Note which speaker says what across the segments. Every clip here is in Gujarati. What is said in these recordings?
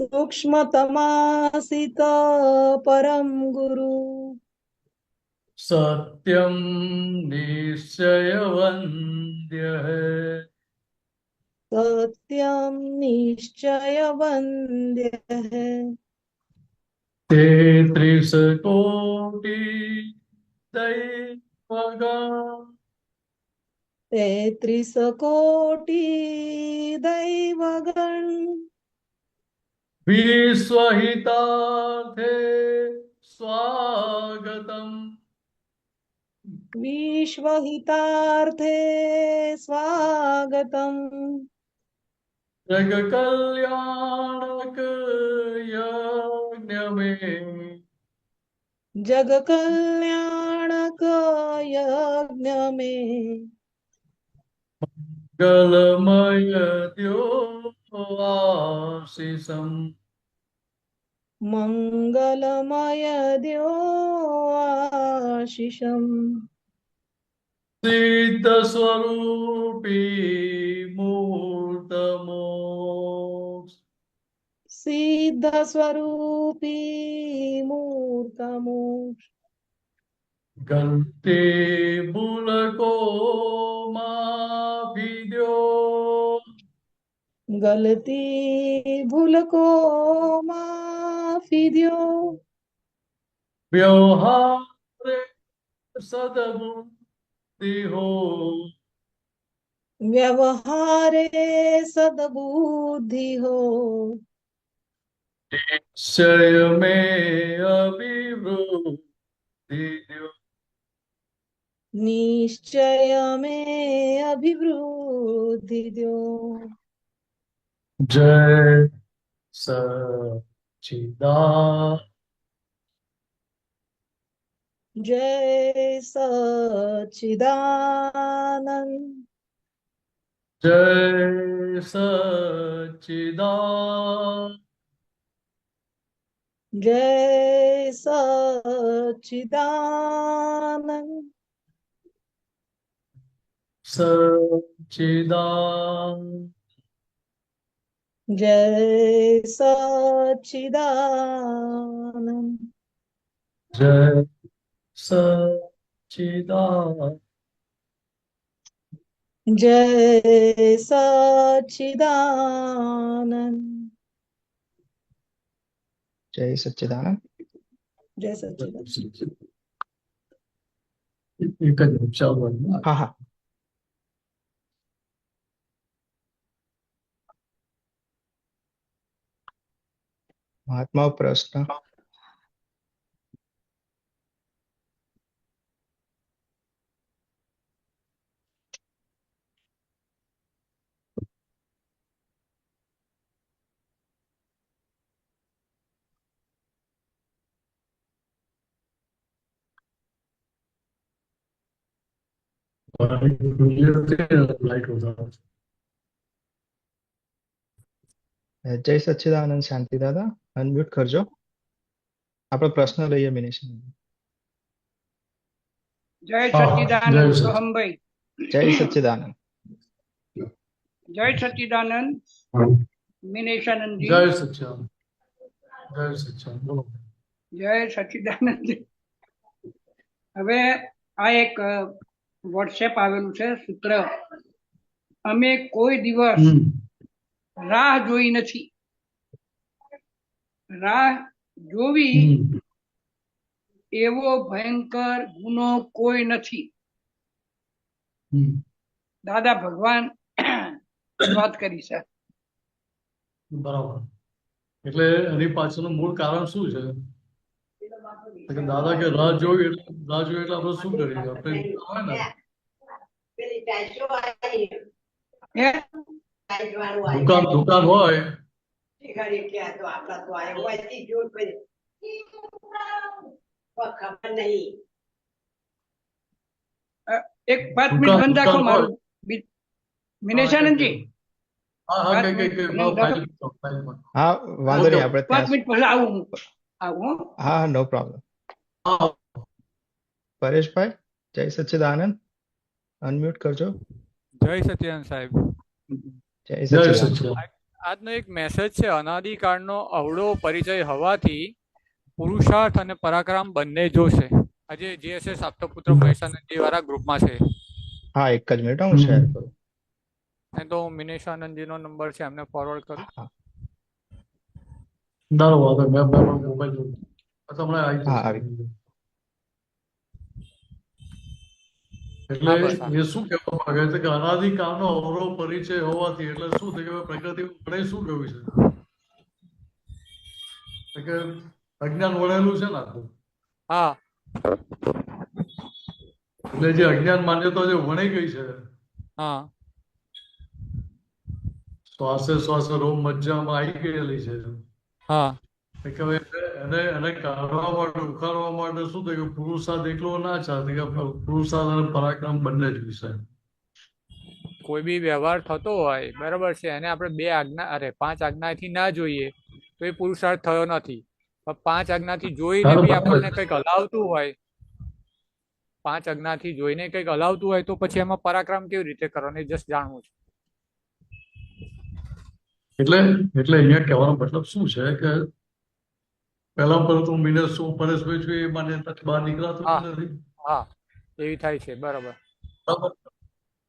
Speaker 1: सूक्ष्मतमासित परम गुरु।
Speaker 2: सत्यम निश्चय वन्द्य है।
Speaker 1: सत्यम निश्चय वन्द्य है।
Speaker 2: तेत्रिस कोटि दैवगण
Speaker 1: 33 कोटि दैवगण
Speaker 2: विश्वहितार्थे स्वागतम्।
Speaker 1: विश्वहितार्थे स्वागतम्।
Speaker 2: जग कल्याणक यज्ञ में
Speaker 1: जग कल्याणक यज्ञ में
Speaker 2: मंगलमय द्यो आशीषम्।
Speaker 1: मंगलमय द्यो आशीषम्।
Speaker 2: सिद्ध स्वरूपी मूर्त मोक्ष
Speaker 1: सिद्ध स्वरूपी मूर्तमोक्ष।
Speaker 2: गलते बुलको माभिद्यो
Speaker 1: गलती भूल को माफी दो।
Speaker 2: व्यवहार सद्बुद्धि हो।
Speaker 1: व्यवहारे सद्बुद्धि हो।
Speaker 2: निश्चय में अभिवृद्धि दो।
Speaker 1: निश्चय में अभिवृद्धि दो।
Speaker 2: जय सच्चिदानंद।
Speaker 1: जय सच्चिदानंद।
Speaker 2: जय सच्चिदानंद।
Speaker 1: जय सच्चिदानंद।
Speaker 2: सच्चिदानंद।
Speaker 1: जय सच्चिदानंद।
Speaker 2: जय सच्चिदानंद।
Speaker 1: जय सच्चिदानंद।
Speaker 3: जय सच्चिदानंद।
Speaker 1: जय सच्चिदानंद।
Speaker 2: एक निमिष
Speaker 3: हाँ हाँ। महात्मा प्रश्न।
Speaker 2: लाइट होता
Speaker 3: जय सच्चिदानंद शांति दादा अनम्यूट करजो। આપણે પ્રશ્ન લઈએ મિનિશ।
Speaker 4: जय
Speaker 2: हाँ
Speaker 4: सच्चिदानंद
Speaker 2: जय
Speaker 4: सोहम भाई।
Speaker 3: જય સચ્ચિદાનંદ।
Speaker 4: जय सच्चिदानंद मिनेशानंद जी।
Speaker 2: जय सच्चिदानंद। जय सच्चिदानंद बोलो।
Speaker 4: जय सच्चिदानंद। હવે આ એક વોટ્સએપ આવેલું છે સૂત્ર, અમે કોઈ દિવસ રાહ જોઈ નથી, રાહ જોવી એવો ભયંકર ગુનો કોઈ નથી। દાદા ભગવાન વાત કરી છે।
Speaker 2: બરાબર, એટલે એની પાછળનું મૂળ કારણ શું છે? કે દાદા કે રાહ જોવી એટલે આપણે શું કરીએ? આપણે હોય ને દુકાન હોય
Speaker 4: એક 5 મિનિટ બંધ રાખો મારું મિનેશાનંદજી।
Speaker 2: હા હા
Speaker 3: હા વાંધો નહીં, આપણે
Speaker 4: 5 મિનિટ પહેલા આવું હું।
Speaker 3: હા નો પ્રોબ્લેમ। પરેશભાઈ જય સચ્ચિદાનંદ અનમ્यूट કરજો।
Speaker 5: જય સચ્ચિદાનંદ સાહેબ।
Speaker 3: જય
Speaker 2: જય
Speaker 3: સચ્ચિદાનંદ।
Speaker 2: સચ્चिदानंद।
Speaker 5: આજનો એક મેસેજ છે, અનાદિકાળનો અવળો પરિચય હોવાથી પુરુષાર્થ અને પરાક્રમ બંને જોશે. આજે જીએસએસ આપતપુત્ર મહેશાનંદજી વાળા ગ્રુપમાં છે.
Speaker 3: હા, એક જ મિનિટ હું શેર કરું.
Speaker 5: નહીં તો મિનેશાનંદજીનો નંબર છે, એમને ફોરવર્ડ કરું.
Speaker 3: હા
Speaker 2: ના વાંધો નહીં. મેં મોબાઈલ જોયું. તમને આવી
Speaker 3: હા,
Speaker 2: જશે.
Speaker 3: આવી.
Speaker 2: એટલે
Speaker 5: હા બસ
Speaker 2: એ શું કહેવા માંગે છે કે અનાદિકાળનો અવરો પરિચય હોવાથી એટલે શું છે કે પ્રકૃતિ વડે શું કહ્યું છે કે અજ્ઞાન વળેલું છે ને આખું.
Speaker 5: હા
Speaker 2: એટલે જે અજ્ઞાન માન્યતા જે વણી ગઈ છે,
Speaker 5: હા
Speaker 2: શ્વાસે શ્વાસે રોમ મજ્જામાં આવી ગયેલી છે,
Speaker 5: હા
Speaker 2: કે હવે એને કાઢવા માટે ઉખાડવા માટે શું થયું કે પુરુષાર્થ એકલો ના ચાલે, કે પુરુષાર્થ અને પરાક્રમ બંને જ વિષય.
Speaker 5: કોઈ બી વ્યવહાર થતો હોય બરાબર છે, એને આપણે 5 આજ્ઞાથી ના જોઈએ તો એ પુરુષાર્થ થયો નથી. પણ 5 આજ્ઞાથી જોઈને બી આપણને કંઈક હલાવતું હોય, 5 આજ્ઞાથી જોઈને કંઈક હલાવતું હોય તો પછી એમાં પરાક્રમ કેવી રીતે કરવાનો એ જસ્ટ જાણવું છે.
Speaker 2: એટલે અહીંયા કહેવાનો મતલબ શું છે કે પહેલા પર તું મિનસ શું પરેશભાઈ છું એ માન્યતાથી બહાર નીકળાતું
Speaker 5: હા.
Speaker 2: નથી.
Speaker 5: હા એવી થાય છે. બરાબર.
Speaker 2: બરાબર.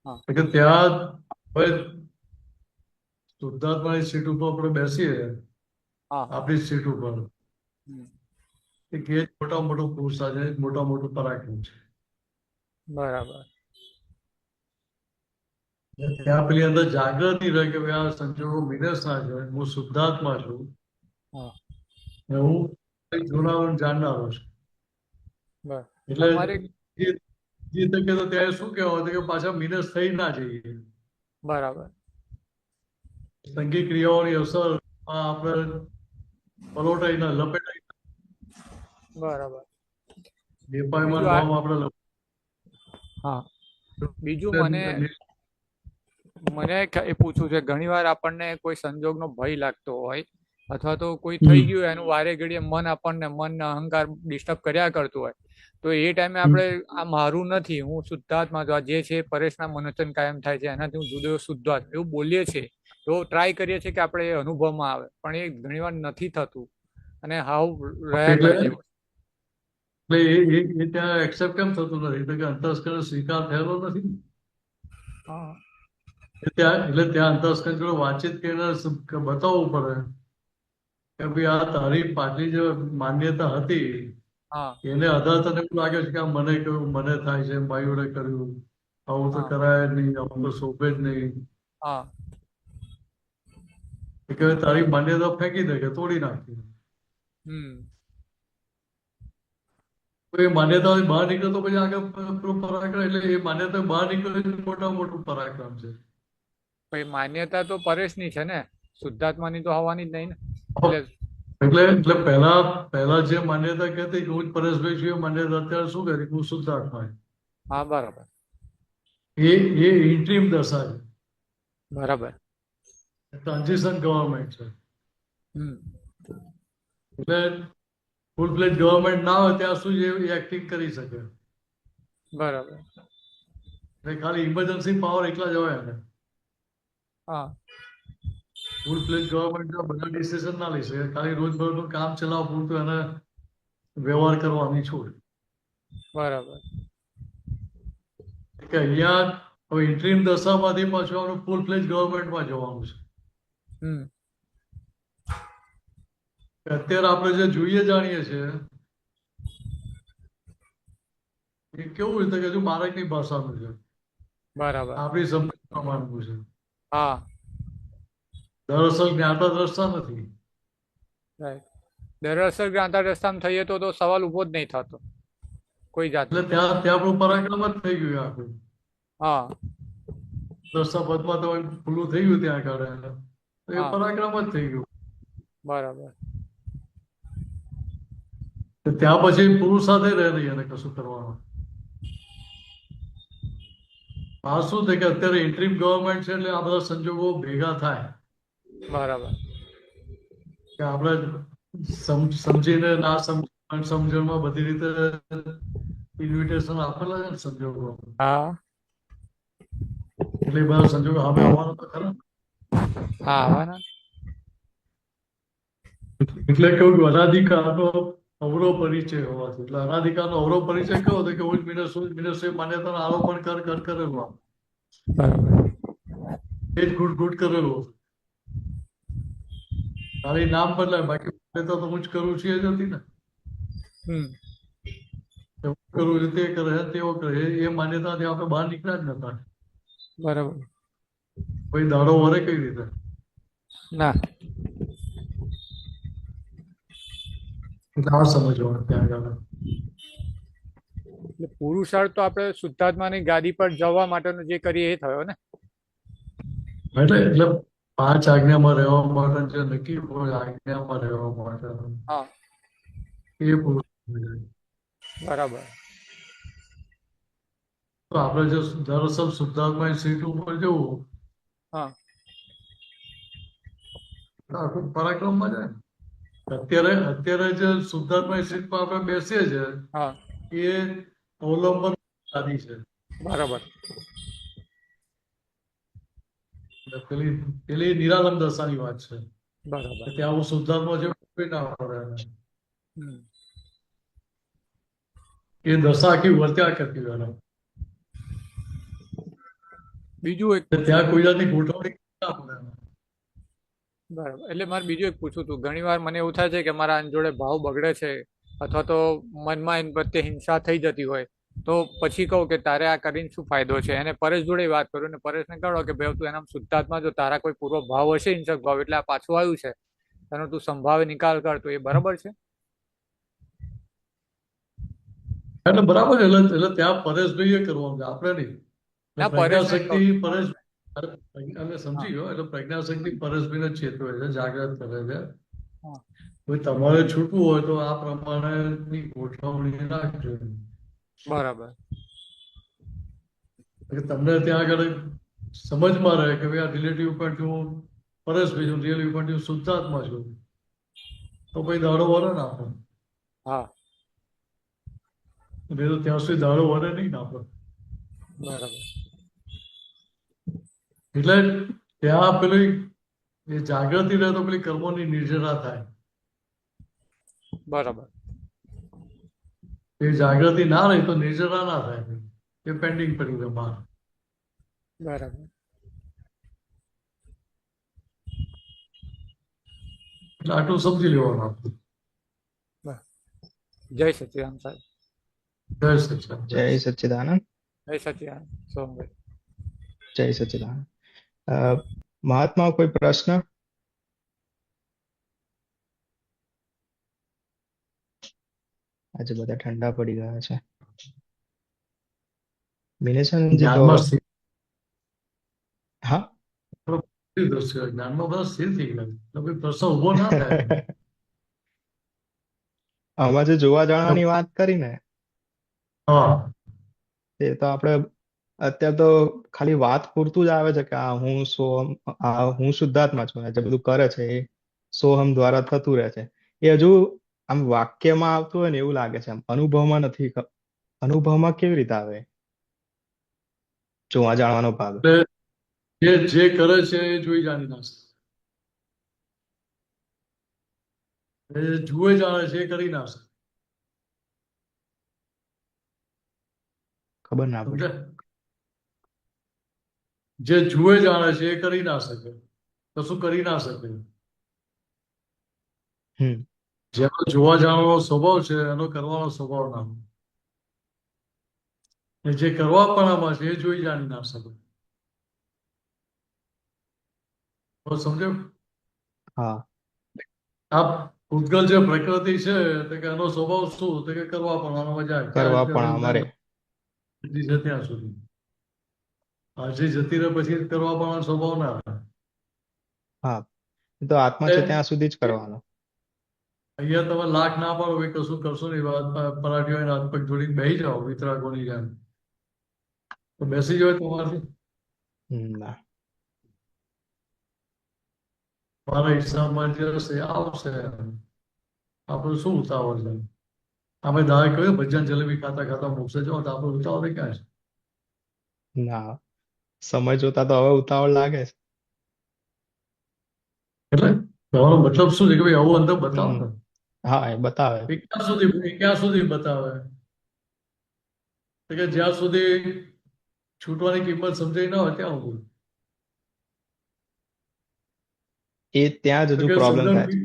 Speaker 5: હા.
Speaker 2: કે ત્યાં હવે શુદ્ધાત્માની સીટ ઉપર આપણે બેસીએ,
Speaker 5: હા
Speaker 2: આપણી સીટ ઉપર,
Speaker 5: હમ.
Speaker 2: એ જ મોટા મોટું પુરુષાર્થ છે, મોટા મોટું પરાક્રમ છે.
Speaker 5: બરાબર.
Speaker 2: ત્યાં પેલી અંદર જાગૃતિ રહે કે ભાઈ આ સંજોગો મિનસ ના છે, હું શુદ્ધાત્મા છું,
Speaker 5: હા
Speaker 2: ને હું કંઈક જૂનાનું જાણનારો છું.
Speaker 5: બરાબર.
Speaker 2: એટલે
Speaker 5: અમારે
Speaker 2: જે તકે તો ત્યારે શું કહેવાય કે પાછા મિનસ થઈ ના જઈએ.
Speaker 5: બરાબર.
Speaker 2: સંગી ક્રિયાઓની અસર આપણે પલોટાઈ ના લપેટાઈ
Speaker 5: બરાબર.
Speaker 2: નિપાયમાન
Speaker 5: બીજું
Speaker 2: ભાવ આપણે
Speaker 5: હા બીજું મને એ પૂછવું છે, ઘણી વાર આપણને કોઈ સંજોગનો ભય લાગતો હોય અથવા તો કોઈ થઈ ગયું એનું વારે ઘડીએ મન અહંકાર ડિસ્ટર્બ કર્યા કરતું હોય, તો એ ટાઈમે આપણે આ મારું નથી, હું શુદ્ધાત્મા છું, જે છે પરેશના મનોચન કાયમ થાય છે, એનાથી હું જુદો શુદ્ધાત્મા એવું બોલીએ છીએ, તો ટ્રાય કરીએ છીએ કે આપણે એ અનુભવમાં આવે, પણ એ ઘણી વાર નથી થતું અને હાવ રહ્યા કરે છે.
Speaker 2: એટલે એ ત્યાં એક્સેપ્ટ કેમ થતું નથી? એટલે કે અંતસ્કરણ સ્વીકાર થયેલો નથી.
Speaker 5: હા
Speaker 2: એટલે ત્યાં અંતસ્કરણ જોડે વાતચીત કરીને બતાવવું પડે કે ભાઈ આ તારી પાછલી જે માન્યતા હતી
Speaker 5: હા
Speaker 2: એને આધાર તને એવું લાગે છે કે આ મને કહ્યું, મને થાય છે, માયુડે કર્યું, આવું તો
Speaker 5: હા.
Speaker 2: કરાય જ નહીં, આવું તો શોભે જ નહીં.
Speaker 5: હા
Speaker 2: કે તારી માન્યતા ફેંકી દે કે તોડી નાખી. એ માન્યતા બહાર નીકળે તો પછી આગળ પરાક્રમ, એટલે એ માન્યતા બહાર નીકળે મોટું પરાક્રમ છે.
Speaker 5: પછી માન્યતા તો પરેશની છે ને, શુદ્ધાત્માની તો હવાની જ નહીં ને.
Speaker 2: એટલે પહેલા જે માન્યતા કહેતી કે હું જ પરેશભાઈ છું, એ માન્યતા અત્યારે શું કરી હું શુદ્ધાત્મા.
Speaker 5: હા બરાબર.
Speaker 2: એ ઇન્ટ્રીમ દશા છે.
Speaker 5: બરાબર.
Speaker 2: ટ્રાન્ઝિશન ગવર્મેન્ટ છે.
Speaker 5: હમ
Speaker 2: એટલે ફૂલ ફ્લેજ ગવર્મેન્ટ ના હોય ત્યાં સુધી એ એક્ટિંગ કરી શકે.
Speaker 5: બરાબર.
Speaker 2: એટલે ખાલી ઇમરજન્સી પાવર એકલા જ હોય એને.
Speaker 5: હા
Speaker 2: ફૂલ ફ્લેજ ગવર્મેન્ટ બધા ડિસિઝન ના લઈ શકે, ખાલી રોજબરોજનું કામ ચલાવવા પૂરતું એને વ્યવહાર કરવાની છૂટ.
Speaker 5: બરાબર.
Speaker 2: કે અહીંયા હવે ઇન્ટ્રીમ દશામાંથી પાછું આપણે ફૂલ ફ્લેજ ગવર્મેન્ટમાં જવાનું છે. અત્યારે આપણે જે જોઈએ જાણીએ છીએ એ કેવું રીતે કે હજુ બાળકની ભાષાનું છે.
Speaker 5: બરાબર.
Speaker 2: આપણી સમજ પ્રમાણનું છે.
Speaker 5: હા
Speaker 2: દરઅસલ જ્ઞાતા દ્રષ્ટા નથી.
Speaker 5: દરઅસલ જ્ઞાતા દ્રષ્ટામાં થઈએ તો સવાલ ઉભો જ નહીં થતો કોઈ જાત.
Speaker 2: એટલે ત્યાં આપણું પરાક્રમ જ થઈ ગયું આખું.
Speaker 5: હા
Speaker 2: દ્રષ્ટા પદમાં તો ખુલ્લું થઈ ગયું ત્યાં આગળ, એ પરાક્રમ જ થઈ ગયું.
Speaker 5: બરાબર.
Speaker 2: ત્યાં પછી પુરુષ સાથે રહે નહીં એને કશું કરવાનું. આ શું છે કે અત્યારે ઇન્ટ્રીમ ગવર્મેન્ટ છે એટલે આ બધા સંજોગો ભેગા થાય.
Speaker 5: બરાબર.
Speaker 2: કે આપણે સમજીને ના સમજણમાં બધી રીતે ઇન્વિટેશન આપેલા છે ને સંજોગો.
Speaker 5: હા
Speaker 2: એટલે બધા સંજોગો હવે આવવાનો તો ખરા.
Speaker 5: હા આવવાના.
Speaker 2: એટલે કેવું કે અનાધિકારનો અવરો પરિચય હોવાથી, એટલે અનાધિકારનો અવરો પરિચય કેવો હતો કે હું જ મિનસ માન્યતાનો આરોપણ કરેલું આમ.
Speaker 5: બરાબર.
Speaker 2: એ જ ઘૂંટ કરેલું હતું. ખાલી નામ બદલાય, બાકી માન્યતા તો હું જ કરું છું એ જ હતી ને.
Speaker 5: હમ
Speaker 2: હું કરું છું તે કરે છે, તેઓ કરે એ માન્યતાથી આપણે બહાર નીકળ્યા જ નતા.
Speaker 5: બરાબર.
Speaker 2: કોઈ દાડો વરે કઈ રીતે?
Speaker 5: ના.
Speaker 2: એટલે આ સમજવાનું ત્યાં આગળ.
Speaker 5: એટલે પુરુષાર્થ તો આપણે શુદ્ધાત્માની ગાદી પર જવા માટેનો જે કરીએ એ થયો ને.
Speaker 2: એટલે 5 આજ્ઞામાં રહેવા માટે જે નક્કી હોય આજ્ઞામાં રહેવા માટે
Speaker 5: હા.
Speaker 2: એ પુરુષ.
Speaker 5: બરાબર.
Speaker 2: તો આપણે જો દરઅસલ શુદ્ધાત્મા સીટ ઉપર જવું,
Speaker 5: હા.
Speaker 2: આખું પરાક્રમમાં જાય. અત્યારે જે શુદ્ધાત્મા સીટ પર આપણે બેસીએ છીએ
Speaker 5: હા.
Speaker 2: એ અવલંબન સાદી છે.
Speaker 5: બરાબર.
Speaker 2: પેલી નિરાલંબ દશાની વાત છે.
Speaker 5: બરાબર.
Speaker 2: ત્યાં હું શુદ્ધાત્મા જેવું કોઈ ના પડે.
Speaker 5: હમ.
Speaker 2: એ દશા આખી વર્ત્યા કરતી હોય.
Speaker 5: બીજું એક
Speaker 2: ત્યાં કોઈ જાતની ગોઠવણી ના પડે.
Speaker 5: બરાબર. એટલે મારે બીજું એક પૂછવું હતું, ઘણી વાર મને એવું થાય છે કે મારા આની જોડે ભાવ બગડે છે અથવા તો મનમાં એની પ્રત્યે હિંસા થઈ જતી હોય, તો પછી કહું કે તારે આ કરીને શું ફાયદો છે. એને પરેશ જોડે વાત કરું ને પરેશને કહો કે ભાઈ તું એના શુદ્ધાત્મા જો તારા કોઈ પૂર્વ ભાવ હશે હિંસક ભાવ એટલે આ પાછું આવ્યું છે, એનો તું સંભાવે નિકાલ કર, તો એ બરાબર છે.
Speaker 2: એટલે બરાબર છે. એટલે ત્યાં પરેશભાઈએ કરવાનું છે, આપણે નહીં.
Speaker 5: ના,
Speaker 2: પ્રજ્ઞાશક્તિ પરેશ અમે સમજી ગયો. એટલે પ્રજ્ઞાશક્તિ પરેશભાઈને ચેતવે છે, જાગૃત કરે છે.
Speaker 5: હા.
Speaker 2: કોઈ તમારે છૂટવું હોય તો આ પ્રમાણેની ગોઠવણી રાખજો.
Speaker 5: બરાબર.
Speaker 2: તમને ત્યાં આગળ સમજમાં રહે કે ભાઈ આ રિલેટિવ પોઈન્ટ હું પરેશભાઈ છું, રિલેટિવ પોઈન્ટ હું શુદ્ધાત્મા છું, તો ભાઈ દાડો વરે ને આપણે.
Speaker 5: હા.
Speaker 2: તો ત્યાં સુધી દાડો વરે નહીં ને આપણે.
Speaker 5: બરાબર.
Speaker 2: એટલે ત્યાં પેલી એ જાગૃતિ રહે તો પેલી કર્મોની નિર્જરા થાય.
Speaker 5: બરાબર.
Speaker 2: એ જાગૃતિ ના રહી તો નિર્જરા ના થાય, એ પેન્ડિંગ પડી ગયું બહાર.
Speaker 5: બરાબર.
Speaker 2: એટલે આટલું સમજી લેવાનું આપણે.
Speaker 5: જય સચિદાનંદ સાહેબ.
Speaker 2: જય સચ્ચિદાનંદ.
Speaker 3: જય સચ્ચિદાનંદ.
Speaker 5: જય સચિદાનંદ સોમભાઈ.
Speaker 3: જય સચ્ચિદાનંદ. મહાત્મા કોઈ પ્રશ્ન? આજે બધા ઠંડા પડી ગયા છે. મિનેશાનંદજી તો
Speaker 2: જ્ઞાનમાં સ્થિર
Speaker 3: હા
Speaker 2: જ્ઞાનમાં બધા સ્થિર થઈ ગયા, એટલે કોઈ પ્રશ્ન ઉભો ના થાય.
Speaker 3: આમાં જે જોવા જાણવાની વાત કરી ને
Speaker 2: હા,
Speaker 3: તે તો આપણે અત્યારે તો ખાલી વાત પૂરતું જ આવે છે કે હું શુદ્ધાત્મા છું, જે બધું કરે છે એ સોહમ દ્વારા થતું રહે છે. એ હજુ આમ વાક્યમાં આવતું હોય ને એવું લાગે છે, આમ અનુભવમાં નથી. અનુભવમાં કેવી રીતે આવે જોવા જાણવાનો ભાગ?
Speaker 2: એટલે જે કરે છે એ જોઈ જાણી ના શકે. એ જુએ જાણે છે એ કરી ના શકે.
Speaker 3: ખબર ના પડે.
Speaker 2: સમજ્યા? જે જુએ જાણે છે એ કરી ના શકે, કશું કરી ના શકે. જેનો જોવા જાણવાનો સ્વભાવ છે એનો કરવાનો સ્વભાવ ના હોય. જે કરવાપણામાં છે એ જોઈ જાણી ના શકે. સમજો?
Speaker 3: હા.
Speaker 2: આ ભૂતગલ જે પ્રકૃતિ છે તો કે એનો સ્વભાવ શું, તો કે કરવાપણાનો મજા
Speaker 3: કરવાપણા રે
Speaker 2: છે ત્યાં સુધી. આજે જતી રહે પછી કરવાપણાનો સ્વભાવ ના રહે.
Speaker 3: હા, એ તો આત્મા છે ત્યાં સુધી જ કરવાનો.
Speaker 2: અહીંયા તમે લાખ ના પાડો ભાઈ કશું કરશો નહીં, પરાઠીઓ હાથ પગ જોડીને બેસી જાઓ વિતરાગોની જેમ, તો બેસી જાવ તમારાથી?
Speaker 3: ના.
Speaker 2: મારા હિસાબમાં જે હશે આવશે. આપણું શું ઉતાવળ છે? અમે દાદા કહ્યું ભજન જલેબી ખાતા ખાતા મોક્ષે જાઓ, તો આપણું ઉતાવળ ક્યાં છે?
Speaker 3: ના, સમય જોતા તો હવે ઉતાવળ લાગે છે.
Speaker 2: એટલે કહેવાનો મતલબ શું છે કે ભાઈ આવું અંદર બતાવો
Speaker 3: હમ
Speaker 2: ને.
Speaker 3: હા એ બતાવે
Speaker 2: એ ક્યાં સુધી બતાવે તો કે જ્યાં સુધી છૂટવાની કિંમત સમજાઈ ના હોય ત્યાં સુધી.
Speaker 3: એ ત્યાં જ
Speaker 2: તો
Speaker 3: હજુ
Speaker 2: કે
Speaker 3: પ્રોબ્લેમ
Speaker 2: સમજણ
Speaker 3: થાય છે.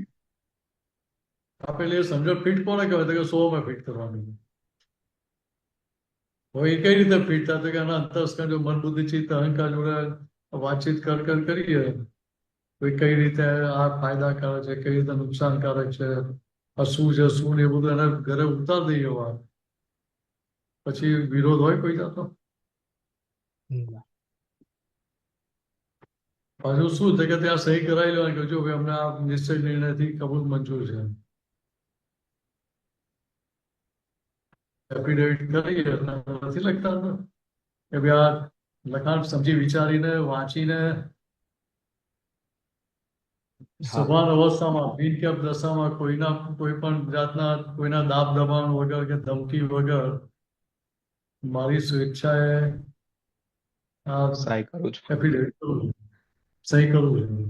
Speaker 2: આપેલી એ સમજણ ફિટ કોને કહેવાય તો કે 100 ફિટ કરવાની. હવે એ કઈ રીતે ફિટ થાય તો કે આના અંતસ્કરણ જો મન બુદ્ધિ ચિત્ત અહંકાર જોડે વાતચીત કરીએ તો એ કઈ રીતે આ ફાયદાકારક છે, કઈ રીતે નુકસાનકારક છે, આ શું છે શું નહીં, એ બધું એના ઘરે ઉતાર દઈએ વાત. પછી વિરોધ હોય કોઈ જાતનો?
Speaker 3: હમ.
Speaker 2: પાછું શું છે કે ત્યાં સહી કરાવી લેવાની કે જો ભાઈ અમને આ નિશ્ચય નિર્ણયથી કબૂલ મંજૂર છે. એફિડેવિટ કરીએ એટલે નથી લખતા અંદર કે ભાઈ આ લખાણ સમજી વિચારીને વાંચીને
Speaker 3: હા
Speaker 2: સભાન અવસ્થામાં બિનકેપ દશામાં કોઈ પણ જાતના કોઈના દાબ દબાણ વગર કે ધમકી વગર મારી સ્વેચ્છાએ આ
Speaker 3: સહાય કરું છું.
Speaker 2: એફિડેવિટ કરું છું, સહી કરું છું.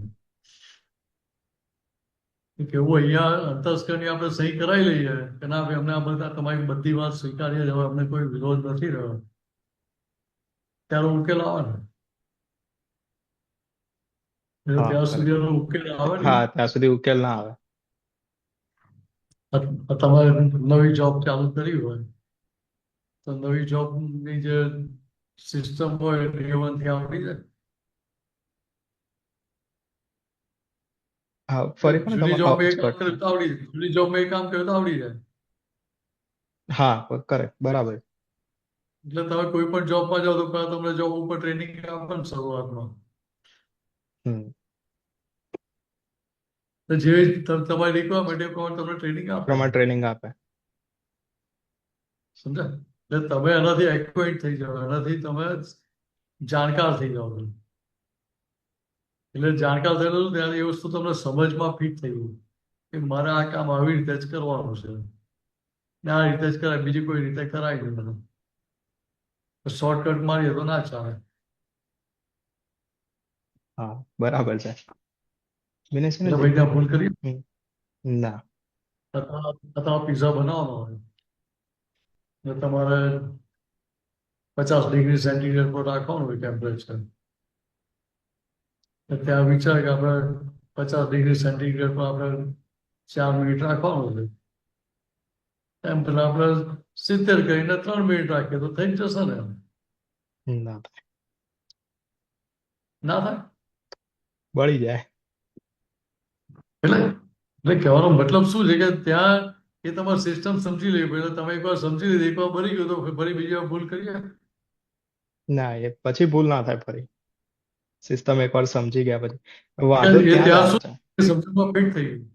Speaker 2: કેવું અહીંયા અંતસ્કરની આપણે સહી કરાવી લઈએ કે ના ભાઈ અમને આ બધા તમારી બધી વાત સ્વીકારીએ છે, હવે અમને કોઈ વિરોધ નથી રહ્યો, ત્યારે ઉકેલ આવે ને.
Speaker 3: હા
Speaker 2: ત્યાં
Speaker 3: correct.
Speaker 2: સુધી એનો ઉકેલ આવે ને.
Speaker 3: હા ત્યાં સુધી ઉકેલ ના આવે.
Speaker 2: તમારે નવી જોબ ચાલુ કરી હોય તો નવી જોબની જે સિસ્ટમ હોય એ વનથી આવડી જાય.
Speaker 3: હા ફરી પણ
Speaker 2: જૂની
Speaker 3: તમે
Speaker 2: જોબ એ
Speaker 3: અવાજ
Speaker 2: કામ
Speaker 3: કટ
Speaker 2: કરે
Speaker 3: થાય.
Speaker 2: તો આવડી જાય, જૂની જોબમાં એ કામ કરે તો આવડી જાય.
Speaker 3: હા કરેક્ટ બરાબર.
Speaker 2: એટલે તમે કોઈ પણ જોબમાં જાઓ તો પહેલા તમને જોબ ઉપર ટ્રેનિંગ આપે ને શરૂઆતમાં.
Speaker 3: હમ
Speaker 2: તો જે તમારી રિક્વાયરમેન્ટ એ પ્રમાણે તમને ટ્રેનિંગ આપે.
Speaker 3: પ્રમાણે ટ્રેનિંગ આપે.
Speaker 2: સમજાય? એટલે તમે એનાથી એક્વાઇન્ટ થઈ જાઓ, એનાથી તમે જાણકાર થઈ જાઓ છો. એટલે જાણકાર થયેલું ત્યારે એ વસ્તુ તમને સમજમાં ફિટ થઈ ગયું કે મારે આ કામ આવી રીતે જ કરવાનું છે ને આ રીતે જ કરાય, બીજી કોઈ રીતે કરાય નહીં મને. શોર્ટકટ મારીએ તો ના ચાલે.
Speaker 3: હા બરાબર છે.
Speaker 2: એટલે
Speaker 3: વિનેશનજી
Speaker 2: ભાઈ ત્યાં ભૂલ કરી.
Speaker 3: ના.
Speaker 2: અથવા પીઝા બનાવવાનો હોય ને તમારે 50 ડિગ્રી સેન્ટીગ્રેડ પર રાખવાનું હોય ટેમ્પરેચર. ત્યાં વિચાર કે આપણે 50 ડિગ્રી સેન્ટીગ્રેડ પર આપણે 4 મિનિટ રાખવાનું છે. એમ પેલા આપણે 70 કરીને 3 મિનિટ રાખીએ તો થઈ જ જશે ને?
Speaker 3: ના
Speaker 2: ના થાય?
Speaker 3: બળી જાય.
Speaker 2: એટલે કહેવાનો મતલબ શું છે કે ત્યાં એ તમારી સિસ્ટમ સમજી લેવી પડે. તમે એકવાર સમજી લીધી, એકવાર બની ગયું તો ફરી બીજી વાર ભૂલ કરીએ.
Speaker 3: ના એ પછી ભૂલ ના થાય ફરી. સિસ્ટમ એકવાર સમજી ગયા પછી વાંધો
Speaker 2: એ
Speaker 3: ત્યાં જ
Speaker 2: ત્યાં
Speaker 3: આવે છે.
Speaker 2: સુધી સમજણમાં ફિટ થઈ ગયું.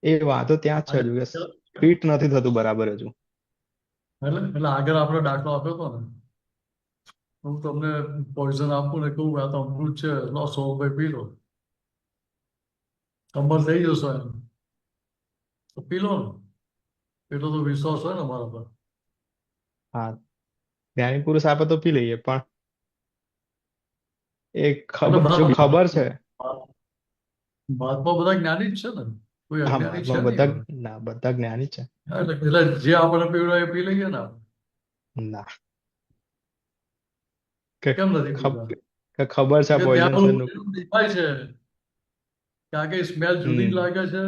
Speaker 3: એ વાંધો ત્યાં જ છે હજુ કે
Speaker 2: એટલે
Speaker 3: ફિટ નથી થતું બરાબર હજુ.
Speaker 2: એટલે આગળ આપણે દાખલો આપ્યો હતો ને, હું તમને પોઈઝન આપું ને કહું આ તો અમૃત છે, લો 100 રૂપિયા પી લો, કંબલ થઈ જશો એમ તો પી લો ને. એટલો તો વિશ્વાસ હોય ને મારા પર.
Speaker 3: હા જ્ઞાની પુરુષ આપે તો પી લઈએ પણ એ
Speaker 2: એટલે
Speaker 3: જો ખબર છે.
Speaker 2: મહાત્મા બધા જ્ઞાની જ છે ને, કોઈ
Speaker 3: હા
Speaker 2: અજ્ઞાની છે
Speaker 3: મહાત્મા બધા
Speaker 2: નહીં.
Speaker 3: ના બધા જ્ઞાની છે.
Speaker 2: એટલે જે આપણે પીવડાય એ પી લઈએ ને આપણે.
Speaker 3: ના કે
Speaker 2: કેમ નથી પીતા?
Speaker 3: કે ખબર છે
Speaker 2: કે ત્યાં
Speaker 3: પોઈઝન છે.
Speaker 2: બધું દેખાય છે કે આ કઈ સ્મેલ જુદી
Speaker 3: હમ
Speaker 2: લાગે છે,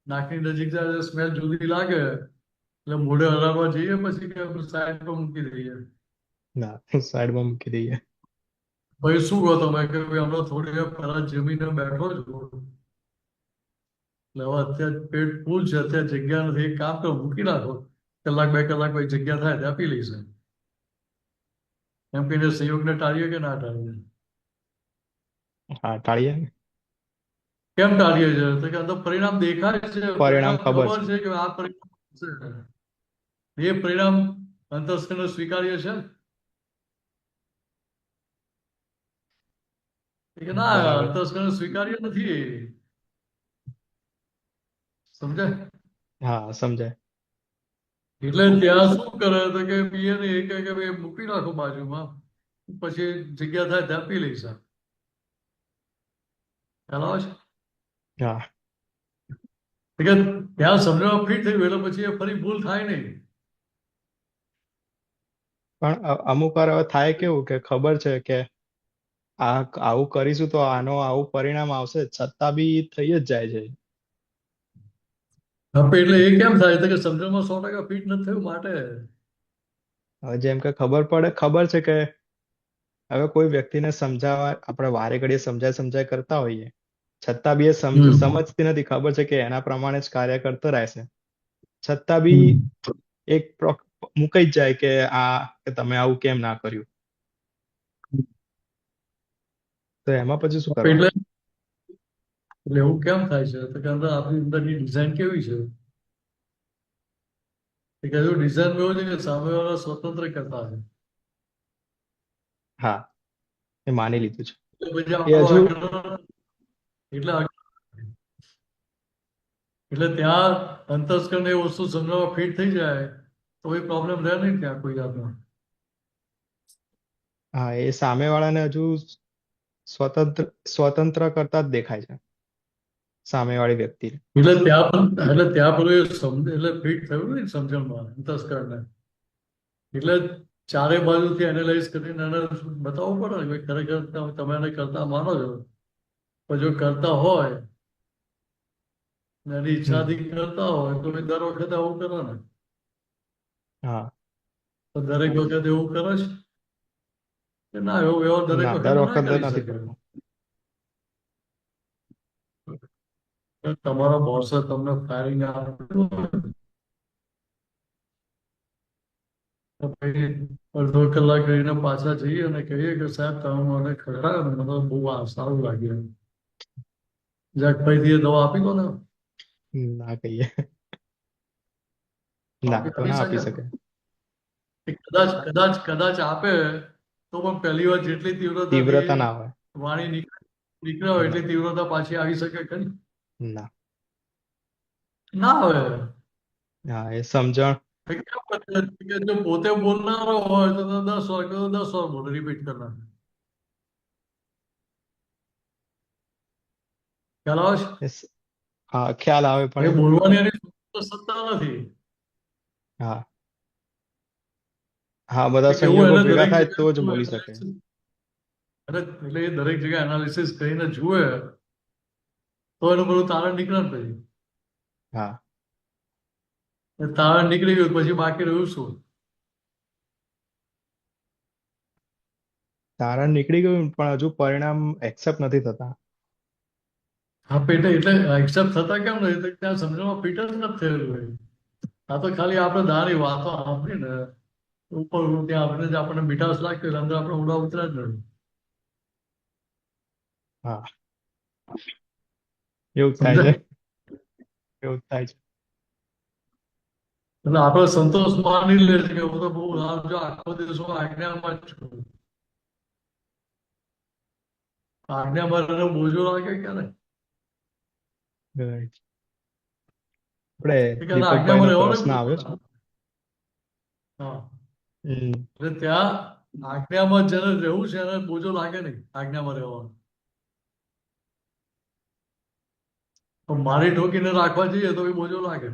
Speaker 2: નાકની નજીક જાય સ્મેલ જુદી લાગે એટલે મોઢે હલાવવા જઈએ પછી કે સાઈડ પર મૂકી દઈએ.
Speaker 3: ના સાઈડમાં મૂકી દઈએ.
Speaker 2: ભાઈ શું કહો તમે કે ભાઈ હમણાં થોડી વાર પહેલા જમીને બેઠો છું એટલે હવે અત્યારે પેટ ફૂલ છે, અત્યારે જગ્યા નથી, એક કામ કરો મૂકી નાખો, કલાક 2 કલાક પછી જગ્યા થાય ત્યાં પી લઈશ એમ કહીને સંયોગને ટાળીએ કે ના ટાળીએ?
Speaker 3: હા ટાળીએ ને.
Speaker 2: કેમ ટાળીએ છીએ? તો કે અંદર પરિણામ દેખાય છે,
Speaker 3: પરિણામ
Speaker 2: પરિણામ
Speaker 3: ખબર
Speaker 2: ખબર
Speaker 3: છે.
Speaker 2: છે કે આ પરિણામ છે, એ પરિણામ અંતસ્કરણ સ્વીકાર્ય છે કે ના?
Speaker 3: બરાબર.
Speaker 2: અંતસ્કરણ સ્વીકાર્ય નથી. સમજાય?
Speaker 3: હા સમજાય.
Speaker 2: એટલે ત્યાં શું કરે તો કે પીએ ને એ કહે કે ભાઈ મૂકી નાખો બાજુમાં, પછી જગ્યા થાય ત્યાં પી લઈશ. ખ્યાલ આવે છે
Speaker 3: હા
Speaker 2: કે ત્યાં સમજણમાં ફિટ થયું એટલે પછી એ ફરી ભૂલ થાય નહીં.
Speaker 3: પણ અમુક વાર હવે થાય કેવું કે ખબર છે કે આવું કરીશું તો આવું પરિણામ આવશે જ, છતાં બી થઈ જ જાય છે.
Speaker 2: હવે એટલે એ કેમ થાય તો કે સમજણમાં 100% ફિટ નથી થયું માટે.
Speaker 3: હવે જેમ કે ખબર છે કે હવે કોઈ વ્યક્તિને સમજાવવા આપણે વારે ઘડીએ સમજાય કરતા હોઈએ, છતાં બી એ સમજતી નથી. ખબર છે કે એના પ્રમાણે જ કાર્ય કરતો રહેશે, છતાં બી એક મુકાઈ જ જાય કે કે તમે આવું કેમ ના કર્યું. તો એમાં પછી શું
Speaker 2: એટલે
Speaker 3: કરવાનું?
Speaker 2: એટલે એવું કેમ થાય છે તો કે આપણી અંદરની ડિઝાઇન કેવી છે કે જો ડિઝાઇન એવું છે કે સામેવાળા સ્વતંત્ર કરતા છે
Speaker 3: હા, એ માની લીધું છે.
Speaker 2: એટલે પછી
Speaker 3: એ
Speaker 2: આપણો
Speaker 3: હજુ
Speaker 2: એટલે એટલે ત્યાં અંતસ્કરણ એ વસ્તુ સમજવામાં ફિટ થઈ જાય તો એ પ્રોબ્લેમ રહે નહીં ત્યાં કોઈ જાતનો.
Speaker 3: હા, એ સામેવાળાને હજુ સ્વતંત્ર કરતા જ દેખાય છે, સામેવાળી વ્યક્તિને.
Speaker 2: એટલે ત્યાં પેલું એ એટલે ફિટ થયું ને સમજણમાં અંતસ્કરણને. એટલે ચારે બાજુથી એનાલાઇઝ કરીને એને બતાવવું પડે ને કે ખરેખર તમે એને કરતા માનો છો, પણ જો કરતા હોય ને એની ઈચ્છાથી કરતા હોય તો એ દર વખતે આવું કરે ને.
Speaker 3: હા,
Speaker 2: તો દરેક વખતે એવું કરે છે કે ના એવો વ્યવહાર દરેક
Speaker 3: ના,
Speaker 2: વખતે
Speaker 3: દર
Speaker 2: ના
Speaker 3: વખતે
Speaker 2: કરી
Speaker 3: નથી
Speaker 2: શકે.
Speaker 3: કરતો.
Speaker 2: તમારા બોસે તમને ફાયરિંગ આપ્યું હોય તો પછી અડધો કલાક રહીને પાછા જઈએ અને કહીએ કે સાહેબ તમે મને ખવડાવ્યો ને મને બહુ સારું લાગ્યું. જગભાઈથી એ દવા આપી દો ને.
Speaker 3: ના કહીએ. ના, તો
Speaker 2: આપી
Speaker 3: ના આપી
Speaker 2: શકે
Speaker 3: શકે.
Speaker 2: ને. કદાચ આપે તો પણ પહેલી વાર જેટલી તીવ્રતાથી
Speaker 3: તીવ્રતા ના હોય.
Speaker 2: વાણી નીકળે હોય
Speaker 3: ના,
Speaker 2: એટલી તીવ્રતા પાછી આવી શકે ખરી?
Speaker 3: ના.
Speaker 2: ના આવે.
Speaker 3: હા, એ સમજણ.
Speaker 2: કેમ બને કે જો પોતે બોલનારો હોય તો 10 વાર બોલે રિપીટ કરનાર. ખ્યાલ આવે છે?
Speaker 3: હા, ખ્યાલ આવે
Speaker 2: એ
Speaker 3: પણ
Speaker 2: બોલવાની એની સત્તા નથી.
Speaker 3: હા હા, બધા
Speaker 2: કે એવું
Speaker 3: સંયોગો
Speaker 2: એને
Speaker 3: ભેગા
Speaker 2: દરેક
Speaker 3: થાય તો
Speaker 2: જગ્યાએ
Speaker 3: જ
Speaker 2: જુએ
Speaker 3: બોલી શકે.
Speaker 2: analysis. એટલે એ દરેક જગ્યાએ એનાલિસિસ કરીને જુએ તો એનું બધું તારણ નીકળે ને પછી.
Speaker 3: હા,
Speaker 2: એ તારણ નીકળી ગયું પછી બાકી રહ્યું શું?
Speaker 3: તારણ નીકળી ગયું પણ હજુ પરિણામ એક્સેપ્ટ નથી થતા.
Speaker 2: હા પેટે એટલે એક્સેપ્ટ થતા કેમ નથી તો ત્યાં સમજણમાં ફિટ જ નથી થયેલું હોય. આ તો ખાલી આપણે દારી વાતો સાંભળીને ઉપર ત્યાં આપણને મીઠાશ લાગતી એટલે અંદર આપણે ઉડા ઉતરા જ નથી.
Speaker 3: હા, એવું જ થાય છે.
Speaker 2: સમજાય?
Speaker 3: એવું જ થાય છે.
Speaker 2: એટલે આપણે સંતોષ માની લે છે કે હું તો બહુ જો આખો દિવસ હું આજ્ઞામાં જ છું. આજ્ઞામાં એને બોજો લાગે ક્યારે?
Speaker 3: Right. આપણે
Speaker 2: કે આજ્ઞામાં
Speaker 3: દીપકભાઈનો
Speaker 2: રહેવાનો
Speaker 3: પ્રશ્ન આવ્યો છે.
Speaker 2: હા
Speaker 3: હમ,
Speaker 2: એટલે ત્યાં આજ્ઞામાં જેને રહેવું છે એને બોજો લાગે નહીં આજ્ઞામાં રહેવાનો. પણ મારી ઠોકીને રાખવા જઈએ તો એ બોજો લાગે.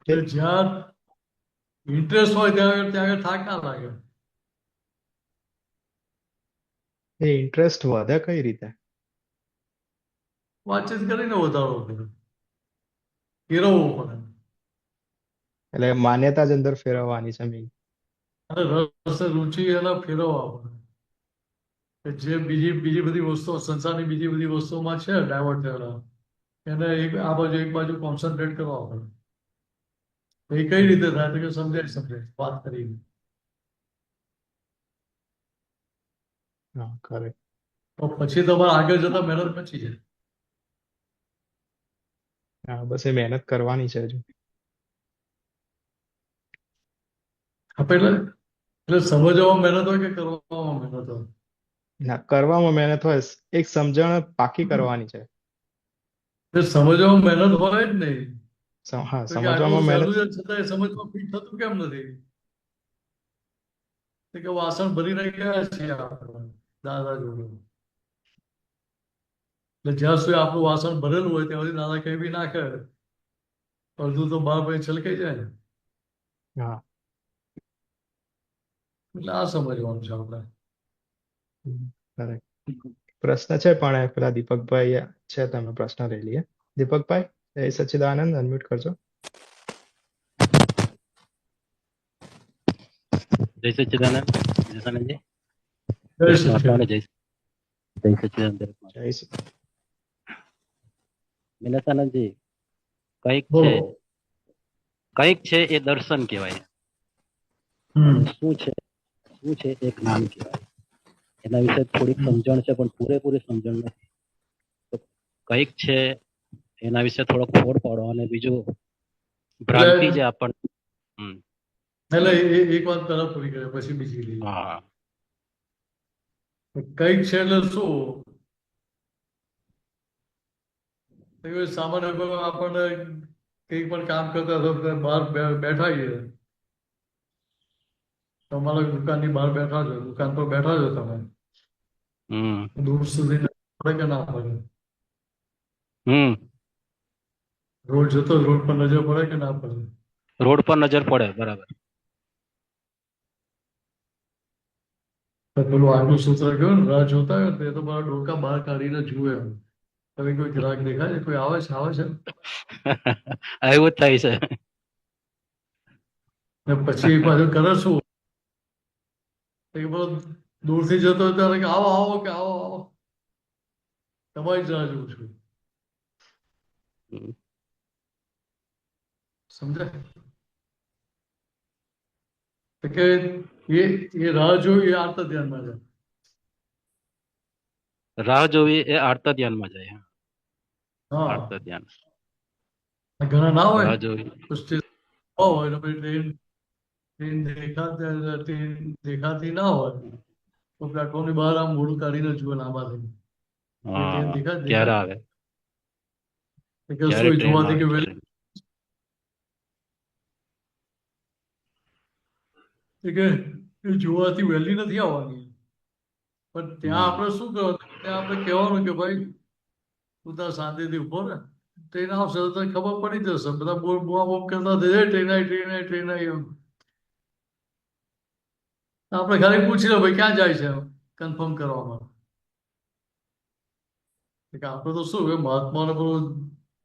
Speaker 2: એટલે જ્યાં ઇન્ટરેસ્ટ હોય ત્યાં આગળ થાક ના લાગે.
Speaker 3: એ ઇન્ટરેસ્ટ વધે કઈ રીતે?
Speaker 2: વાતચીત કરીને વધારવો પડે, ફેરવવું પડે.
Speaker 3: એટલે માન્યતા જ અંદર ફેરવવાની છે મેં.
Speaker 2: અને રસ રુચિ એના ફેરવવા પડે. કે જે બીજી બધી વસ્તુઓ સંસારની બીજી બધી વસ્તુઓમાં છે ડાયવર્ટ થયેલા એને આ બાજુ એક બાજુ કોન્સન્ટ્રેટ કરવા પડે. એ કઈ રીતે થાય તો કે સમજાય વાત કરીને.
Speaker 3: હા, કરેક્ટ.
Speaker 2: તો પછી તમારે આગળ જતા મહેનત બચી જાય.
Speaker 3: હા, બસ એ મહેનત કરવાની છે હજુ.
Speaker 2: એટલે સમજવામાં મહેનત હોય કે કરવામાં મહેનત હોય?
Speaker 3: ના, કરવામાં મહેનત હોય. એક સમજણ પાકી કરવાની છે.
Speaker 2: એટલે સમજવામાં મહેનત હોય જ નહીં.
Speaker 3: હા,
Speaker 2: તો કે આટલું
Speaker 3: સમજવામાં મહેનત.
Speaker 2: સહેલું છે છતાં એ સમજમાં ફિટ થતું કેમ નથી? તો કે વાસણ ભરી રહ્યા છીએ આપણે દાદા જોડે. એટલે જ્યાં સુધી આપણું વાસણ ભરેલું હોય ત્યાં સુધી દાદા કઈ બી નાખે, અડધું તો બહાર પછી છલકાઈ જાય ને.
Speaker 3: હા.
Speaker 2: એટલે આ સમજવાનું છે આપણે.
Speaker 3: correct. પ્રશ્ન છે પણ એ પેલા દીપકભાઈ છે, તમે પ્રશ્ન લઈ લઈએ. દીપકભાઈ, જય સચ્ચિદાનંદ, અનમ્યુટ કરજો.
Speaker 6: જય સચ્ચિદાનંદ જસાનંદજી.
Speaker 2: જય
Speaker 6: દરેક
Speaker 2: સચ્ચિદાનંદ.
Speaker 6: મહાત્માઓને જય સચ્ચિદાનંદ દરેક મહાત્મા.
Speaker 3: જય સચ્ચિદાનંદ.
Speaker 6: વિલાસાનંદજી, કંઈક છે
Speaker 2: બોલો.
Speaker 6: કંઈક છે એ દર્શન કહેવાય.
Speaker 2: હમ.
Speaker 6: શું છે એ જ્ઞાન કહેવાય. એના વિશે થોડીક સમજણ છે પણ પૂરેપૂરી સમજણ નથી. તો કંઈક છે એના વિશે થોડોક ફોડ પાડો. અને બીજું ભ્રાંતિ જે આપણને
Speaker 2: એટલે એક વાત પહેલા પૂરી કરે પછી બીજી લઈએ.
Speaker 6: હા
Speaker 2: કંઈક છે એટલે શું? સામાન્ય આપણને કંઈક પણ કામ કરતા બહાર બેઠા છીએ, તમારા દુકાનની બહાર બેઠા છો, દુકાન પર બેઠા છો તમે, દૂર સુધી પડે કે ના પડે? રોડ જતો રોડ પર નજર પડે કે ના પડે?
Speaker 6: રોડ પર નજર પડે. બરાબર.
Speaker 2: પેલું આગલું સૂત્ર કહ્યું ને, રાહ જોતા હોય ને તો મારા ડોકા બહાર કાઢીને જુએ. હવે કોઈ ગ્રાહક દેખાય છે, કોઈ આવે છે
Speaker 6: એવું જ થાય છે.
Speaker 2: ને પછી એ પાછું કરે શું? એ બધો દૂરથી જતો હોય ત્યારે કે આવો આવો કે આવો આવો, તમારી જ રાહ જોઉં છું. સમજાય? કે એ રાહ જોવી એ આર્ત ધ્યાનમાં જાય.
Speaker 6: રાહ જોવી એ આર્ત ધ્યાનમાં જાય.
Speaker 2: હા,
Speaker 6: આર્ત ધ્યાન.
Speaker 2: ઘણા ના હોય
Speaker 6: રાહ જોવી.
Speaker 2: તો સ્ટેશન હોય ને પછી ટ્રેન દેખાતી ના હોય તો પ્લેટફોર્મની બહાર આમ મોઢું કાઢીને જુએ લાંબાથી. ટ્રેન
Speaker 6: હા,
Speaker 2: દેખાય
Speaker 6: ક્યારે આવે,
Speaker 2: કે
Speaker 6: ક્યારે
Speaker 2: શું
Speaker 6: ટ્રેન
Speaker 2: જોવાથી
Speaker 6: આવે,
Speaker 2: કે
Speaker 6: ક્યારે.
Speaker 2: જોવાથી વહેલી નથી આવવાની, પણ ત્યાં આપણે શું કરવાનું? ત્યાં આપણે કહેવાનું કે ભાઈ તું તાર શાંતિથી ઉભો રહે, ટ્રેન આવશે તો તને ખબર પડી જશે. બધા બુઆ બોમ કરતા થશે, ટ્રેન આવી ટ્રેન આવી ટ્રેન આવી. એમ આપણે ખાલી પૂછી લો ભાઈ ક્યાં જાય છે, કન્ફર્મ કરવામાં. આપણે તો શું મહાત્માને બધું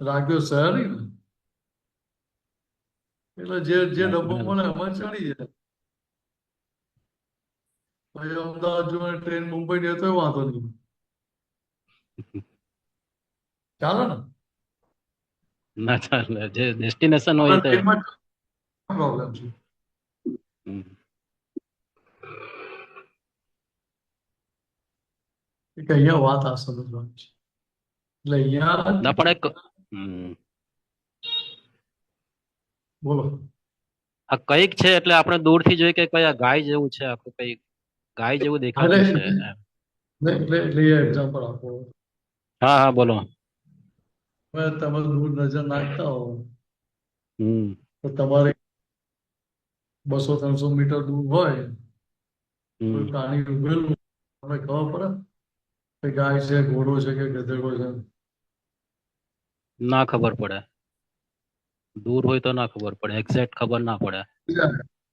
Speaker 2: રાખ્યો શહેર નહીં ને, એટલે જે ડબ્બો મળે એમાં ચડી જાય. પછી અમદાવાદ જો ટ્રેન મુંબઈ ની તો વાંધો નહીં, ચાલે ને?
Speaker 6: ના ચાલે. જે ડેસ્ટિનેશન હોય
Speaker 2: આપણે
Speaker 6: તો.
Speaker 2: ટ્રેનમાં પ્રોબ્લેમ છે. કે અહીંયા વાત આ સમજવાની છે. એટલે અહીંયા
Speaker 6: ના પણ એક
Speaker 2: બોલો.
Speaker 6: આ કંઈક છે એટલે આપણે દૂરથી જોઈએ કે કયા ગાય જેવું છે, આખું કઈ ગાય જેવું દેખાતું છે.
Speaker 2: એટલે એક્ઝામ્પલ આપો.
Speaker 6: હા હા, બોલો.
Speaker 2: તમે દૂર નજર નાખતા હો
Speaker 6: હમ
Speaker 2: તો તમારે 200-300 મીટર દૂર હોય કોઈ પ્રાણી ઉભેલું, તમને ખબર પડે કે ગાય છે, ઘોડો છે કે ગધેડો છે?
Speaker 6: ના ખબર પડે. દૂર હોય તો ના ખબર પડે, એક્ઝેક્ટ ખબર ના પડે.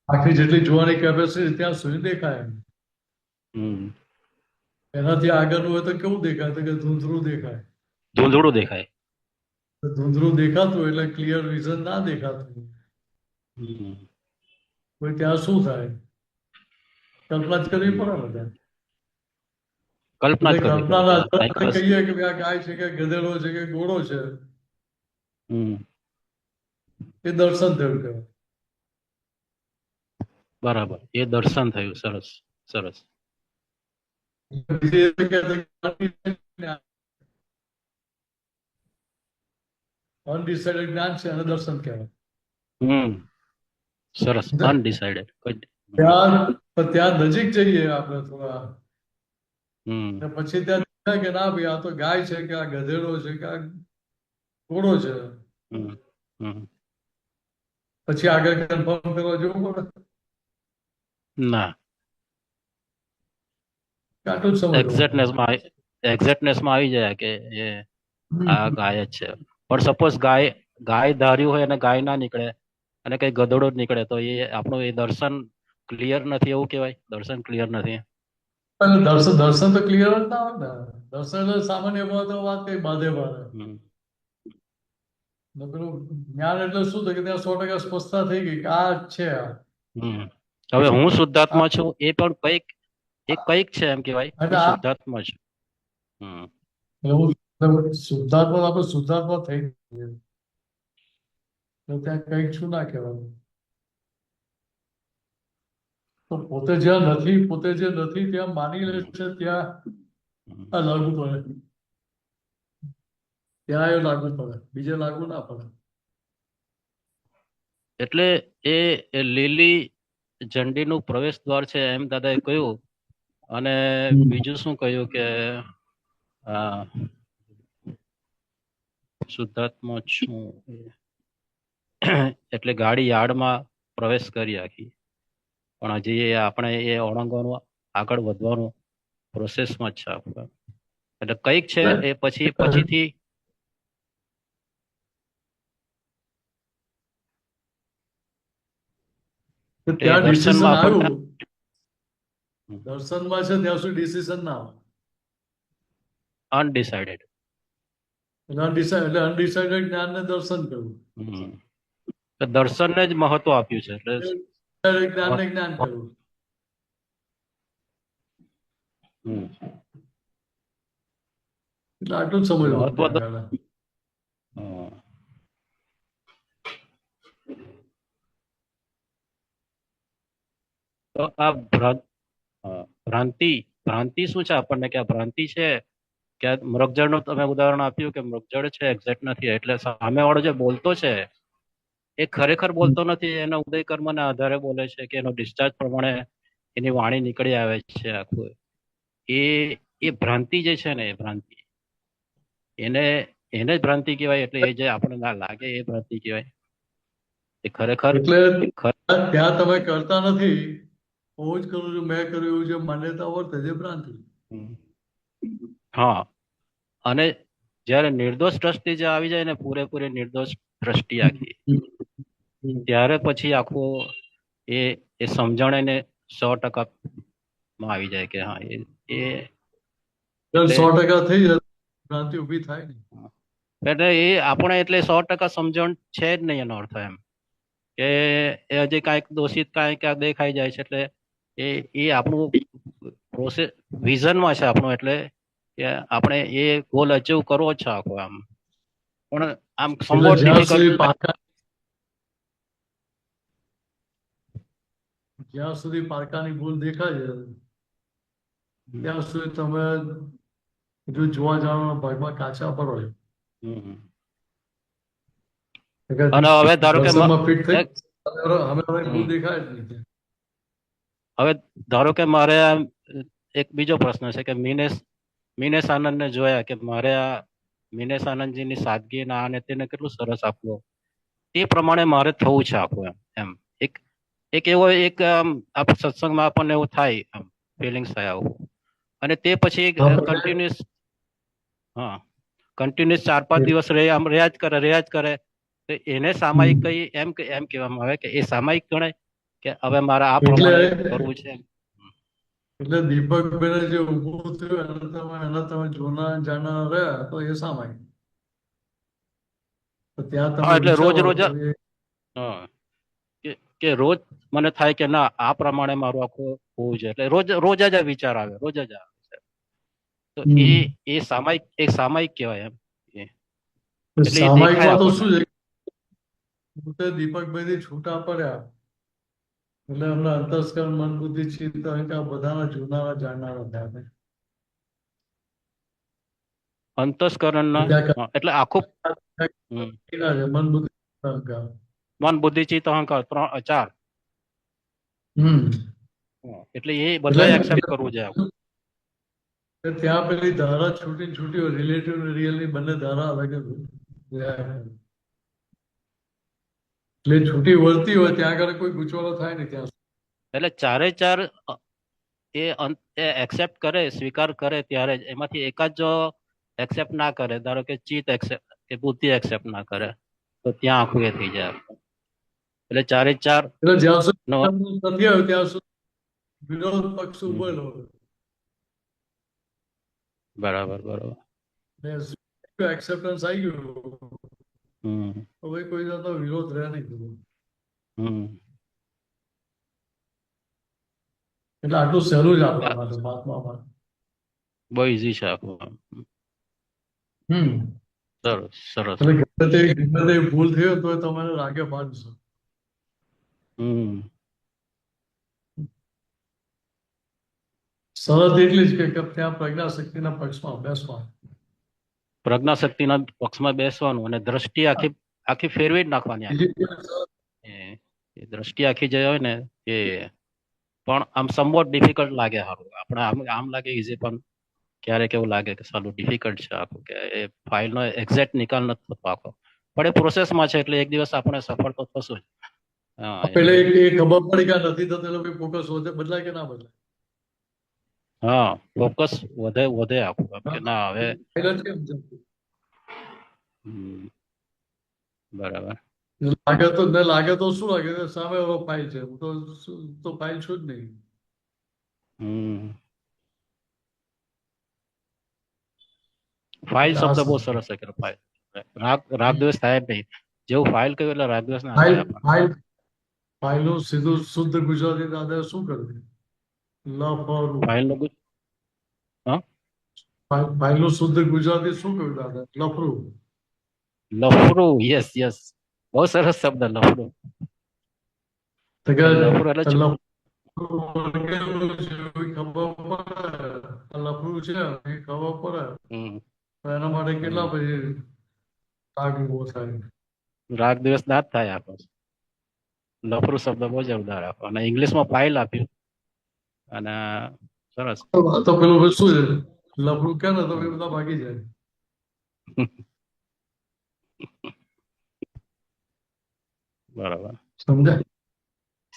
Speaker 2: આખી જેટલી જોવાની કેપેસિટી ત્યાં સુધી દેખાય. એનાથી આગળનું હોય તો કેવું દેખાય? તો કે ધૂંધળું દેખાય.
Speaker 6: ધૂંધળું દેખાય.
Speaker 2: ધૂંધળું દેખાતું એટલે ક્લિયર વિઝન ના દેખાતું. કોઈ ત્યાં શું થાય? કલ્પના જ કરવી પડે ને ત્યાં.
Speaker 6: કલ્પના જ કરવી પડે.
Speaker 2: કલ્પનાના આધારે કહીએ કે આ ગાય છે કે ગધેડો છે કે ઘોડો છે, એ દર્શન થયું કહેવાય.
Speaker 6: બરાબર, એ દર્શન થયું. સરસ સરસ.
Speaker 2: અનડિસાઇડેડ જ્ઞાન છે અને દર્શન કહેવાય.
Speaker 6: સરસ. અનડિસાઇડેડ.
Speaker 2: ત્યાં નજીક જઈએ આપણે થોડા, પછી ત્યાં દેખાય કે ના ભાઈ આ તો ગાય છે કે આ ગધેડો છે કે આ ઘોડો છે. પછી આગળ કન્ફર્મ કરવા જવું પડે
Speaker 6: ના.
Speaker 2: આટલું જ સમજવાનું.
Speaker 6: એક્ઝેક્ટનેસમાં આવી જાય કે એ આ
Speaker 2: હમ.
Speaker 6: ગાય જ છે. પણ સપોઝ ગાય ધાર્યું હોય અને ગાય ના નીકળે અને કઈ ગધેડો જ નીકળે તો એ આપણું એ દર્શન ક્લિયર નથી એવું કહેવાય? દર્શન ક્લિયર નથી.
Speaker 2: પણ દર્શન તો ક્લિયર જ ના હોય ને. દર્શન એટલે સામાન્ય વાત કઈ બાધે બાધે.
Speaker 6: હમ.
Speaker 2: ને પેલું જ્ઞાન એટલે શું થાય કે ત્યાં 100% સ્પષ્ટતા થઈ ગઈ કે આ જ છે આ.
Speaker 6: હમ. હવે હું શુદ્ધાત્મા છું એ પણ કઈક છે એમ કહેવાય.
Speaker 2: એટલે
Speaker 6: હું
Speaker 2: આ
Speaker 6: શુદ્ધાત્મા છું. હમ.
Speaker 2: એવું શુદ્ધાત્મા આપણે શુદ્ધાત્મા થઈ ગઈએ. તો ત્યાં કંઈક શું ના કહેવાનું. તો પોતે જ્યાં નથી, પોતે જે નથી ત્યાં માની લે છે ત્યાં આ લાગુ પડે. ત્યાં એ લાગુ પડે, બીજે લાગુ ના પડે.
Speaker 6: એટલે એ લીલી ઝંડીનું પ્રવેશ દ્વાર છે એમ દાદાએ કહ્યું. અને બીજું શું કહ્યું કે આ શુદ્ધાત્મા છું એટલે ગાડી યાર્ડમાં પ્રવેશ કરી આખી. પણ હજી આપણે એ ઓળંગવાનું આગળ વધવાનું પ્રોસેસમાં જ છે આપણે. એટલે કઈક છે એ પછીથી
Speaker 2: ત્યાં ડિસિઝન
Speaker 6: દર્શનમાં આપણને
Speaker 2: આવ્યું. દર્શનમાં છે ત્યાં સુધી ડિસિઝન ના આવે.
Speaker 6: અનડિસાઇડેડ.
Speaker 2: એટલે અનડિસાઇડેડ જ્ઞાનને દર્શન કરવું.
Speaker 6: દર્શનને જ મહત્વ આપ્યું છે. એટલે
Speaker 2: જ્ઞાનને જ્ઞાન કરવું. એટલે આટલું જ સમજવાનું
Speaker 6: મહત્વ
Speaker 2: ત્યાં આગળ.
Speaker 6: તો આ ભ્રાંતિ શું છે આપણને કે આ ભ્રાંતિ છે કે મૃગજળનું તમે ઉદાહરણ આપ્યું કે મૃગજળ છે એક્ઝેક્ટ નથી એટલે સામેવાળો જે બોલતો છે એ ખરેખર બોલતો નથી. એના ઉદય કર્મના આધારે બોલે છે કે એનો ડિસ્ચાર્જ પ્રમાણે એની વાણી નીકળી આવે છે આખું. એ ભ્રાંતિ જે છે ને એ ભ્રાંતિ એને જ ભ્રાંતિ કહેવાય. એટલે એ જે આપણને ના લાગે એ ભ્રાંતિ કહેવાય. એ ખરેખર
Speaker 2: એટલે ત્યાં તમે કરતા નથી, હું જ કરું છું, મેં કર્યું એવું જે માન્યતા વર્તે છે ભ્રાંતિ.
Speaker 6: હા. અને જયારે નિર્દોષ દ્રષ્ટિ જે આવી જાય ને પૂરેપૂરી નિર્દોષ દ્રષ્ટિ આખી ત્યારે પછી આખું એ સમજણ એને 100% માં આવી જાય કે હા એ
Speaker 2: 100% થઈ જાય ભ્રાંતિ ઊભી થાય ને.
Speaker 6: એટલે એ આપણે એટલે 100% સમજણ છે જ નહીં એનો અર્થ એમ કે એ હજી કાંઈક દોષિત કાંઈક દેખાઈ જાય છે. એટલે એ આપણું પ્રોસેસ વિઝનમાં છે આપણું. એટલે કે આપણે એ ગોલ અચીવ કરવો છે આખો આમ. પણ આમ somewhat difficult.
Speaker 2: જ્યાં સુધી પારકાની ભૂલ દેખાય છે ત્યાં સુધી તમે જો જોવા જવાના ભાગમાં કાચા પર હોય.
Speaker 6: અને હવે ધારો કે
Speaker 2: ભૂલ દેખાય જ નહીં.
Speaker 6: હવે ધારો કે મારે એક બીજો પ્રશ્ન છે કે મિનેશ આનંદને જોયા કે મારે આ મિનેશ આનંદજીની સાદગી ના અને તેને કેટલું સરસ આપવું તે પ્રમાણે મારે થવું છે આખું એમ. એક એવો સત્સંગમાં આપણને એવું થાય એમ ફિલિંગ્સ થાય આવું. અને તે પછી કન્ટિન્યુઅસ 4-5 દિવસ રહ્યા જ કરે તો એને સામાયિક કઈ એમ કહેવામાં આવે કે એ સામાયિક ગણાય કે હવે મારે આ પ્રમાણે કરવું છે.
Speaker 2: એટલે દીપકભાઈ જે ઉભું થયું એના તમે જોનાર જાણનાર રહ્યા તો એ સામાયિક. ત્યાં તમે
Speaker 6: એટલે રોજ કે રોજ મને થાય કે ના આ પ્રમાણે મારું આખું હોવું છે. એટલે રોજ જ વિચાર આવે રોજ જ આવે તો એ સામાયિક કહેવાય એમ.
Speaker 2: સામાયિકમાં તો શું છે પોતે દીપકભાઈ થી છૂટા પડ્યા એટલે એમના અંતસ્કરણ મન બુદ્ધિ ચિત્ત અહંકાર બધાના જોનારા જાણનારા થયા.
Speaker 6: અંતસ્કરણના એટલે આખું મન બુદ્ધિ ચિત્ત અહંકાર 4. એટલે એ બધા એક્સેપ્ટ કરવું છે.
Speaker 2: ત્યાં પેલી ધારા છૂટી હોય રિલેટિવ અને રિયલ ની બંને ધારા અલગ એટલે છૂટી વળતી હોય ત્યાં આગળ કોઈ ગૂંચવાડો થાય ને ત્યાં
Speaker 6: એટલે 4 એ એક્સેપ્ટ કરે, સ્વીકાર કરે ત્યારે જ, એમાંથી એકાદ જો એક્સેપ્ટ ના કરે, ધારો કે ચિત્ત એક્સેપ્ટ કે બુદ્ધિ એક્સેપ્ટ ના કરે, તો ત્યાં આખું એ થઈ જાય. એટલે ચારે ચાર
Speaker 2: એટલે જ્યાં સુધી
Speaker 6: નો
Speaker 2: સંતોષ નથી આવ્યો ત્યાં સુધી વિરોધ પક્ષ
Speaker 6: હમ,
Speaker 2: ઉભેલો
Speaker 6: બરાબર.
Speaker 2: એક્સેપ્ટન્સ આવી ગયું
Speaker 6: હમ
Speaker 2: હવે કોઈ જાતનો વિરોધ રહે નહીં.
Speaker 6: હમ
Speaker 2: એટલે આટલું સહેલું જ આપણા માટે મહાત્મા માટે.
Speaker 6: બહુ ઈઝી છે આખું.
Speaker 2: હમ
Speaker 6: સરસ.
Speaker 2: એટલે ગમે તે ભૂલ થઈ હોય તો તમને રાગે પાડશો.
Speaker 6: હમ
Speaker 2: શરત એટલી જ કે ત્યાં પ્રજ્ઞાશક્તિના પક્ષમાં બેસવા.
Speaker 6: પ્રજ્ઞાશક્તિના પક્ષમાં બેસવાનું અને દ્રષ્ટિ આખી આખી ફેરવી જ નાખવાની. એ દ્રષ્ટિ આખી જે હોય ને એ પણ આમ સમવોટ ડિફિકલ્ટ લાગે સારું. આપણે આમ લાગે ઈઝી, પણ ક્યારેક એવું લાગે કે સાલું ડિફિકલ્ટ છે આખું, કે એ ફાઇલનો એક્ઝેક્ટ નિકાલ નથી થતો આખો. પણ એ પ્રોસેસમાં છે એટલે એક દિવસ આપણે સફળ તો થશું જ.
Speaker 2: પેલે એ ખબર પડી કે નથી થતું એટલે ફોકસ બદલાય કે ના બદલાય.
Speaker 6: હા, ફોકસ વધે આખું કે ના હવે. બરાબર.
Speaker 2: લાગે તો શું લાગે સામે ફાઇલ છે, તો ફાઇલ છું જ નહીં.
Speaker 6: ફાઇલ શબ્દ બહુ સરસ છે કે ફાઇલ. રાગ દ્વેષ થાય જ નહીં. જેવું ફાઇલ કહ્યું એટલે રાગ દ્વેષ ના થાય.
Speaker 2: ફાઇલનું સીધું શુદ્ધ ગુજરાતી દાદા શું કર્યું? લફરું. ફાઇલનું શુદ્ધ ગુજરાતી શું કહ્યું દાદા?
Speaker 6: લફરું. યસ, બહુ સરસ શબ્દ લફરું.
Speaker 2: લફરું છે એ ખબર પડે એના માટે કેટલા પછી રાગ ઉભો થાય.
Speaker 6: રાગ દિવસ ના જ થાય આપો. લફરું શબ્દ બહુ જોરદાર આપો અને ઇંગ્લિશમાં ફાઇલ આપ્યું અને સરસ.
Speaker 2: તો પેલું શું છે લફરું કે ને તો એ બધા ભાગી જાય.
Speaker 6: બરાબર.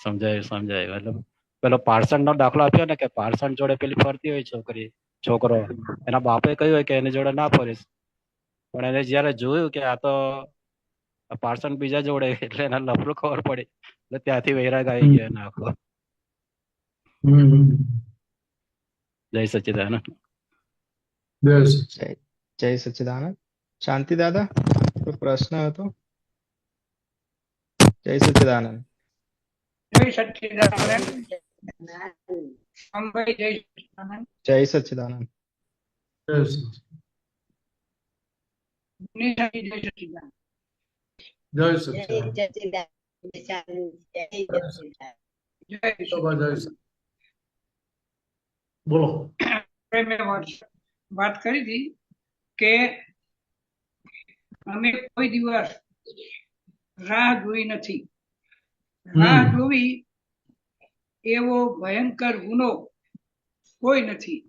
Speaker 2: સમજાય.
Speaker 6: એટલે પેલો પાર્સન નો દાખલો આપ્યો ને કે પાર્સન જોડે પેલી ફરતી હોય છોકરો, એના બાપે કહ્યું હોય કે એની જોડે ના ફરીશ, પણ એને જયારે જોયું કે આ તો પાર્સન બીજા જોડે, એટલે એને લફરું ખબર પડી, એટલે ત્યાંથી વૈરાગ આવી ગયો એને આખો. જય સચ્ચિદાનંદ.
Speaker 3: જય સચ્ચિદાનંદ. શાંતિ દાદા, કોઈ પ્રશ્ન હતો? જય સચ્ચિદાનંદ.
Speaker 4: જય સચ્ચિદાનંદ. અંબાઈ જય સચ્ચિદાનંદ.
Speaker 3: જય સચ્ચિદાનંદ.
Speaker 4: નિશાની જય સચ્ચિદાનંદ.
Speaker 2: જય સચ્ચિદાનંદ. બોલો.
Speaker 4: મેં વાત કરી હતી કે અમે કોઈ દિવસ રાહ જોઈ નથી. રાહ જોવી એવો ભયંકર ગુનો કોઈ નથી.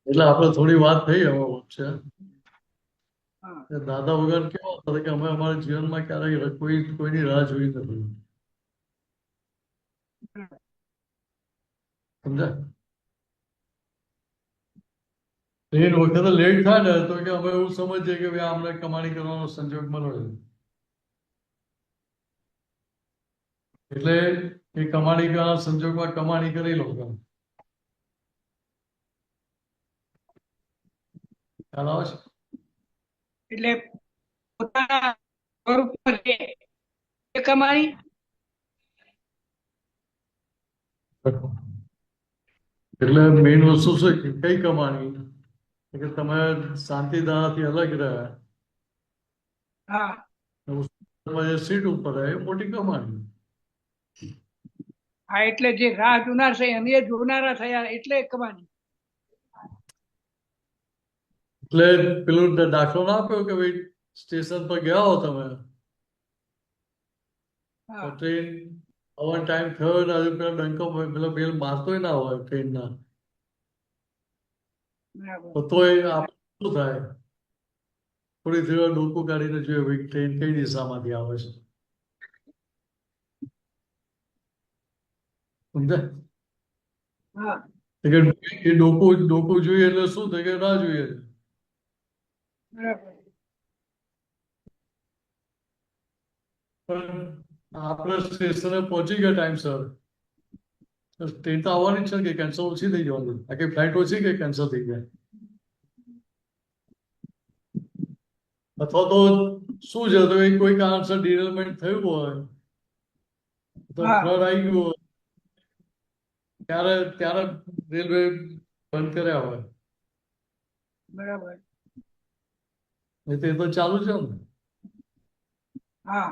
Speaker 2: એટલે આપણે થોડી વાત થઈ હવે છે દાદા વગર કેવો હતો કે અમે અમારા જીવનમાં ક્યારેય કોઈની રાહ જોઈ નથી. સમજાય? ટ્રેન વખતે લેટ થાય ને તો કે અમે એવું સમજીએ કે ભાઈ અમને કમાણી કરવાનો સંજોગ મળ્યો છે, એટલે એ કમાણી કરવાના સંજોગમાં કમાણી કરી લો. ખ્યાલ આવે છે?
Speaker 4: એટલે પોતાના સ્વરૂપ પર છે એ કમાણી.
Speaker 2: એટલે મેઇન વસ્તુ શું કે કઈ કમાણી કે તમે શાંતિદાનાથી અલગ રહ્યા, સીટ ઉપર રહે એ મોટી કમાણી.
Speaker 4: હા, એટલે જે રાહ જોનાર છે અને એ જોનારા થયા એટલે કમાણી.
Speaker 2: એટલે પેલું દાખલો ના આપ્યો કે ભાઈ સ્ટેશન પર ગયા હો તમે, ટ્રેન આવવાનો ટાઈમ થયો ને હજુ પેલો ડંકો પેલો બેલ મારતોય ના હોય ટ્રેનના, તો એ શું થાય? થોડી વાર ડોકું કાઢીને જોઈએ ભાઈ ટ્રેન કઈ દિશામાંથી આવે છે. સમજાય?
Speaker 4: હા
Speaker 2: તો કે એ ડોકું જોઈએ એટલે શું થાય કે ના જોઈએ છે.
Speaker 4: બરાબર
Speaker 2: પણ આપણે સ્ટેશને પહોંચી ગયા ટાઈમસર. ટ્રેન તો આવવાની જ છે કે કેન્સલ ઓછી થઈ જવાની, આખી ફ્લાઇટ ઓછી કે કેન્સલ થઈ જાય. અથવા તો શું છે તો એ કોઈ કારણસર ડિરેલમેન્ટ થયું હોય તો
Speaker 4: હા
Speaker 2: ફ્લડ આવી ગયું હોય ત્યારે ત્યારે રેલવે બંધ કર્યા હોય.
Speaker 4: બરાબર
Speaker 2: નહીં તો એ તો ચાલુ છે ને.
Speaker 4: હા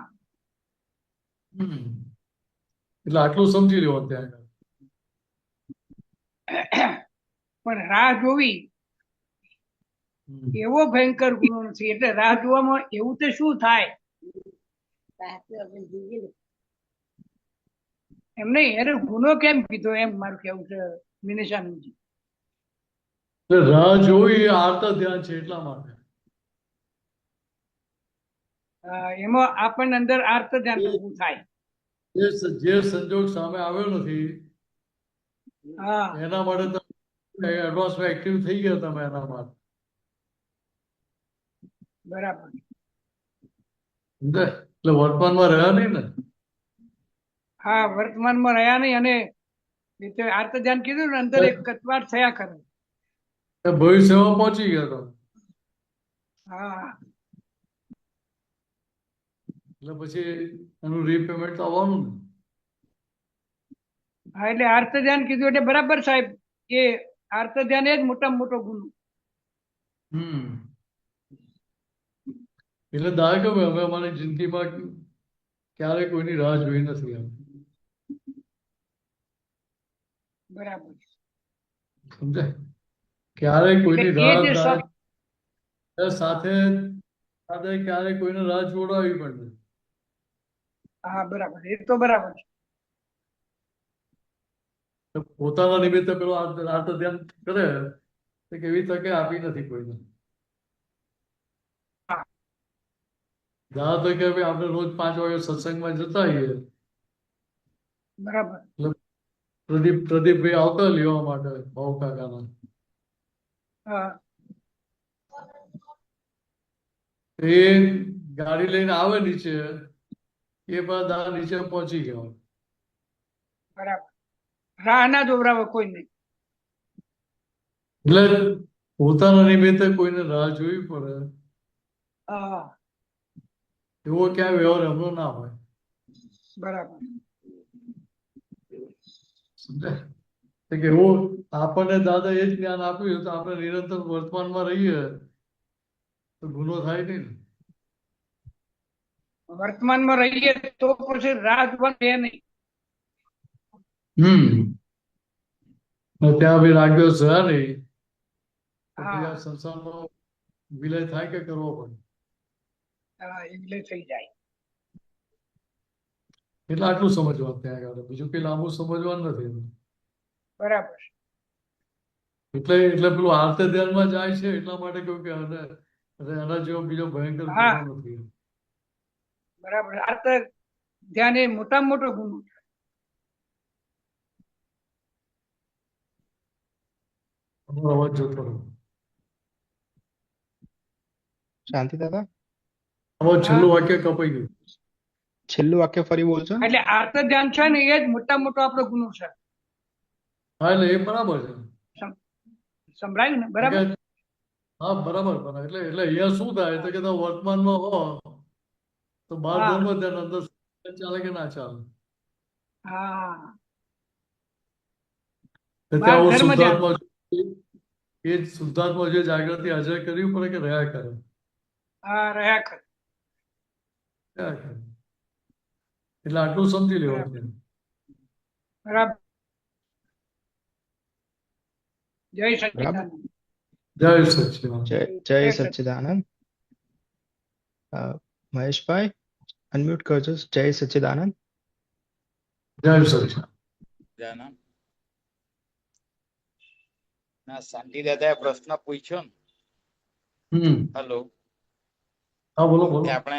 Speaker 2: એટલે આટલું સમજી લેવું ત્યાં આગળ.
Speaker 4: પણ રાહ જોવી એવો ભયંકર ગુનો નથી. એટલે રાહ જોવામાં એવું તો શું થાય એમ નહીં, એને ગુનો કેમ કીધો એમ મારું કેવું છે મિનિશાનંદજી.
Speaker 2: એટલે રાહ જોવી એ આર્ત ધ્યાન છે એટલા માટે.
Speaker 4: એમાં આપણને અંદર આર્ત ધ્યાન ઊભું થાય.
Speaker 2: જે સંજોગ સામે આવ્યો નથી
Speaker 4: હા
Speaker 2: એના માટે તમે એડવાન્સમાં એક્ટિવ થઈ ગયા તમે એના માટે.
Speaker 4: બરાબર
Speaker 2: સમજાય? એટલે વર્તમાનમાં રહ્યા નહીં ને.
Speaker 4: હા વર્તમાનમાં રહ્યા નહીં અને રીતે આર્ત ધ્યાન કીધું ને અંદર એક કચવાટ થયા કરે.
Speaker 2: એ ભવિષ્યમાં પહોંચી ગયા તમે.
Speaker 4: હા
Speaker 2: એટલે પછી એનું રીપેમેન્ટ તો આવવાનું ને.
Speaker 4: હા એટલે આર્ત ધ્યાન કીધું એટલે બરાબર સાહેબ, એ આર્ત ધ્યાન એ જ મોટામાં મોટો ગુનો.
Speaker 2: એટલે દાય કે હવે અમારી જિંદગીમાં ક્યારેય કોઈની રાહ જોઈ નથી એમ.
Speaker 4: બરાબર
Speaker 2: સમજાય? ક્યારેય
Speaker 4: એટલે
Speaker 2: કોઈની
Speaker 4: એ
Speaker 2: રાહ
Speaker 4: જે
Speaker 2: દાય સાથે સાથે ક્યારેય કોઈને રાહ જોડાવી પણ નહીં.
Speaker 4: હા બરાબર, એ તો બરાબર છે.
Speaker 2: પોતાના નિમિત્તે પેલો આર્ત ધ્યાન કરે તો કેવી તકે આપી નથી કોઈને.
Speaker 4: હા
Speaker 2: દાદા તો કે ભાઈ આપણે રોજ 5 વાગે સત્સંગમાં જતા હોઈએ
Speaker 4: બરાબર
Speaker 2: એટલે પ્રદીપભાઈ આવતા લેવા માટે ભાવ કાકાના.
Speaker 4: હા
Speaker 2: એ ગાડી લઈને આવે નીચે એ પણ દાદા નીચે પહોંચી ગયા હોય.
Speaker 4: બરાબર, રાહ ના જોવરાવે કોઈ નહીં.
Speaker 2: એટલે પોતાના નિમિત્તે કોઈને રાહ જોવી પડે
Speaker 4: હા
Speaker 2: એવો ક્યાંય વ્યવહાર એમનો ના હોય.
Speaker 4: બરાબર
Speaker 2: સમજાય? તો કે એવું આપણને દાદા એ જ જ્ઞાન આપ્યું તો આપણે નિરંતર વર્તમાનમાં રહીએ તો ગુનો થાય નહીં ને.
Speaker 4: વર્તમાનમાં રહીએ તો પછી રાહ જોવાનું છે નહીં.
Speaker 2: ત્યાં બી રાખ્યો છે નહીં તો પછી
Speaker 4: હા
Speaker 2: આ સંસારનો વિલય થાય કે કરવો પડે.
Speaker 4: હા એટલે થઈ જાય.
Speaker 2: એટલે આટલું સમજવાનું ત્યાં આગળ, બીજું કઈ લાંબુ સમજવાનું નથી.
Speaker 4: બરાબર
Speaker 2: એટલે પેલું આર્ત ધ્યાનમાં જાય છે એટલા માટે કહ્યું કે એના જેવો બીજો ભયંકર
Speaker 4: હા
Speaker 2: ગુનો નથી.
Speaker 4: બરાબર, આર્ત ધ્યાન એ મોટામાં મોટો ગુનો છે.
Speaker 2: તમારો અવાજ જતો રહ્યો.
Speaker 3: શાંતિ દાદા,
Speaker 2: આમાં
Speaker 4: હા
Speaker 2: છેલ્લું વાક્ય કપાઈ ગયું.
Speaker 3: છેલ્લું વાક્ય ફરી બોલજો ને.
Speaker 4: એટલે આર્ત ધ્યાન છે ને એ જ મોટામાં મોટો આપણો ગુનો છે.
Speaker 2: હા એટલે એ બરાબર છે.
Speaker 4: સંભળાયું ને? બરાબર
Speaker 2: હા બરાબર બરાબર. એટલે અહીંયા શું થાય તો કે તમે વર્તમાનમાં હો તો બાર
Speaker 4: હા
Speaker 2: ધર્મ ધ્યાન અંદર ચાલે કે ના ચાલે.
Speaker 4: હા
Speaker 2: તો
Speaker 4: બાર
Speaker 2: ત્યાં હું
Speaker 4: ધર્મ ધ્યાન.
Speaker 2: શુદ્ધાત્મા એ જ શુદ્ધાત્મા જે જાગૃતિ હાજર કરવી પડે કે રહ્યા કરે.
Speaker 4: હા રહ્યા કરે.
Speaker 2: રહ્યા કરે. એટલે આટલું સમજી લેવાનું
Speaker 4: બરાબર
Speaker 2: છે.
Speaker 4: બરાબર. જય
Speaker 3: બરાબર.
Speaker 4: સચ્ચિદાનંદ.
Speaker 2: જય સચિદાનંદ.
Speaker 3: જય જય સચ્ચિદાનંદ. મહેશભાઈ અનમ્યુટ કરજો. જય સચ્ચિદાનંદ.
Speaker 2: જય સચિદાનંદ.
Speaker 7: જાના ના શાંતિ દાદાએ પ્રશ્ન પૂછ્યો ને. હેલો
Speaker 2: હા બોલો બોલો.
Speaker 7: કે આપણે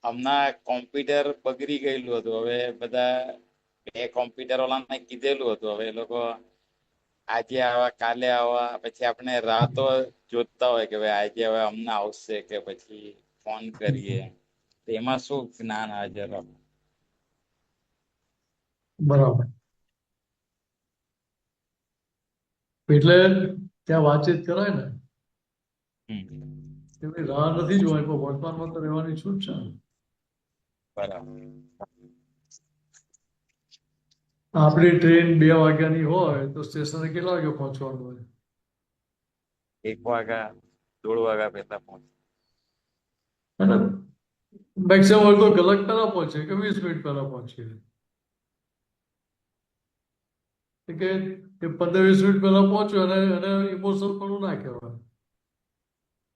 Speaker 7: હમણાં કોમ્પ્યુટર બગડી ગયેલું હતું. હવે બધા બે કોમ્પ્યુટર વાળાને કીધેલું હતું. હવે એ લોકો આજે આવા કાલે આવા, પછી આપણે રાતો જોતા હોય કે ભાઈ આજે હવે અમને આવશે કે પછી ફોન કરીએ. તો એમાં શું જ્ઞાન હાજર હોય?
Speaker 2: બરાબર. એટલે ત્યાં વાતચીત કરાય ને કે ભાઈ રાહ નથી જોવાની, પણ વર્તમાનમાં તો રહેવાની છૂટ છે ને.
Speaker 7: બરાબર.
Speaker 2: આપણી ટ્રેન 2 વાગ્યાની હોય તો સ્ટેશને કેટલા વાગે પહોંચવાનું હોય?
Speaker 7: 1 વાગ્યા 1:30 વાગ્યા પહેલા પહોંચે.
Speaker 2: અને મેક્સિમમ અડધો કલાક પહેલા પહોંચે કે 20 મિનિટ પહેલા પહોંચે. કે 15-20 મિનિટ પહેલા પહોંચ્યો અને ઇમોશનલ પણ ના કહેવાય.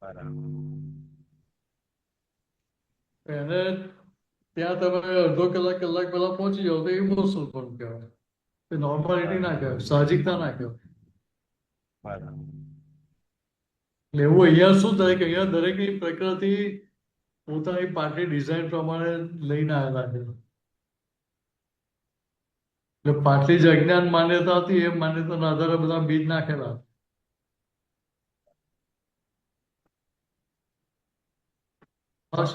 Speaker 7: બરાબર.
Speaker 2: એને ત્યાં તમે અડધો કલાક પહેલા પહોંચી જાઓ તો ઇમોશનલ પણ કહેવાય. નોર્માલિટી ના કહેવાય, સાહજિકતા ના કહેવાય.
Speaker 7: બરાબર.
Speaker 2: એટલે એવું અહીંયા શું થાય કે અહીંયા દરેકની પ્રકૃતિ પોતાની પાર્ટી ડિઝાઇન પ્રમાણે લઈને આવેલા છે. એટલે પાટલી જે અજ્ઞાન માન્યતા હતી એ માન્યતાના આધારે બધા બીજ નાખેલા. બસ.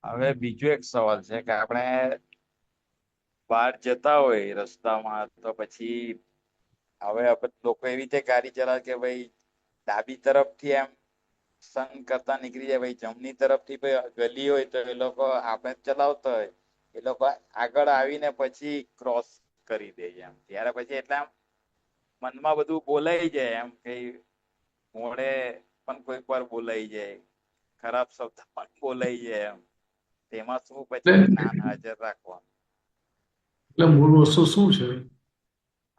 Speaker 7: હવે બીજો એક સવાલ છે કે આપણે બહાર જતા હોય રસ્તામાં તો પછી હવે લોકો એવી રીતે ગાડી ચલાવે કે ભાઈ ડાબી તરફથી એમ સન કરતા નીકળી જાય, ભાઈ જમણી તરફથી ભાઈ ગલી હોય તો એ લોકો આપણે ચલાવતા હોય એ લોકો આગળ આવીને પછી ક્રોસ કરી દે છે એમ. ત્યારે પછી એટલે આમ મનમાં બધું બોલાઈ જાય એમ કે મોડે પણ કોઈક વાર બોલાઈ જાય, ખરાબ શબ્દ પણ બોલાઈ જાય એમ. તેમાં શું પછી જ્ઞાન હાજર રાખવાનું?
Speaker 2: એટલે મૂળ વસ્તુ શું છે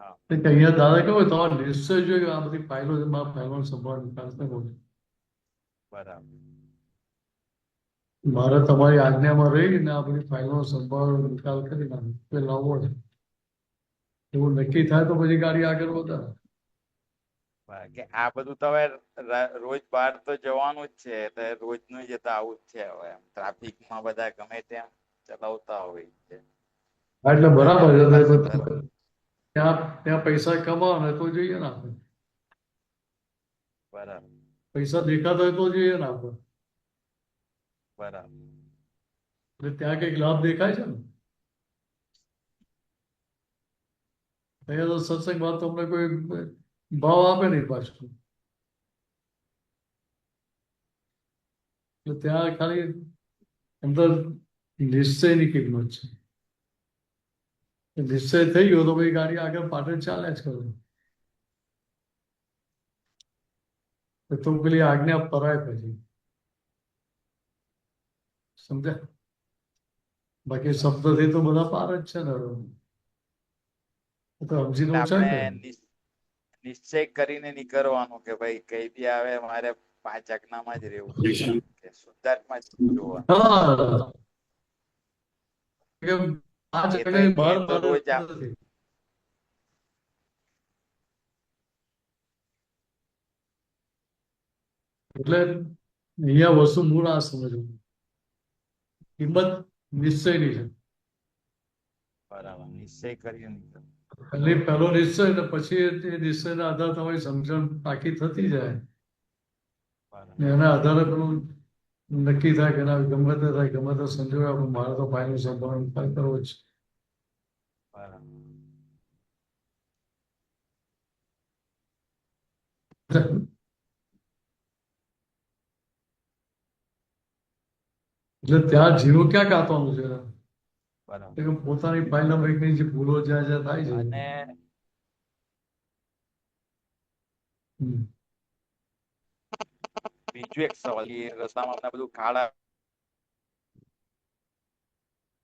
Speaker 7: હા.
Speaker 2: કે અહીંયા દાદા કેવું તમારે નિશ્ચય જોઈએ કે આ બધી ફાઇલો છે, મારા ફાઇલોનો સંભાળ નિકાલ કરવો છે.
Speaker 7: બરાબર.
Speaker 2: મારે તમારી આજ્ઞામાં રહીને આ બધી ફાઇલોનો સંભાળ નિકાલ કરી નાખો લાવવો છે. એવું નક્કી થાય તો પછી ગાડી આગળ વધારે.
Speaker 7: કે આ બધું તો હવે રોજ બહાર તો જવાનું જ છે, એટલે રોજનું જ તો આવું જ છે. હવે એમ ટ્રાફિકમાં બધા ગમે તેમ ચલાવતા હોય છે.
Speaker 2: હા એટલે બરાબર છે.
Speaker 7: બરાબર.
Speaker 2: ત્યાં પૈસા કમાવાના તો જોઈએ ને આપણે.
Speaker 7: બરાબર.
Speaker 2: પૈસા દેખાતા હોય તો જોઈએ ને આપણે.
Speaker 7: બરાબર.
Speaker 2: એટલે ત્યાં કઈક લાભ દેખાય છે ને. અહીંયા તો સત્સંગમાં તમને કોઈ ભાવ આપે નહીં પાછું. એટલે ત્યાં ખાલી અંદર નિશ્ચયની કિંમત છે. નિશ્ચય થઈ ગયો તો ભાઈ ગાડી આગળ પાછળ ચાલે જ કરે. તો પેલી આજ્ઞા પરાય પછી સમજ્યા. બાકી શબ્દથી તો બધા પાર જ છે ને. તો સમજીને ઓછા કરે.
Speaker 7: આપણે નિશ્ચય કરીને નીકળવાનું કે ભાઈ કઈ બી આવે મારે 5 આજ્ઞામાં જ રહેવું છે, કે શુદ્ધાત્મા જ જોવાનું.
Speaker 2: હા કે 5
Speaker 7: એ તો
Speaker 2: આજ્ઞાની બહાર
Speaker 7: એ તો રોજ
Speaker 2: નથી. એટલે અહીંયા વસ્તુ મૂળ આ સમજવું, કિંમત નિશ્ચયની છે.
Speaker 7: બરાબર. નિશ્ચય કરીને નીકળવાનું.
Speaker 2: પહેલો નિશ્ચય ને પછી એ નિશ્ચયના આધારે તમારી સમજણ પાકી થતી જાય.
Speaker 7: બરાબર.
Speaker 2: એના આધારે પેલું નક્કી થાય કે ના ગમે તે થાય, ગમે તે સંજોગ આપણે મારે તો ફાઇનલ સંભાળ નિકાલ કરવો જ છે.
Speaker 7: બરાબર.
Speaker 2: એટલે ત્યાં જીરું ક્યાં કાપવાનું છે?
Speaker 7: બરાબર.
Speaker 2: કે પોતાની ફાઇલમાં એકની જે ભૂલો જ્યાં જ્યાં થાય છે.
Speaker 7: અને બીજું એક સવાલ, એ રસ્તામાં આપણે બધું ખાડા.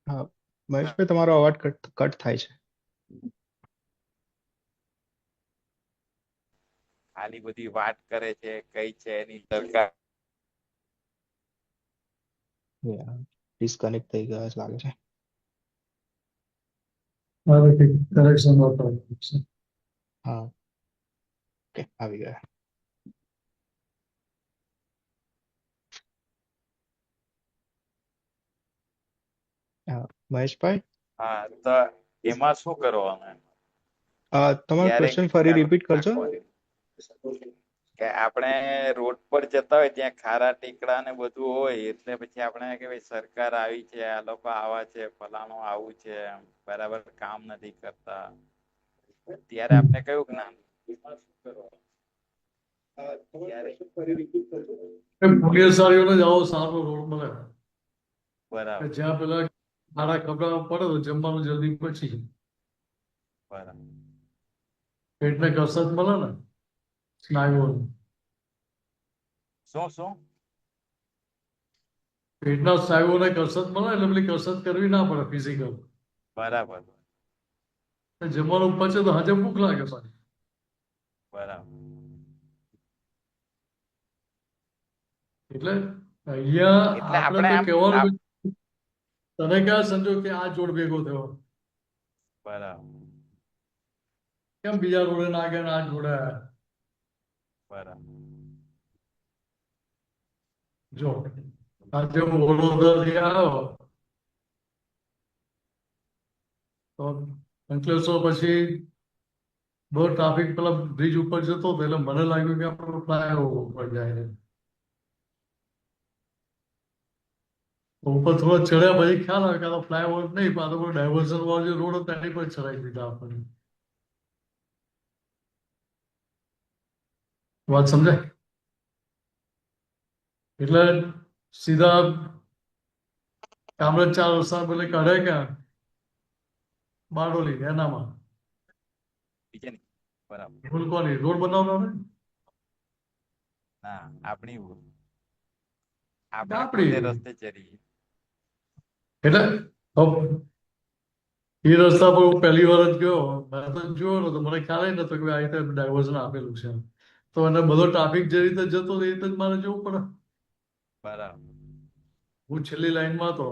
Speaker 3: હા મહેશભાઈ, તમારો અવાજ કટ થાય છે.
Speaker 7: ખાલી બધી વાત કરે છે, કઈ છે એની સરકાર.
Speaker 3: ડિસ્કનેક્ટ થઈ ગયા છે લાગે છે.
Speaker 2: મારે કંઈક કરેક્શન હોતું છે.
Speaker 3: હા ઓકે આવી ગયા. મહેશભાઈ,
Speaker 7: હા તો એમાં શું કરવાનું એમ?
Speaker 3: તમારો
Speaker 7: ક્યારેક
Speaker 3: ક્વેશ્ચન ફરી
Speaker 7: ખ્યાલ
Speaker 3: રિપીટ કરજો.
Speaker 7: નાખવાનો કે આપણે રોડ પર જતા હોય ત્યાં ખારા ટેકરા ને બધું હોય એટલે પછી આપણે કે ભાઈ સરકાર આવી છે, આ લોકો આવા છે, ફલાણું આવું છે, એમ બરાબર કામ નથી કરતા, ત્યારે આપણે કયું જ્ઞાન? એમાં શું કરવાનું?
Speaker 2: પુણ્યશાળીઓને જ આવો સારો રોડ મળે કે
Speaker 7: બરાબર
Speaker 2: જ્યાં પેલા ખાડા ખબડામાં પડે તો જમવાનું જલ્દી પચી જાય.
Speaker 7: બરાબર
Speaker 2: પેટને કસરત મળે ને સ્નાયુઓની.
Speaker 7: શું શું?
Speaker 2: પેટના સ્નાયુઓને કસરત મળે એટલે પેલી કસરત કરવી ના પડે ફિઝિકલ.
Speaker 7: બરાબર
Speaker 2: જમવાનું પચે તો હાજે ભૂખ લાગે પાછી.
Speaker 7: બરાબર
Speaker 2: એટલે અહીંયા
Speaker 7: એટલે
Speaker 2: આપણે
Speaker 7: આપણે
Speaker 2: તો
Speaker 7: આમ
Speaker 2: કહેવાનું તને ક્યાં સંજોગ કે આ જોડ ભેગો થયો,
Speaker 7: બરાબર
Speaker 2: કેમ બીજા રોડે ના ગયા ને આ જોડે આયા?
Speaker 7: બરાબર
Speaker 2: જો આજે હું વડોદરાથી આવ્યો તો અંકલેશ્વર પછી બહુ ટ્રાફિક પેલા બ્રિજ ઉપર જતો હતો એટલે મને લાગ્યું કે આપણે ફ્લાયઓવર ઉપર જાય છે. ઉપર થોડો ચડ્યા પછી ખ્યાલ આવે કે આ ફ્લાયઓવર નહીં, પણ આ તો કોઈ ડાયવર્ઝન વાળો જે રોડ હતો એની પર ચડાવી દીધા આપણને. વાત સમજાય? એટલે સીધા કામરેજ 4 રસ્તા પેલે કાઢે ક્યાં બારડોલી એનામાં
Speaker 7: બીજે નહીં બરાબર
Speaker 2: ભૂલ કોની રોડ બનાવવાનો ને
Speaker 7: ના આપણી ભૂલ. આપણે
Speaker 2: આપણી
Speaker 7: પોતે રસ્તે ચડી
Speaker 2: એટલે હવે એ રસ્તા પર હું પહેલી વાર જ ગયો, મેં તો જોયો નતો, મને ખ્યાલ નતો કે આ રીતે ડાયવર્ઝન આપેલું છે. તો એને બધો ટ્રાફિક જે રીતે જતો એ રીતે જ મારે જવું પડે.
Speaker 7: બરાબર
Speaker 2: હું છેલ્લી લાઈનમાં હતો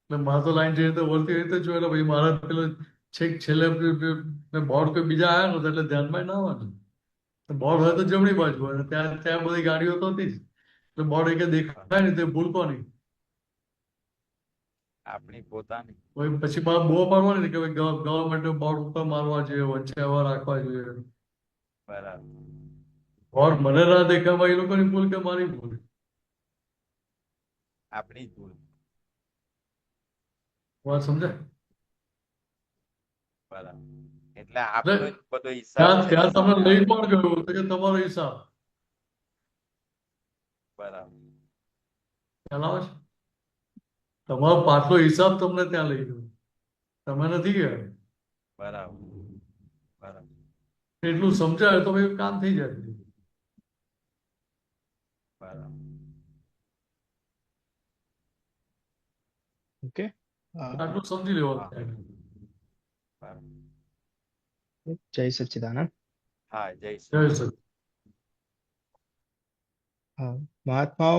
Speaker 2: એટલે મારે તો લાઈન જે રીતે વળતી એ રીતે જ જોયું. એટલે પછી મારા પેલો છેક છેલ્લે બોર્ડ કોઈ બીજા આવ્યા નતો એટલે ધ્યાનમાં ના આવવાનું. બોર્ડ હોય તો જમણી બાજુ હોય, ત્યાં ત્યાં બધી ગાડીઓ તો હતી જ એટલે બોર્ડ એક દેખાય નહીં તે ભૂલ કોની?
Speaker 7: આપણી પોતાની
Speaker 2: પછી મારે બહુ પાડવાની ને કે ગવર્મેન્ટ બોર્ડ ઉપર મારવા જોઈએ, વચ્ચે આવા રાખવા જોઈએ.
Speaker 7: બરાબર
Speaker 2: બોર્ડ મને ના દેખાવા એ લોકોની ભૂલ કે મારી ભૂલ?
Speaker 7: આપણી જ ભૂલ.
Speaker 2: વાત સમજાય?
Speaker 7: બરાબર એટલે આપણો જ બધો હિસાબ
Speaker 2: ત્યાં
Speaker 7: છે
Speaker 2: ત્યાં
Speaker 7: સામે
Speaker 2: તમને લઈ
Speaker 7: આવે.
Speaker 2: પણ ગયું તો કે તમારો હિસાબ
Speaker 7: બરાબર
Speaker 2: ખ્યાલ આવે છે? તમારો પાછલો હિસાબ તમને ત્યાં લઈ ગયો, તમે નથી ગયા.
Speaker 7: બરાબર બરાબર
Speaker 2: એટલું સમજાય તો ભાઈ કામ થઈ જાય.
Speaker 7: બરાબર
Speaker 3: ઓકે.
Speaker 2: આટલું સમજી
Speaker 7: હા
Speaker 2: લેવાનું.
Speaker 7: બરાબર
Speaker 3: જય સચ્ચિદાનંદ.
Speaker 7: હા જય
Speaker 2: જય
Speaker 7: શ્રી
Speaker 2: સચિદાનંદ.
Speaker 3: મહાત્માઓ,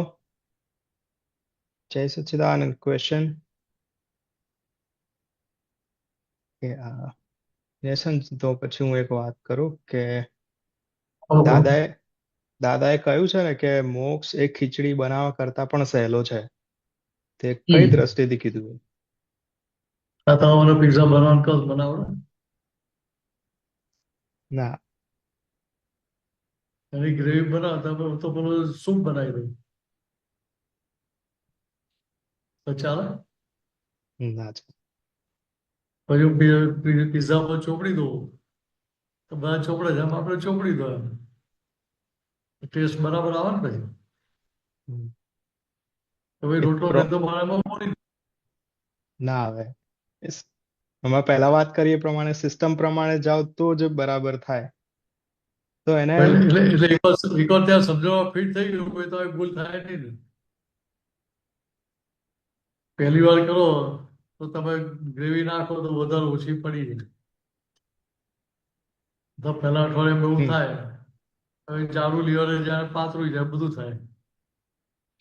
Speaker 3: જય સચ્ચિદાનંદ. ક્વેશ્ચન કે લેસન તો પછી હું એક વાત કરું કે દાદાએ દાદાએ કહ્યું છે ને કે મોક્ષ એ ખીચડી બનાવવા કરતા પણ સહેલો છે. તે કઈ દ્રષ્ટિથી કીધું?
Speaker 2: આ તમારો પિઝા બનાવવાનું કહો બનાવો ને.
Speaker 3: ના,
Speaker 2: એની ગ્રેવી બનાવતા તો પેલો સૂપ બનાવી દઉં તો ચાલે.
Speaker 3: ના.
Speaker 2: પછી પિઝા પર ચોપડી દો તો બધા ચોપડે છે, એમ આપણે ચોપડી દો, એમ ટેસ્ટ બરાબર આવે ને. પછી તો ભાઈ
Speaker 3: એ
Speaker 2: રોટલો
Speaker 3: પ્રો
Speaker 2: ને તો મારે એમાં મોડી
Speaker 3: ના આવે. અમે પહેલા વાત કરી એ પ્રમાણે સિસ્ટમ પ્રમાણે જાઓ તો જ બરાબર થાય. તો એને
Speaker 2: એટલે એક વાર ત્યાં સમજવામાં ફિટ થઈ ગયું કોઈ તો હવે ભૂલ થાય નહીં ને. પહેલી વાર કરો તો તમે ગ્રેવી નાખો તો વધારે ઓછી પડી જાય. તો પહેલા અઠવાડિયામાં એવું
Speaker 3: હમ,
Speaker 2: થાય, હવે જાડું લીવરે જાય, પાતળું જાય, બધું થાય.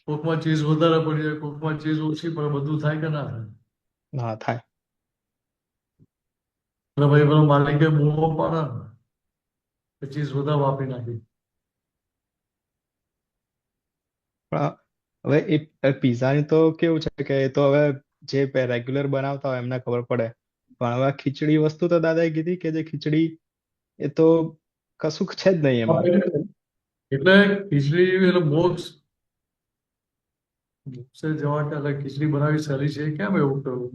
Speaker 2: કોકમાં ચીઝ વધારે પડી જાય, કોકમાં ચીઝ ઓછી પડે, બધું થાય કે ના થાય?
Speaker 3: હા થાય.
Speaker 2: એટલે ભાઈ પેલો માલિકે બૂમો પાડે ને કે ચીઝ વધારે વાપરી નાખી.
Speaker 3: પણ હવે એ પિઝાની તો કેવું છે કે એ તો હવે જે રેગ્યુલર બનાવતા હોય એમને ખબર પડે. પણ હવે આ ખીચડી વસ્તુ તો દાદાએ કીધી કે જે ખીચડી એ તો કશું છે જ નહીં એમાં.
Speaker 2: એટલે ખીચડી એટલે મોક્ષે જવા કે એટલે ખીચડી બનાવી સહેલી છે કેમ એવું કરવું?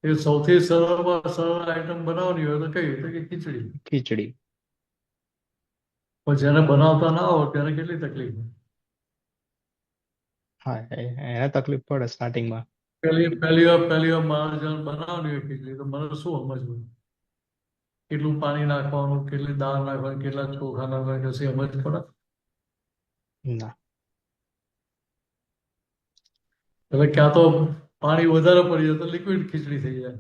Speaker 2: એ સૌથી સરળમાં સરળ આઈટમ બનાવવાની હોય તો કઈ રીતે કે ખીચડી.
Speaker 3: ખીચડી.
Speaker 2: પણ જેને બનાવતા ના હોય તેને કેટલી તકલીફ હોય.
Speaker 3: હા એને તકલીફ પડે સ્ટાર્ટિંગમાં.
Speaker 2: પહેલી વાર મારે જયારે બનાવવાની હોય ખીચડી તો મને શું સમજવું કેટલું પાણી નાખવાનું, કેટલી દાળ નાખવાની, કેટલા ચોખા નાખવાના, કશી સમજ પડે?
Speaker 3: ના.
Speaker 2: એટલે ક્યાં તો પાણી વધારે પડી જાય તો લિક્વિડ ખીચડી થઈ જાય.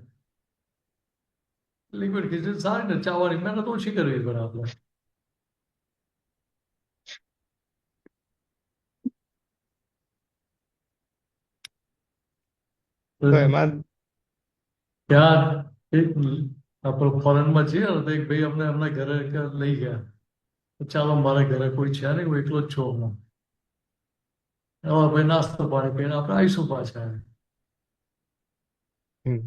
Speaker 2: લિક્વિડ ખીચડી સારી ને ચાવવાની મહેનત ઓછી કરવી પડે આપણે.
Speaker 3: તો એમાં
Speaker 2: ત્યાં એક આપણે ફોરેનમાં છીએ ને તો એક ભાઈ અમને એમના ઘરે લઈ ગયા. ચાલો મારા ઘરે કોઈ છે નહીં, હું એકલો જ છું હમણાં. હવે ભાઈ નાસ્તો પાણી પીને આપણે આવીશું પાછા.
Speaker 3: હમ,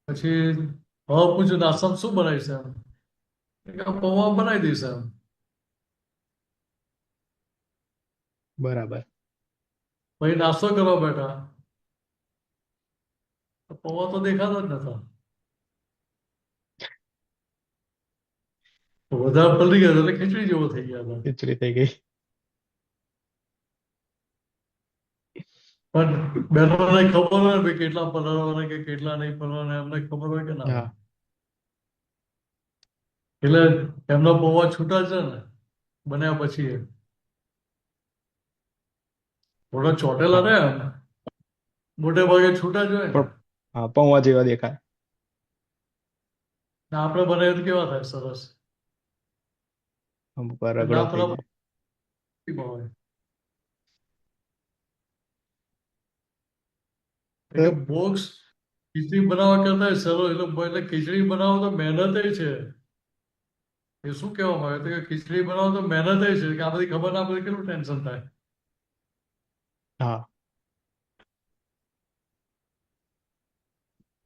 Speaker 2: પછી હવે પૂછ્યું નાસ્તામાં શું બનાવીશ એમ? પૌવા બનાવી દઈશ એમ.
Speaker 3: બરાબર.
Speaker 2: પછી નાસ્તો કરવા બેઠા પૌવા તો દેખાતા જ નતા. વધારે પલળી ગયા એટલે ખીચડી જેવો થઈ ગયા હતા.
Speaker 3: ખીચડી થઈ ગઈ.
Speaker 2: પણ બહેનોને ખબર હોય ભાઈ કેટલા પલળવાના કે કેટલા નહીં પલળવાના એમને ખબર હોય કે ના હોય.
Speaker 3: હા.
Speaker 2: એટલે એમના પૌવા છૂટા છે ને બન્યા પછી થોડા ચોટેલા
Speaker 3: હા.
Speaker 2: રહ્યા ને મોટે ભાગે છૂટા જ હોય ને.
Speaker 3: પણ હા પૌવા જેવા દેખાય.
Speaker 2: ને આપણે બનાવીએ તો કેવા થાય સરસ.
Speaker 3: અમુક વાર
Speaker 2: એટલે
Speaker 3: રગડો
Speaker 2: આ
Speaker 3: થઈ
Speaker 2: પેલા
Speaker 3: જાય.
Speaker 2: હોય.
Speaker 3: તો
Speaker 2: એટલે બોક્સ ખીચડી બનાવવા કરતા સરળ એટલે ખીચડી બનાવો તો મહેનત છે. એ શું કહેવામાં આવે કે ખીચડી બનાવો તો મહેનત છે કે આ બધી ખબર ના પડે કેટલું ટેન્શન થાય.
Speaker 3: હા.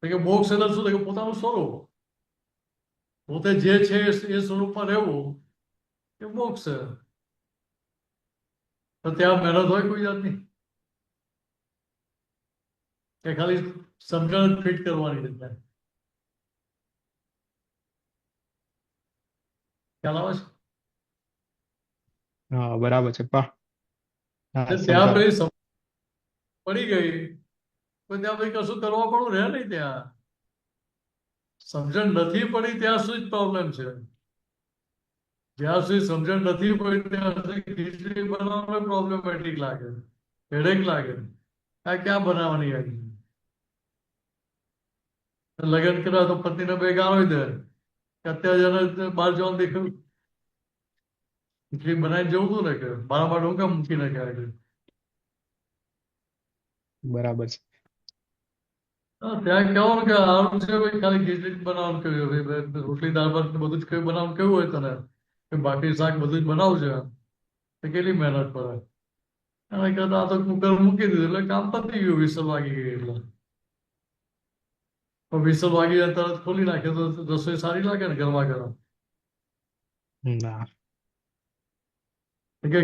Speaker 2: કે મોક્ષ એટલે શું થાય કે પોતાનું સ્વરૂપ પોતે જે છે એ સ્વરૂપમાં રહેવું એ મોક્ષ છે. તો ત્યાં મહેનત હોય કોઈ જાતની કે ખાલી સમજણ ફિટ કરવાની રીતે ખ્યાલ આવે છે?
Speaker 3: હા બરાબર છે. હા
Speaker 2: ત્યાં
Speaker 3: સમજાય.
Speaker 2: પેલી પડી ગઈ તો ત્યાં પછી કશું કરવા પડવું રહે નહીં. ત્યાં સમજણ નથી પડી ત્યાં સુધી જ પ્રોબ્લેમ છે. જ્યાં સુધી સમજણ નથી પડી ત્યાં સુધી ખીચડી બનાવવામાં પ્રોબ્લેમેટિક લાગે, હેડેક લાગે. આ ક્યાં બનાવવાની આવી? લગ્ન કર્યા તો પતિને બે ગાળો દે કે અત્યારે જયારે બહાર જવાનું દેખ્યું ખીચડી બનાવીને જવું હતું ને કે મારા માટે હું કેમ મૂકીને ગયા?
Speaker 3: બરાબર છે.
Speaker 2: ત્યાં કહેવાનું કે આવું છે ભાઈ ખાલી ખીચડી જ બનાવવાનું કહ્યું ભાઈ રોટલી દાળ ભાત બધું જ કઈ બનાવવાનું કેવું હોય તને કે બાકી શાક બધું જ બનાવું છે તો કેટલી મહેનત પડે. એના કરતા આ તો કુકર મૂકી દીધું એટલે કામ પતી ગયું. વિસલ વાગી ગઈ એટલે પણ વિસલ વાગી જાય તરત ખોલી નાખે તો રસોઈ સારી લાગે ને ગરમા ગરમ.
Speaker 3: ના.
Speaker 2: કે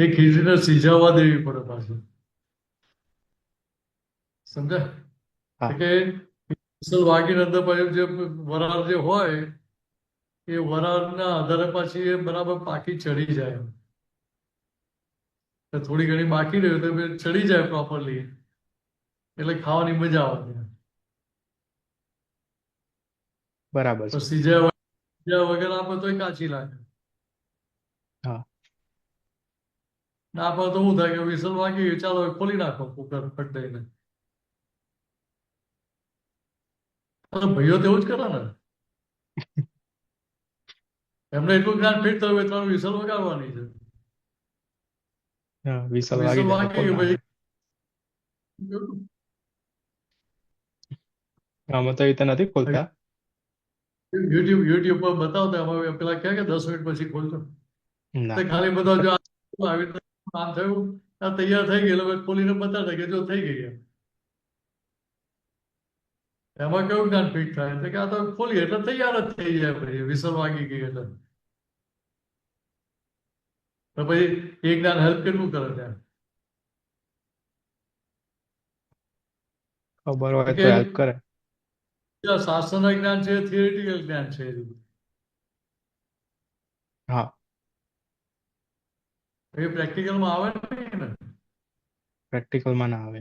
Speaker 2: એ ખીચડીને સિઝાવવા દેવી પડે પાછી. સમજાય?
Speaker 3: હા.
Speaker 2: કે વિસલ વાગીને અંદર પછી જે વરાળ જે હોય એ વરાળના આધારે પાછી એ બરાબર પાકી ચડી જાય. થોડી ઘણી બાકી રહ્યું તો ચડી જાય પ્રોપરલી એટલે ખાવાની મજા આવે.
Speaker 3: બરાબર
Speaker 2: તો
Speaker 3: છે.
Speaker 2: સિઝા વગર આપે તો કાચી લાગે.
Speaker 3: હા.
Speaker 2: ના આપે તો શું થાય કે વિસલ વાગી ગઈ ચાલો ખોલી નાખો કુકર ફટ દઈને. ભાઈઓ તો એવું જ કરે ને. એમને એટલું જ્ઞાન ફિટ થયું હોય 3 વિસલ વગાડવાની છે.
Speaker 3: હા વિસલ
Speaker 2: વિસલ
Speaker 3: વાગી જાય તો
Speaker 2: વાગી
Speaker 3: ખોલ
Speaker 2: ગઈ
Speaker 3: નાખે.
Speaker 2: પછી
Speaker 3: અમે તો એ રીતે નથી ખોલતા.
Speaker 2: યુટ્યુબ પર બતાવતા અમે પેલા કહે કે 10 મિનિટ પછી ખોલજો.
Speaker 3: ના.
Speaker 2: ખાલી બધા જો આવી રીતે કામ થયું આ તૈયાર થઈ ગઈ એટલે પછી ખોલીને બતાડે કે જો થઈ ગઈ એમ. એમાં કેવું જ્ઞાન ફિટ થાય તો કે આ તો ખોલી એટલે તૈયાર જ થઈ જાય પછી વિસલ વાગી ગઈ એટલે. તો પછી એ જ્ઞાન હેલ્પ કેટલું કરે ત્યાં
Speaker 3: ખબર હોય
Speaker 2: કે
Speaker 3: તો હેલ્પ કરે.
Speaker 2: શાસ્ત્રના જ્ઞાન છે થિયરિટિકલ જ્ઞાન છે
Speaker 3: હા,
Speaker 2: એ પ્રેક્ટિકલમાં આવે નહીં ને.
Speaker 3: પ્રેક્ટિકલમાં ના આવે.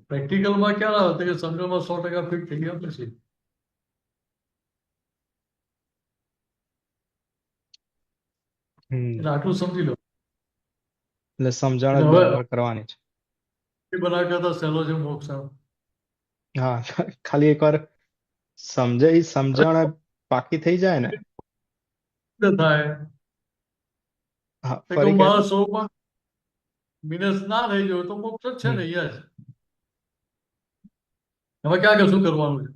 Speaker 2: પ્રેક્ટિકલમાં ક્યારે આવે તો કે સમજણમાં 100% ફિટ થઈ ગયા પછી. એટલે આટલું સમજી લો.
Speaker 3: એટલે સમજણ જ
Speaker 2: એટલે હવે
Speaker 3: બરાબર કરવાની છે.
Speaker 2: એ બનાવ કરતા સહેલો છે મોક્ષ.
Speaker 3: હા ખાલી એકવાર સમજણ પાકી થઈ જાય ને.
Speaker 2: થાય
Speaker 3: હા,
Speaker 2: તો કે
Speaker 3: ફરી
Speaker 2: હું
Speaker 3: કે
Speaker 2: મારા સ્વરૂપમાં મિનસ ના રહી જાઉં તો મોક્ષ જ છે ને અહીંયા જ. હવે ક્યાં કશું કરવાનું છે.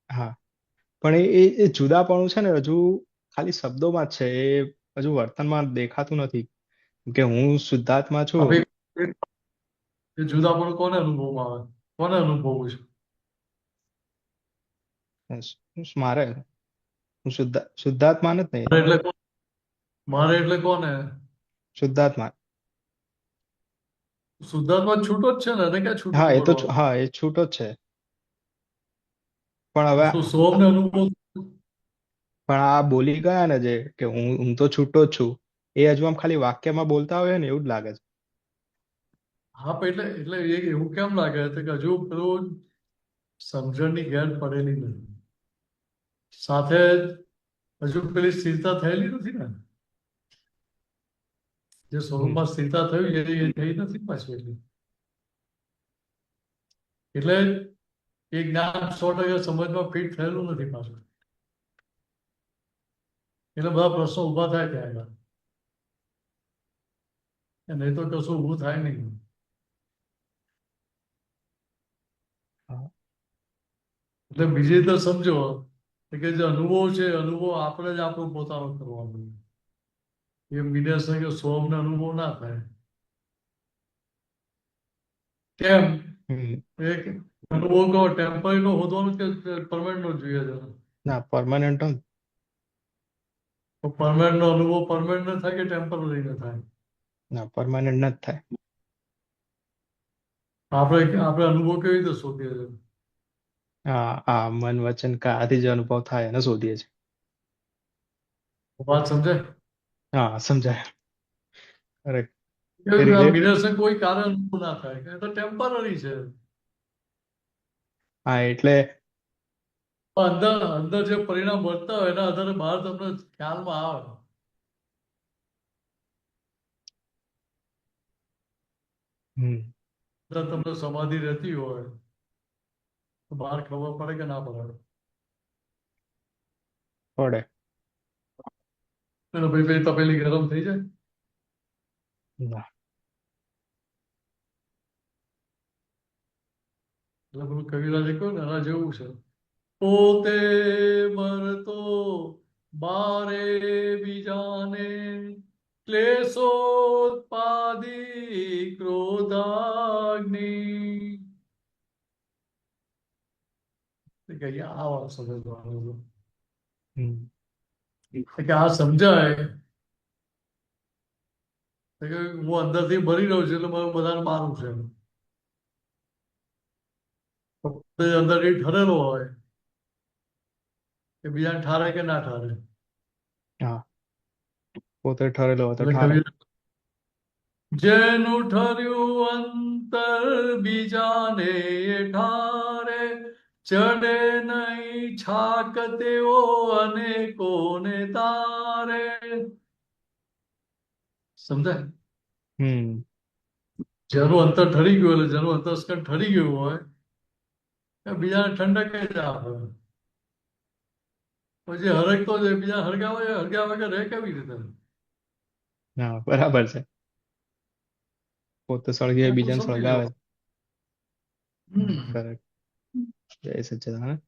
Speaker 3: હા, પણ એ જુદાપણું છે ને હજુ ખાલી શબ્દોમાં જ છે, એ હજુ વર્તનમાં દેખાતું નથી કે હું શુદ્ધાત્મા છું.
Speaker 2: હવે એ જુદાપણું કોને અનુભવમાં આવે, કોને અનુભવવું છે.
Speaker 3: મારે હું શુદ્ધાત્મા નથી ને,
Speaker 2: મારે એટલે કોને
Speaker 3: શુદ્ધાત્મા.
Speaker 2: શુદ્ધાત્મા છૂટો જ છે ને, એને ક્યાં છૂટું
Speaker 3: હા એ તો
Speaker 2: પડવાનું.
Speaker 3: હા એ છૂટો જ છે, પણ હવે
Speaker 2: શું સોમને અનુભવ.
Speaker 3: પણ આ બોલી ગયા ને જે કે હું તો છૂટો જ છું, એ હજુ આમ ખાલી વાક્યમાં બોલતા હોય ને એવું જ લાગે છે.
Speaker 2: હા પણ એટલે એવું કેમ લાગે છે કે હજુ પેલું સમજણની ઘેર પડેલી નથી, સાથે હજુ પેલી સ્થિરતા થયેલી નથી ને. જે સ્વરૂપમાં સ્થિરતા થયું એ થઈ નથી પાછું એટલી. એટલે એ જ્ઞાન 100% સમજમાં ફિટ થયેલું નથી પાછું. એટલે બધા પ્રશ્નો ઊભા થાય ત્યાં આગળ, નહીં તો કશું ઊભું થાય નહીં. એટલે બીજી રીતે સમજો કે જે અનુભવ છે અનુભવ આપણે જ આપણું પોતાનો કરવાનો. એ વિદેશ કે સોમને અનુભવ ના થાય. કેમ એક અનુભવ કહો ટેમ્પરરી નો હોવાનો કે પરમાનન્ટ નો જોઈએ છે.
Speaker 3: ના પરમાનન્ટ
Speaker 2: પરમાનન્ટ નો અનુભવ પરમાનન્ટ ન થાય કે ટેમ્પરરી ન થાય.
Speaker 3: ના પરમાનન્ટ નથી થાય.
Speaker 2: આપણે અનુભવ કેવી રીતે શોધીએ છીએ.
Speaker 3: આ મન વચન કાયાથી જે અનુભવ થાય એને શોધીએ છીએ.
Speaker 2: વાત સમજાય.
Speaker 3: હા સમજાય. કરેક્ટ.
Speaker 2: વિદેશ કોઈ કારણ અનુભવ ના થાય કે તો ટેમ્પરરી છે.
Speaker 3: હા એટલે
Speaker 2: અંદર અંદર જે પરિણામ મળતા હોય એના આધારે બહાર તમને ખ્યાલમાં આવે. તમને સમાધિ રહેતી હોય તો બહાર ખબર પડે કે ના પડે.
Speaker 3: પડે.
Speaker 2: ભાઈ તપેલી ગરમ થઈ જાય.
Speaker 3: ના
Speaker 2: એટલે બધું કવિરાજે કહ્યું ને એના જેવું છે. પોતે મરતો બારે બીજાને ક્લેશોત્પાદી ક્રોધાગ્નિ. આ વાત સમજવાનું કે આ સમજાય કે હું અંદરથી ભરી રહ્યો છું એટલે મારે બધાને મારું છે. અંદરથી ઠરેલો હોય કે બીજાને ઠારે કે ના ઠારે.
Speaker 3: હા પોતે ઠરેલો હોય તો
Speaker 2: એટલે
Speaker 3: ઠારે.
Speaker 2: જેનું ઠર્યું અંતર બીજાને ઠારે ચડે નહીં છાક તેઓ અનેકોને તારે. સમજાય. જેનું અંતર ઠરી ગયું એટલે જેનું અંતસ્કરણ ઠરી ગયું હોય બીજાને ઠંડક જ આપે. પછી હરકતો જ બીજા હરગ્યા વગર રહે કેવી રીતે.
Speaker 3: હા બરાબર છે. પોતે સળગે બીજાને સળગાવે. કરેક્ટ. જય સચ્ચિદાનંદ.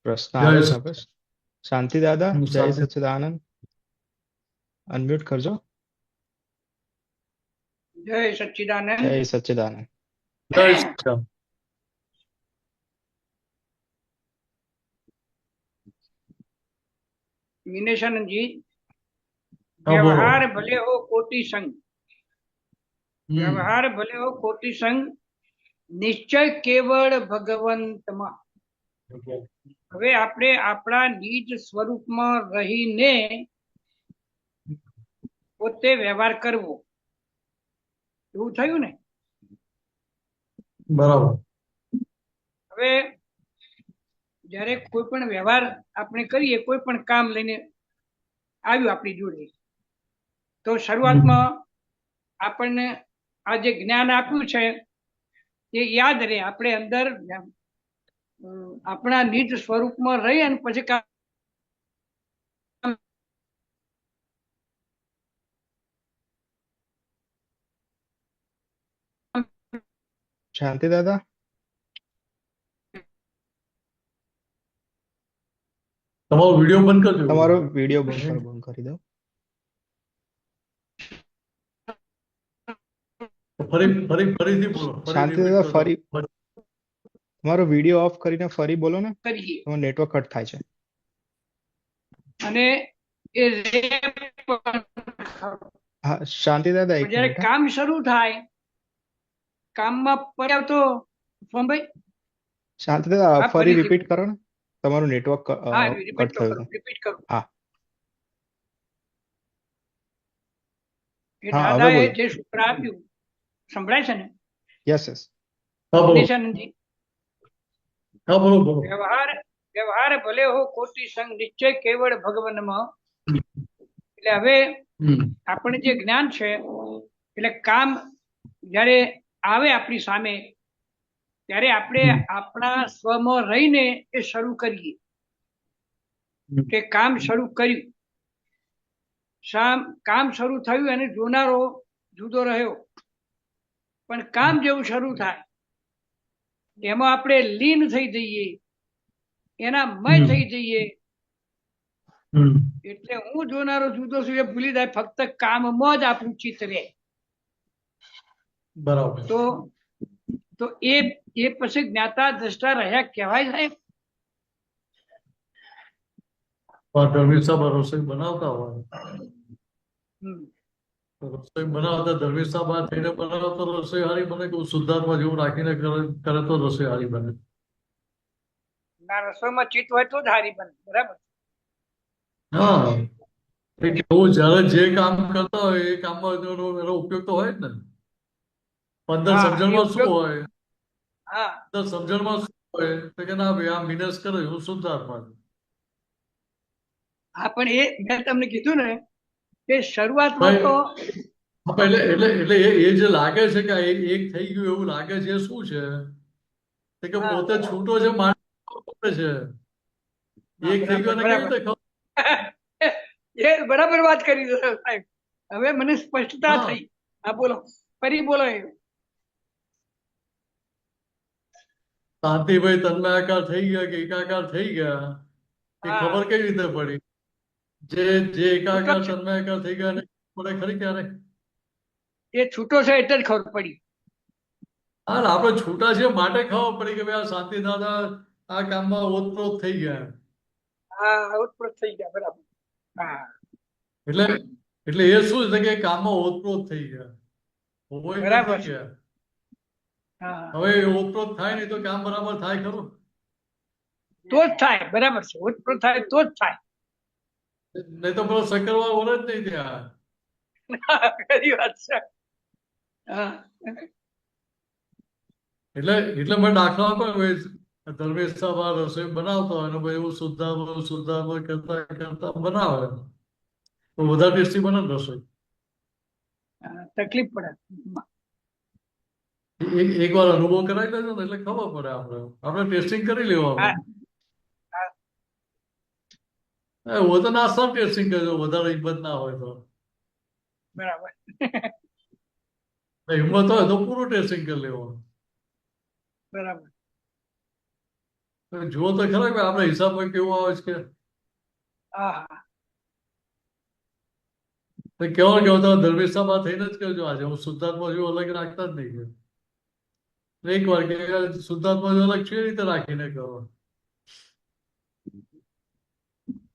Speaker 3: પ્રશ્ન આવ્યો છે આપણે. શાંતિ દાદા જય સચ્ચિદાનંદ. અનમ્યુટ કરજો.
Speaker 4: જય સચ્ચિદાનંદ.
Speaker 3: જય સચ્ચિદાનંદ.
Speaker 2: જય શ્રી રામ.
Speaker 4: વિનેશાનંદજી,
Speaker 2: હા, બોલો.
Speaker 4: વ્યવહાર ભલે હો કોટી સંગ, વ્યવહાર ભલે હો કોટી સંગ, નિશ્ચય કેવળ ભગવંતમાં. હવે આપણે આપણા નિજ સ્વરૂપમાં રહીને પોતે વ્યવહાર કરવો, એવું થયું ને.
Speaker 2: બરાબર.
Speaker 4: હવે જ્યારે કોઈ પણ વ્યવહાર આપણે કરીએ, કોઈ પણ કામ લઈને આવ્યું આપણી જોડે, તો શરૂઆતમાં આપણને આ જે જ્ઞાન આપ્યું છે એ યાદ રહે, આપણે અંદર આપણા નિજ સ્વરૂપમાં રહી અને પછી
Speaker 3: શાંતિ દાદા.
Speaker 2: તમારો વિડીયો બંધ કરજો.
Speaker 3: તમારો વિડીયો બંધ કરી દો.
Speaker 2: ફરીથી બોલો.
Speaker 3: શાંતિ દાદા, ફરી તમારો વિડીયો ઓફ કરીને ફરી બોલો ને,
Speaker 4: કરીએ
Speaker 3: તમારું નેટવર્ક કટ થાય છે.
Speaker 4: અને એ રે પણ
Speaker 3: હા શાંતિ દાદા, એક
Speaker 4: જ્યારે
Speaker 3: મિનિટ હા.
Speaker 4: કામ શરૂ થાય, કામમાં પડ્યા તો સોમભાઈ,
Speaker 3: શાંતિ દાદા,
Speaker 4: હા,
Speaker 3: ફરી
Speaker 4: ફરીથી.
Speaker 3: રિપીટ કરો ને, તમારું નેટવર્ક
Speaker 4: હા
Speaker 3: કટ
Speaker 4: રિપીટ
Speaker 3: થયું
Speaker 4: કરું,
Speaker 3: હતું.
Speaker 4: રિપીટ કરું.
Speaker 3: હા.
Speaker 4: એ
Speaker 3: હા, હવે
Speaker 4: દાદાએ
Speaker 3: બોલો.
Speaker 4: જે સૂત્ર આપ્યું સંભળાય છે ને
Speaker 3: યસ યસ.
Speaker 2: હા, બોલો.
Speaker 4: નિશાનંદજી?
Speaker 2: હા, બોલો, બોલો.
Speaker 4: વ્યવહાર ભલે હો કોટી સંગ, નિશ્ચય કેવળ ભગવનમાં. એટલે હવે આપણે જે જ્ઞાન છે, એટલે કામ જ્યારે આવે આપણી સામે, ત્યારે આપણે આપણા સ્વમાં રહીને એ શરૂ કરીએ કે કામ શરૂ કર્યું. કામ શરૂ થયું અને જોનારો જુદો રહ્યો, પણ કામ જેવું શરૂ થાય એમાં આપણે લીન થઈ જઈએ, એના મય થઈ જઈએ. એટલે હું જોનારો જુદો છું એ ભૂલી જાય, ફક્ત કામમાં જ આપણું ચિત્ત રહે.
Speaker 2: બરાબર.
Speaker 4: તો એ પછી જ્ઞાતા દ્રષ્ટા રહ્યા કહેવાય સાહેબ.
Speaker 2: ધર્મી સાહેબ રસોઈ બનાવતા હોય, રસોઈ બનાવતા ધર્મી સાહેબ આ થઈને બનાવતો રસોઈ હારી બને કે શુદ્ધાત્મા જેવું રાખીને કરે તો રસોઈ હારી બને.
Speaker 4: ના, રસોઈમાં ચિત્ત હોય તો જ હારી બને. બરાબર.
Speaker 2: હા, એવું જયારે જે કામ કરતા હોય એ કામમાં એનો ઉપયોગ તો હોય જ ને. 15 સમજણમાં શું હોય?
Speaker 4: હા,
Speaker 2: 15 સમજણમાં શું હોય તો કે ના ભાઈ આ મિનસ કરે હું શુદ્ધાત્મા છું.
Speaker 4: હા, પણ એ મેં તમને કીધું ને કે શરૂઆતમાં તો
Speaker 2: એટલે એ જે લાગે છે કે એક થઈ ગયું એવું લાગે છે, એ શું છે કે પોતે છૂટો છે માટે છે. એક થઈ ગયો ને કેવી રીતે ખબર?
Speaker 4: એ બરાબર વાત કરી સાહેબ. હવે મને સ્પષ્ટતા
Speaker 2: હા.
Speaker 4: થઈ. હા, બોલો, ફરી બોલો. એ
Speaker 2: શાંતિભાઈ તન્મયાકાર થઈ ગયા કે એકાકાર થઈ ગયા એ
Speaker 4: હા.
Speaker 2: ખબર કેવી રીતે પડી? જે એકાકાર
Speaker 4: છૂટો છે.
Speaker 2: તન્મયાકાર થઈ ગયા ને પડે ખરી ક્યારે?
Speaker 4: એ છૂટો છે એટલે જ ખબર પડી.
Speaker 2: હા, આપણે છૂટા છે માટે ખબર પડી કે ભાઈ આ શાંતિ દાદા આ કામમાં ઓતપ્રોત થઈ ગયા.
Speaker 4: હા, ઓતપ્રોત થઈ ગયા. બરાબર. હા,
Speaker 2: એટલે એ શું છે કે કામમાં ઓતપ્રોત થઈ ગયા, હોય તો
Speaker 4: બરાબર
Speaker 2: થઈ
Speaker 4: છે.
Speaker 2: ગયા.
Speaker 4: હા,
Speaker 2: હવે ઓતપ્રોત થાય નહીં તો કામ બરાબર થાય ખરું?
Speaker 4: તો જ થાય. બરાબર છે. ઓતપ્રોત થાય તો જ થાય.
Speaker 2: નહીં તો પેલો સકરવા બોલે જ નહીં ત્યાં.
Speaker 4: ખરી વાત છે. હા,
Speaker 2: એટલે મેં દાખલો આપ્યો ભાઈ, ધર્મેશ સાહેબ આ રસોઈ બનાવતો હોય અને ભાઈ એવું શુદ્ધાત્મા કરતા કરતા બનાવે તો વધારે ટેસ્ટી બને ને રસોઈ.
Speaker 4: તકલીફ પડે.
Speaker 2: એક વાર અનુભવ કરાવી લેજો ને એટલે ખબર પડે. આપણે ટેસ્ટિંગ કરી લેવાનું. હું તો નાસ્તા ટેસ્ટિંગ કરજો વધારે હિંમત ના હોય તો.
Speaker 4: બરાબર.
Speaker 2: હિંમત હોય તો પૂરું ટેસ્ટિંગ કરી લેવાનું.
Speaker 4: બરાબર.
Speaker 2: જુઓ તો ખરા કે આપણે હિસાબમાં કેવું આવે છે કે
Speaker 4: હા,
Speaker 2: કેવો કેવો તમે ધર્મેશામાં થઈને જ કહેજો આજે હું શુદ્ધાત્મા જેવું અલગ રાખતા જ નહીં. એક વાર કે શુદ્ધાત્મા જેવું અલગ કેવી રીતે રાખીને કરો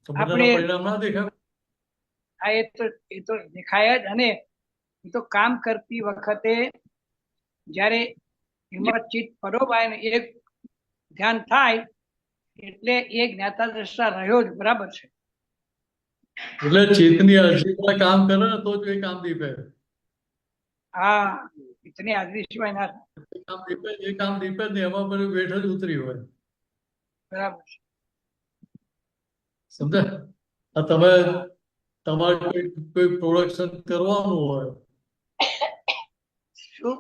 Speaker 2: તો બધાના
Speaker 4: આપણે
Speaker 2: પરિણામ ના દેખાય.
Speaker 4: આ એ તો દેખાય જ. અને એ તો કામ કરતી વખતે જ્યારે એમાં ચિત્ત પરોવાય ને એક ધ્યાન થાય એટલે એ જ્ઞાતા દ્રષ્ટા રહ્યો જ બરાબર છે.
Speaker 2: એટલે ચેતની અર્જીમાં કામ કરે ને તો જ એ કામ દીપે.
Speaker 4: હા, ઇતની હાજરી સિવાય ના થાય.
Speaker 2: એ કામ દીપે જ નહીં, એમાં બધું બેઠ જ ઉતરી હોય.
Speaker 4: બરાબર છે.
Speaker 2: સમજ્યા? આ તમે તમારે કોઈ પ્રોડક્શન કરવાનું હોય,
Speaker 4: શું?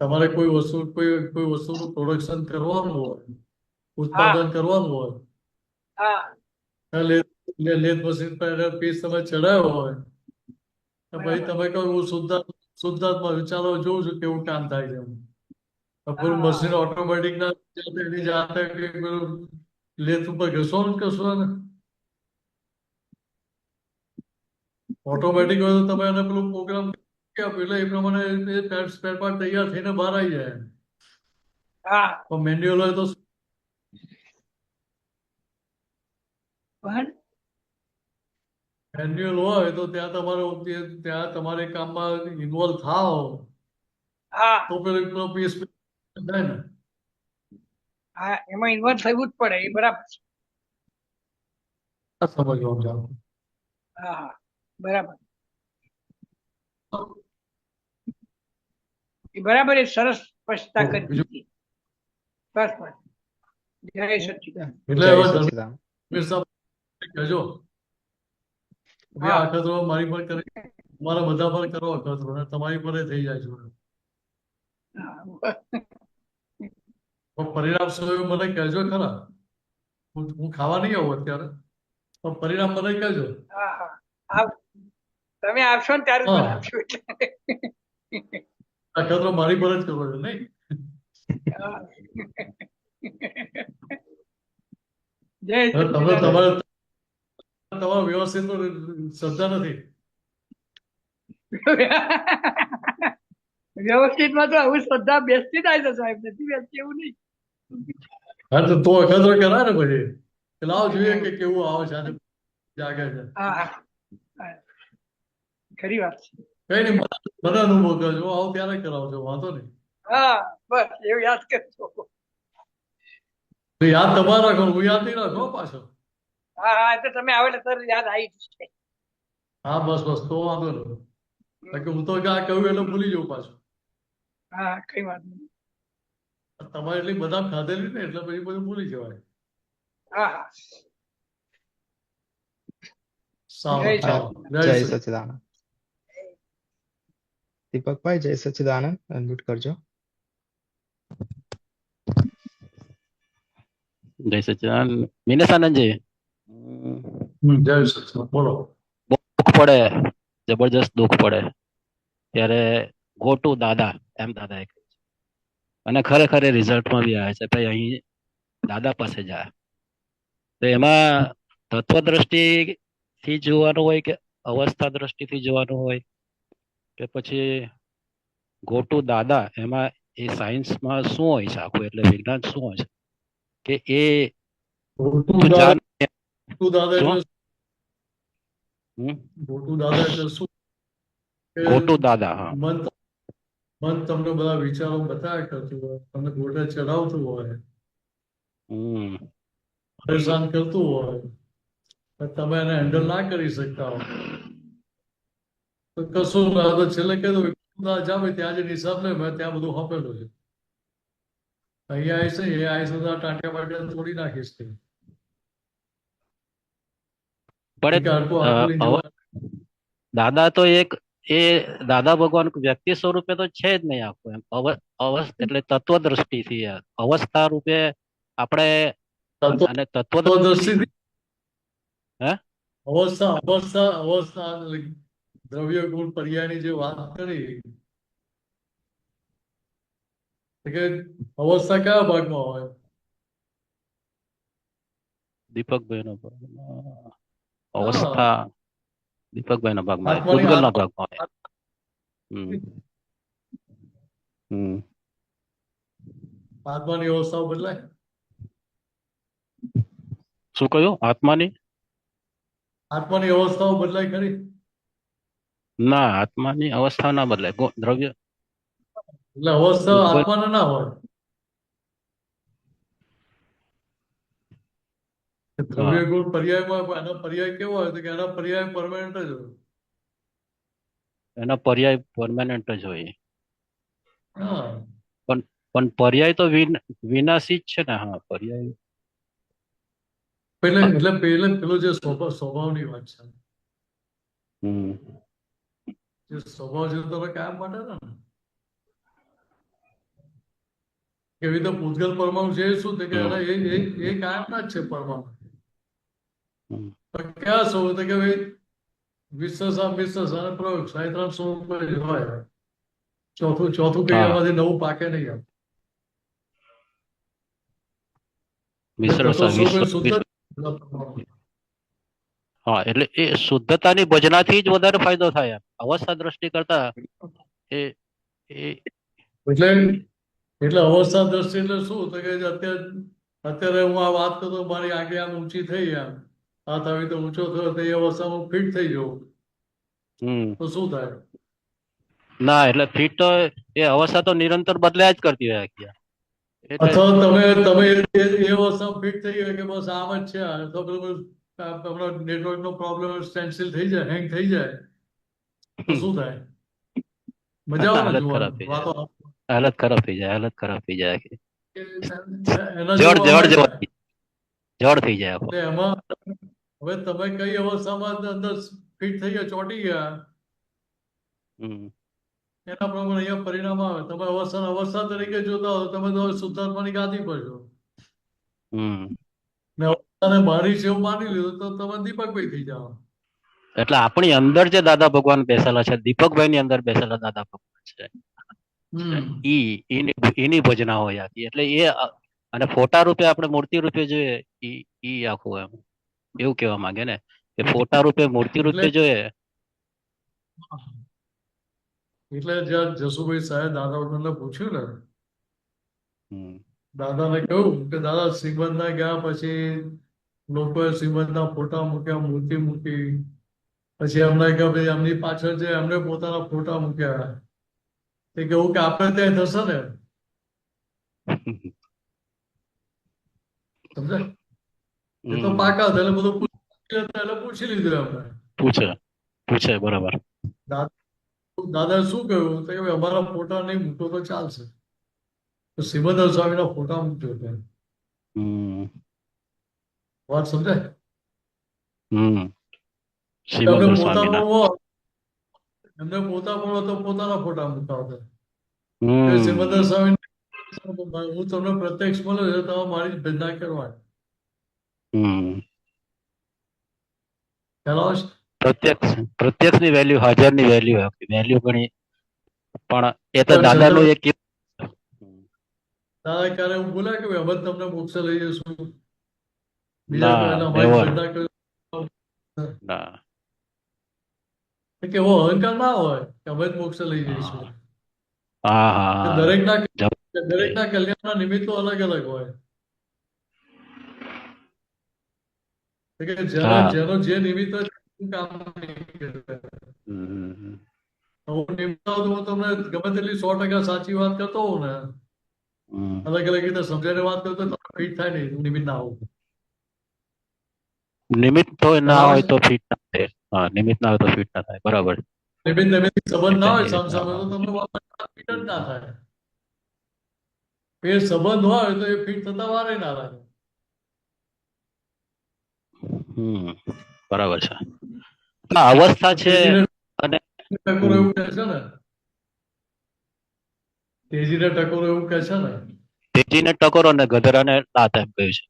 Speaker 2: તમારે કોઈ વસ્તુનું પ્રોડક્શન કરવાનું હોય, ઉત્પાદન કરવાનું હોય,
Speaker 4: હા,
Speaker 2: લેથ મશીન પર પીસ તમે ચડાવ્યો હોય તો ભાઈ તમે કહો હું શુદ્ધાત્મા છું, ચાલો જોઉં છું કેવું કામ થાય છે. પેલું મશીન ઓટોમેટિક ના એની જાતે પેલું લેથ ઉપર ઘસો ને કશો ને ઓટોમેટિક હોય તો તમે એને પેલું પ્રોગ્રામ એટલે એ પ્રમાણે સ્પેર પાર્ટ તૈયાર થઈને બહાર આવી જાય.
Speaker 4: હા,
Speaker 2: પણ મેન્યુઅલ હોય તો
Speaker 4: પણ
Speaker 2: મેન્યુઅલ હોય તો ત્યાં તમારે કામમાં ઇન્વોલ્વ થાવ
Speaker 4: હા,
Speaker 2: તો પેલો પીસ થાય ને.
Speaker 4: હા, એમાં ઇન્વોલ્વ થવું જ પડે, એ બરાબર છે.
Speaker 2: સમજવાનું ચાલો.
Speaker 4: હા, હા, બરાબર. એ બરાબર, એ સરસ સ્પષ્ટતા કરી દીધી. બસ બસ. જય સચ્ચિદાનંદ.
Speaker 2: એટલે
Speaker 3: જય
Speaker 2: હવે
Speaker 3: સચ્ચિદાનંદ.
Speaker 2: કહેજો ભાઈ
Speaker 4: હા,
Speaker 2: આ અખતરો મારી પર કરે, તમારા બધા પર કરો અખતરો ને તમારી પર થઈ જાય છે.
Speaker 4: હા.
Speaker 2: પણ પરિણામ શું એવું મને કહેજો ખરા. હું ખાવા નહીં આવું અત્યારે, પણ પરિણામ મને કહેજો.
Speaker 4: હા, હા. તમે આપશો ને ત્યારે
Speaker 2: હા.
Speaker 4: મને આપશો એટલે.
Speaker 2: અખતરો મારી પર જ કરવો છે નહીં.
Speaker 4: હા. જય
Speaker 2: હવે તમને
Speaker 4: સચ્ચિદાનંદ.
Speaker 2: તમારા વ્યવસ્થિત શ્રદ્ધા નથી.
Speaker 4: વ્યવસ્થિતમાં તો હું શ્રદ્ધા બેસતી થાય છે સાહેબ, નથી બેસતી એવું નહીં.
Speaker 2: હા તો અખતરો કરાય ને પછી કે લાવો જોઈએ કે કેવું આવે છે આજે જાગે છે.
Speaker 4: હા, હા. ખરી વાત છે.
Speaker 2: કઈ નહીં મને અનુભવ કરજો, આવો ત્યારે કરાવજો, વાંધો નહીં.
Speaker 4: હા, બસ એવું યાદ કરજો.
Speaker 2: યાદ તમારે રાખો, હું યાદ નહીં રાખો પાછો.
Speaker 4: હા, હા, એટલે તમે આવે એટલે તરત યાદ આવી જશે.
Speaker 2: હા બસ બસ તો વાંધો નહીં. બાકી હું તો આ કહ્યું એટલે ભૂલી જવું પાછું.
Speaker 4: હા, કઈ વાત નહીં.
Speaker 2: તમારે એટલી બદામ ખાધેલી ને એટલે પછી બધું ભૂલી જવાય.
Speaker 4: હા, હા.
Speaker 2: સારું
Speaker 4: જય
Speaker 2: ચાલો.
Speaker 3: જય સચ્ચિદાનંદ. દીપકભાઈ જય સચ્ચિદાનંદ, અનમ્યુટ કરજો.
Speaker 6: જય સચ્ચિદાનંદ. મિનેશાનંદજી,
Speaker 2: જય સચ્ચિદાનંદ. બોલો.
Speaker 6: દુઃખ પડે, જબરજસ્ત દુઃખ પડે ત્યારે ગો ટુ દાદા એમ દાદા કહે છે. અને ખરેખર એ રિઝલ્ટમાં બી આવે છે ભાઈ અહીં દાદા પાસે જાય. તો એમાં તત્વદ્રષ્ટિથી જોવાનું હોય કે અવસ્થા દ્રષ્ટિથી જોવાનું હોય કે પછી ગો ટુ દાદા, એમાં એ સાયન્સમાં શું હોય છે આખું, એટલે વિજ્ઞાન શું હોય છે કે એ
Speaker 2: ગોટુ દાદા એટલે ગોટુ દાદા એટલે શું?
Speaker 6: ગો ટુ દાદા. હા,
Speaker 2: મન તમને બધા વિચારો બતાવ્યા કરતું હોય, તમને ગોટે ચડાવતું હોય, પરેશાન કરતું હોય, તમે એને હેન્ડલ ના કરી શકતા હો તો કશું ના, તો છેલ્લે કીધું જાવ ત્યાં જે હિસાબ લે મેં ત્યાં બધું હોપેલું છે. અહીંયા આવીશ ને એ આવીશ બધા ટાંટિયા પાટિયા તોડી નાખીશ તે.
Speaker 6: પણ દાદા તો એક એ દાદા ભગવાન વ્યક્તિ સ્વરૂપે તો છે જ નહીં આખું એમ. એટલે તત્વદ્રષ્ટિથી અવસ્થા રૂપે આપણે અને
Speaker 2: તત્વદ્રષ્ટિથી
Speaker 6: હે
Speaker 2: અવસ્થા દ્રવ્ય ગુણ પર્યાયની જે વાત કરી કે અવસ્થા કયા ભાગમાં હોય?
Speaker 6: દીપકભાઈ નો અવસ્થા દીપકભાઈના ભાગમાં આવે,
Speaker 2: આત્માની
Speaker 6: પૂતગલના
Speaker 2: આત્મા
Speaker 6: ભાગમાં આવે. હમ હમ
Speaker 2: આત્માની અવસ્થાઓ બદલાય.
Speaker 6: શું કહ્યું? આત્માની?
Speaker 2: આત્માની અવસ્થાઓ બદલાય ખરી.
Speaker 6: ના, આત્માની અવસ્થા ના બદલાય. દ્રવ્ય
Speaker 2: એટલે અવસ્થા
Speaker 6: પૂતગલ
Speaker 2: આત્માને ના હોય. દ્રવ્ય
Speaker 6: હા,
Speaker 2: ગુણ પર્યાયમાં એનો પર્યાય કેવો હોય તો કે એનો પર્યાય પરમાનન્ટ જ હોય.
Speaker 6: એના પર્યાય પરમાનન્ટ જ હોય.
Speaker 2: હા
Speaker 6: પણ પણ પર્યાય તો વિનાશી જ છે ને. હા, પર્યાય
Speaker 2: એટલે પેલો જે સ્વભાવની વાત છે.
Speaker 6: હમ
Speaker 2: જે સ્વભાવ છે તો તમે કાયમ માટે ને એવી રીતે પૂતગલ પરમાણુ છે એ શું છે કે એના એ કાયમના જ છે પરમાણુ.
Speaker 6: હમ
Speaker 2: પણ ક્યાં શું તો કે ભાઈ વિશ્વાસ અને પ્રયોગ સાયત્રામ સ્વરૂપ જ હોય. ચોથું કઈ
Speaker 6: હા,
Speaker 2: એમાંથી નવું પાકે નહીં આવે. એટલે તત્વ
Speaker 6: વિસર્સા
Speaker 2: સ્વરૂપ એ શુદ્ધ જ
Speaker 6: વિશ્વ
Speaker 2: પરમાણુ.
Speaker 6: હા, એટલે એ શુદ્ધતાની ભજનાથી જ વધારે ફાયદો થાય. અવસ્થા દ્રષ્ટિ કરતા એ એ
Speaker 2: એટલે એટલે અવસ્થા દ્રષ્ટિ એટલે શું તો કે અત્યારે હું આ વાત કરતો મારી આંખે આમ ઊંચી થઈ આમ હાથ આવી રીતે ઊંચો થયો તો એ અવસ્થામાં ફિટ થઈ જવું
Speaker 6: હમ
Speaker 2: તો શું થાય?
Speaker 6: ના, એટલે ફીટ તો એ અવસ્થા તો નિરંતર બદલાયા જ કરતી હોય આખી. એટલે
Speaker 2: અથવા તમે એ અવસ્થામાં ફિટ થઈ ગયો કે બસ આમ જ છે તો પેલું આપણા નેટવર્ક નો પ્રોબ્લેમ સ્ટેન્સિલ થઈ જાય હેંગ થઈ જાય તો શું થાય? મજા આવે ને
Speaker 6: હાલત ખરાબ
Speaker 2: જોવાની
Speaker 6: થઈ જાય.
Speaker 2: વાતો
Speaker 6: હાલત ખરાબ થઈ જાય. હાલત ખરાબ થઈ જાય આખી.
Speaker 2: એના
Speaker 6: જડ
Speaker 2: જેવું
Speaker 6: જડ
Speaker 2: આમાં
Speaker 6: જેવો
Speaker 2: થાય.
Speaker 6: જડ થઈ જાય આખો.
Speaker 2: એટલે એમાં હવે તમે કઈ અવસ્થામાં અંદર ફિટ થઈ ગયા ચોંટી ગયા
Speaker 6: હમ
Speaker 2: એના પ્રમાણે અહીંયા પરિણામ આવે. તમે અવસ્થા તરીકે જોતા હો તમે તો શુદ્ધાત્માની ગાદી પર છો
Speaker 6: હમ
Speaker 2: ને અવસ્થાને મારી છે એવું માની લીધું તો તમે દીપકભાઈ થઈ જાઓ.
Speaker 6: એટલે આપણી અંદર જે દાદા ભગવાન બેસેલા છે, દીપકભાઈ ની અંદર બેસેલા દાદા ભગવાન છે, એની ભજના હોય આખી. એટલે એ અને ફોટા રૂપે આપણે મૂર્તિ રૂપે જોઈએ ઈ આખું એમ એવું કહેવા માંગે ને કે ફોટા રૂપે મૂર્તિ રૂપે
Speaker 2: એટલે
Speaker 6: જોઈએ.
Speaker 2: એટલે જ્યાં જસુભાઈ સાહેબ દાદા વગરને પૂછ્યું ને
Speaker 6: હમ
Speaker 2: દાદાને કહ્યું કે દાદા શ્રીમંતના ગયા પછી લોકોએ શ્રીમંતના ફોટા મૂક્યા મૂર્તિ મૂકી પછી એમને કે ભાઈ એમની પાછળ જે એમને પોતાના ફોટા મૂક્યા તે કેવું કે આપણે ત્યાં થશે ને સમજાય એ તો પાકા હતા એટલે બધું પૂછી લીધું એમને.
Speaker 6: પૂછે બરાબર.
Speaker 2: દાદાએ શું કહ્યું તો કે ભાઈ અમારા ફોટા નહીં મૂકો તો ચાલશે. તો સિમંદર સ્વામીના ફોટા મૂક્યો ત્યાં. વાત સમજાય?
Speaker 6: હમ
Speaker 2: એમને
Speaker 6: સિમંદર
Speaker 2: પોતા
Speaker 6: સ્વામીના.
Speaker 2: પણ હોય એમને પોતા પણ હોય તો પોતાના ફોટા મૂકતા હતા.
Speaker 6: હમ
Speaker 2: સિમંદર સ્વામી હું તમને પ્રત્યક્ષ મળ્યો છે તમે મારી ભજના કરવાની
Speaker 6: હમ
Speaker 2: ખ્યાલ આવે છે?
Speaker 6: પ્રત્યક્ષની વેલ્યુ, હાજરની વેલ્યુ ઘણી. પણ એ તો દાદાનું એક
Speaker 2: દાદા ક્યારે એવું બોલ્યા કે ભાઈ હવે તમને મોક્ષ લઈ જશું બીજા કોઈ
Speaker 6: ના
Speaker 2: એના મારી
Speaker 6: નેવર
Speaker 2: ભજના કરી
Speaker 6: ના.
Speaker 2: કે એવો અહંકાર ના હોય કે હવે જ મોક્ષ લઈ જઈશું.
Speaker 6: હા હા
Speaker 2: દરેકના કલ્યાણના નિમિત્તો અલગ અલગ હોય. કે જેનો જે નિમિત્ત કામ નહીં કરે. હું નિમિત્ત હું તમને ગમે તેટલી 100% સાચી વાત કરતો હોઉં ને અલગ અલગ રીતે સમજાઈને વાત કરતો તો ફિટ થાય નહીં હું નિમિત્ત ના આવું.
Speaker 6: નિમિત્ત તો ના હોય તો ફિટ ના થાય. હા, નિમિત્ત ના હોય તો ફિટ ના થાય. બરાબર.
Speaker 2: નિમિત્ત સંબંધ ના હોય
Speaker 6: એટલે
Speaker 2: સામસામે તો તમને ફિટ જ ના થાય. એ સંબંધ હોય તો એ ફિટ થતા વારે ના લાગે.
Speaker 6: બરાબર છે. અવસ્થા છે અને
Speaker 2: ટકોર એવું કહે છે ને તેજીને ટકોર એવું કહે છે ને
Speaker 6: તેજીને ટકોરો ને ગધેડાને દાંત એમ કહ્યું છે.